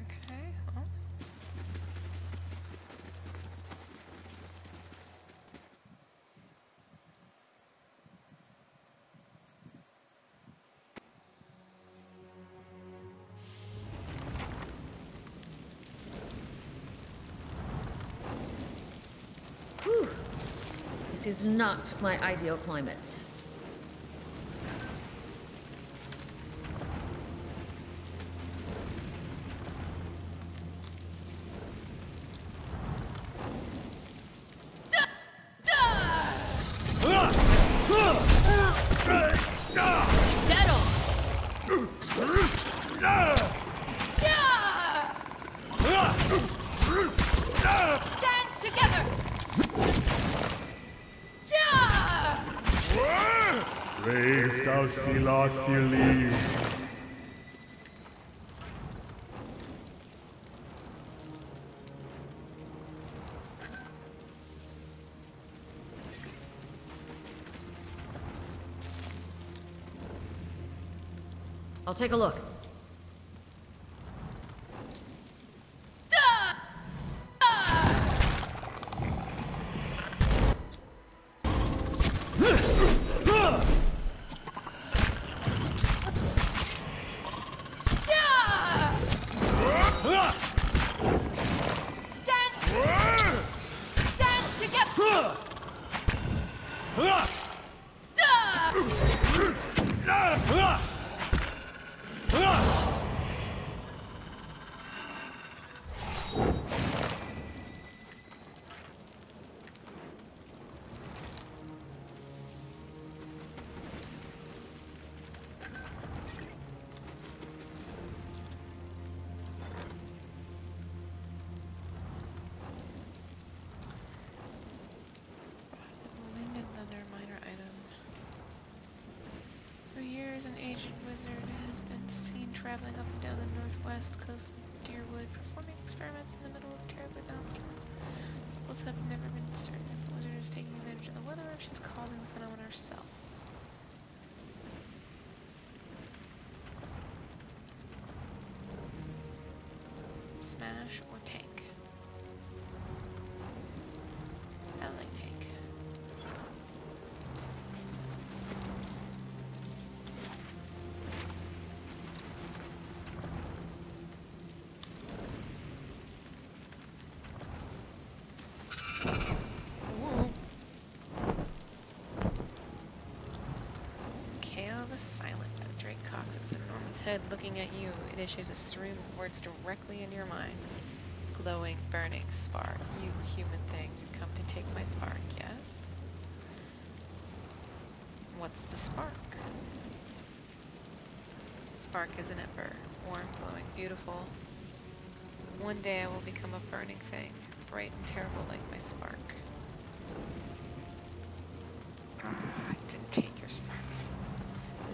Speaker 1: Okay, well.
Speaker 6: Whew. This is not my ideal climate. Dead on! Stand together!
Speaker 5: Brave thou Philothili.
Speaker 6: I'll take a look. Stand together!
Speaker 1: Wind and thunder, minor item. For years, an aged wizard has been seen traveling up and down the northwest coast of Deerwood, performing experiments in the middle of terribly balanced storms. Locals have never been certain if the wizard is taking advantage of the weather or if she's causing the phenomenon herself. Smash or tank? I like tank. Ooh. Kale the Silent. Drake cocks its enormous head looking at you. It issues a stream of words directly into your mind. Glowing, burning spark. You human thing, you come to take my spark, yes? What's the spark? Spark is an ember. Warm, glowing, beautiful. One day I will become a burning thing. Bright and terrible like my spark. I didn't take your spark.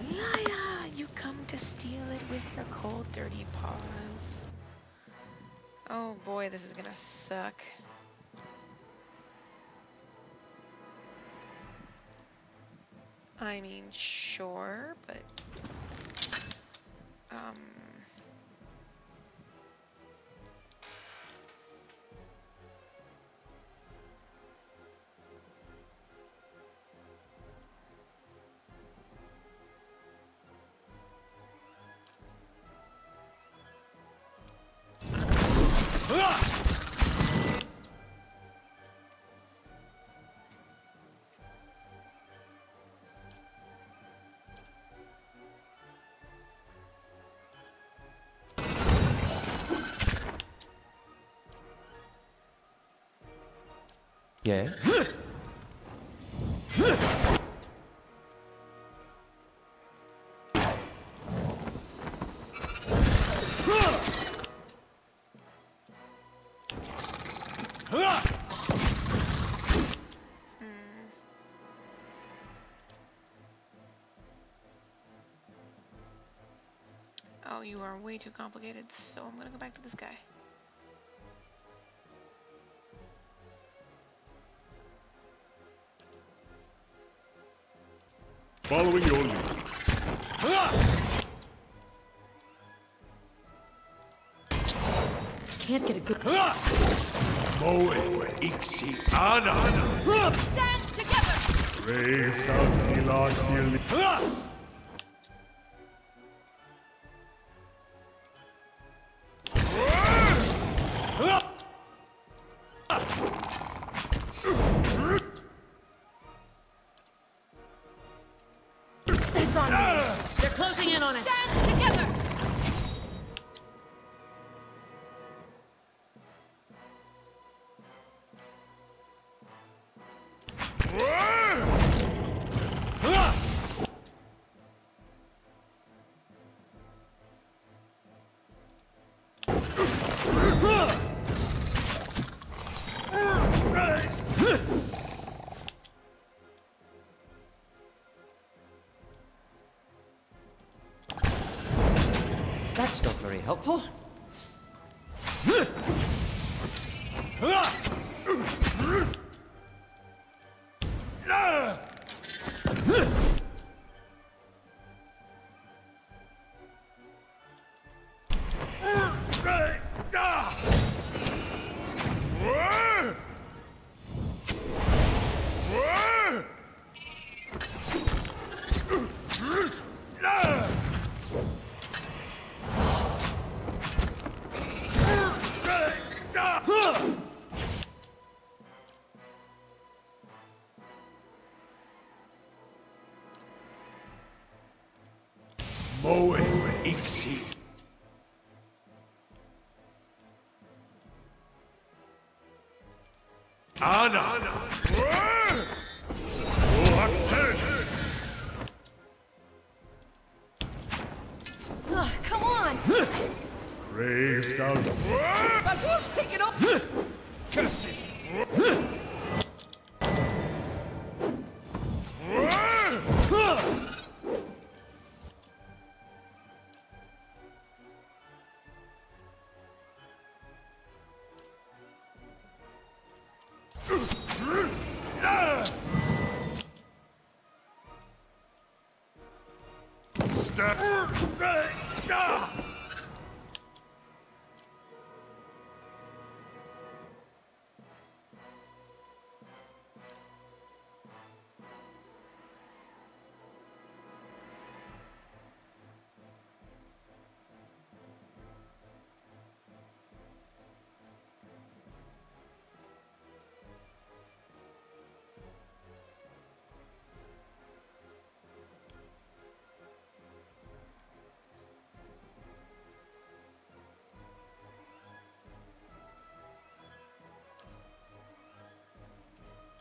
Speaker 1: Liar! You come to steal it with your cold, dirty paws. Oh boy, this is gonna suck. I mean, sure, but...
Speaker 9: Yeah?
Speaker 1: Oh, you are way too complicated, so I'm gonna go back to this guy.
Speaker 5: Following your lead.
Speaker 10: Can't get a good...
Speaker 11: Moe ixi ana.
Speaker 10: Stand together!
Speaker 5: Brave Dalfila Gilly.
Speaker 10: It's on me!
Speaker 8: They're closing in on us!
Speaker 10: Stand together!
Speaker 9: That's not very helpful.
Speaker 11: Moe ixi. Ana.
Speaker 10: Come on!
Speaker 5: Brave Dalfila.
Speaker 10: My wolf's taken up!
Speaker 11: Curses.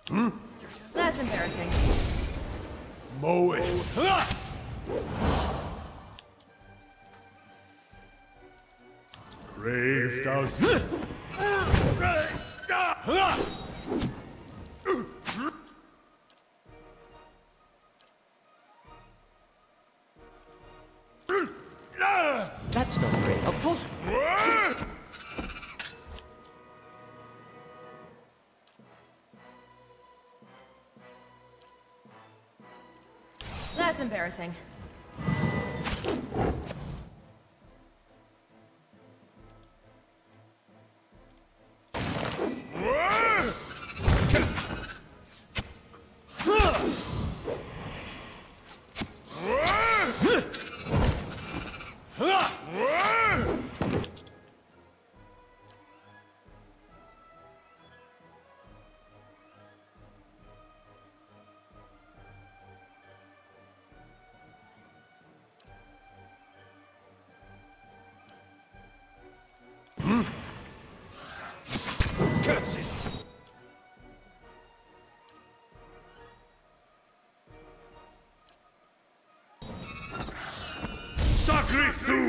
Speaker 10: That's embarrassing.
Speaker 11: Moe. Brave does.
Speaker 9: That's not very helpful.
Speaker 10: That's embarrassing.
Speaker 11: Curses! Sacre tu!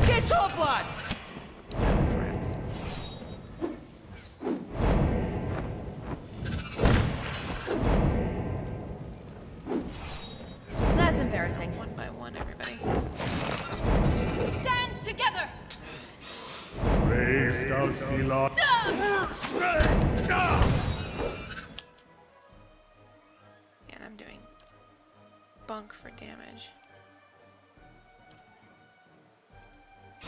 Speaker 9: Get off, lad!
Speaker 10: That's embarrassing.
Speaker 1: One by one, everybody.
Speaker 10: Stand together!
Speaker 11: Brave Dalfila.
Speaker 1: And I'm doing bunk for damage.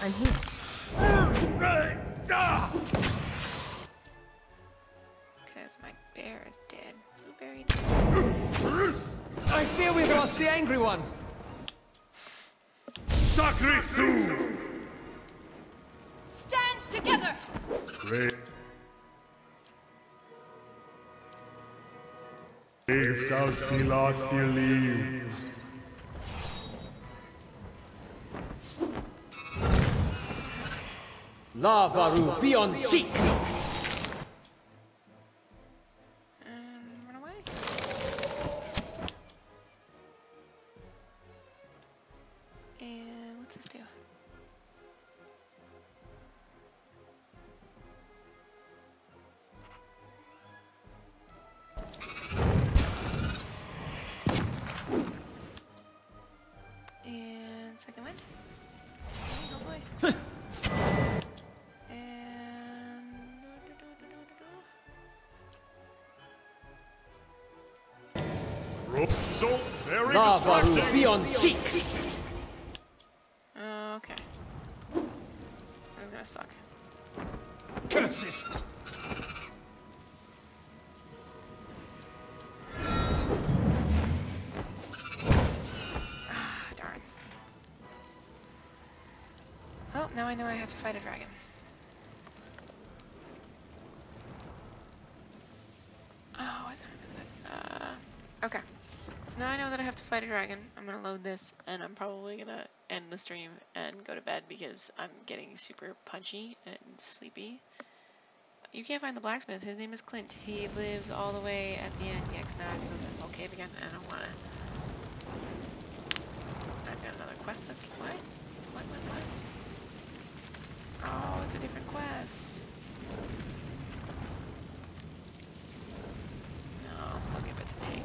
Speaker 10: I'm here.
Speaker 1: Because my bear is dead. Blueberry dead.
Speaker 9: I fear we've lost the angry one.
Speaker 11: Sacre tu!
Speaker 10: Stand together!
Speaker 11: Brave Dalfila Thilim.
Speaker 9: Lavaru beyond seek.
Speaker 1: And run away. And what's this do? And second wind. Oh boy.
Speaker 11: So very
Speaker 9: Lavaru
Speaker 11: distracting.
Speaker 9: beyond seek.
Speaker 1: Okay. That's gonna suck.
Speaker 11: Curses!
Speaker 1: Ah, darn. Well, now I know I have to fight a dragon. Oh, what time is it? Okay. So now I know that I have to fight a dragon. I'm gonna load this, and I'm probably gonna end the stream and go to bed because I'm getting super punchy and sleepy. You can't find the blacksmith. His name is Clint. He lives all the way at the end. Yeah, 'cause now I have to go through this whole cave again. I don't wanna. I've got another quest that. What? What? Oh, it's a different quest. No, I'll still give it to take.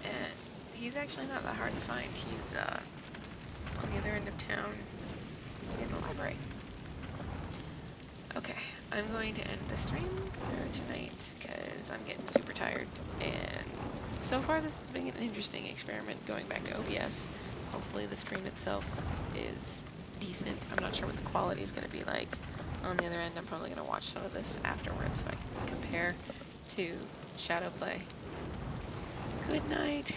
Speaker 1: And he's actually not that hard to find. He's on the other end of town in the library. Okay, I'm going to end the stream for tonight because I'm getting super tired. And so far this has been an interesting experiment going back to OBS. Hopefully the stream itself is decent. I'm not sure what the quality is going to be like on the other end, I'm probably going to watch some of this afterwards so I can compare to Shadowplay. Good night.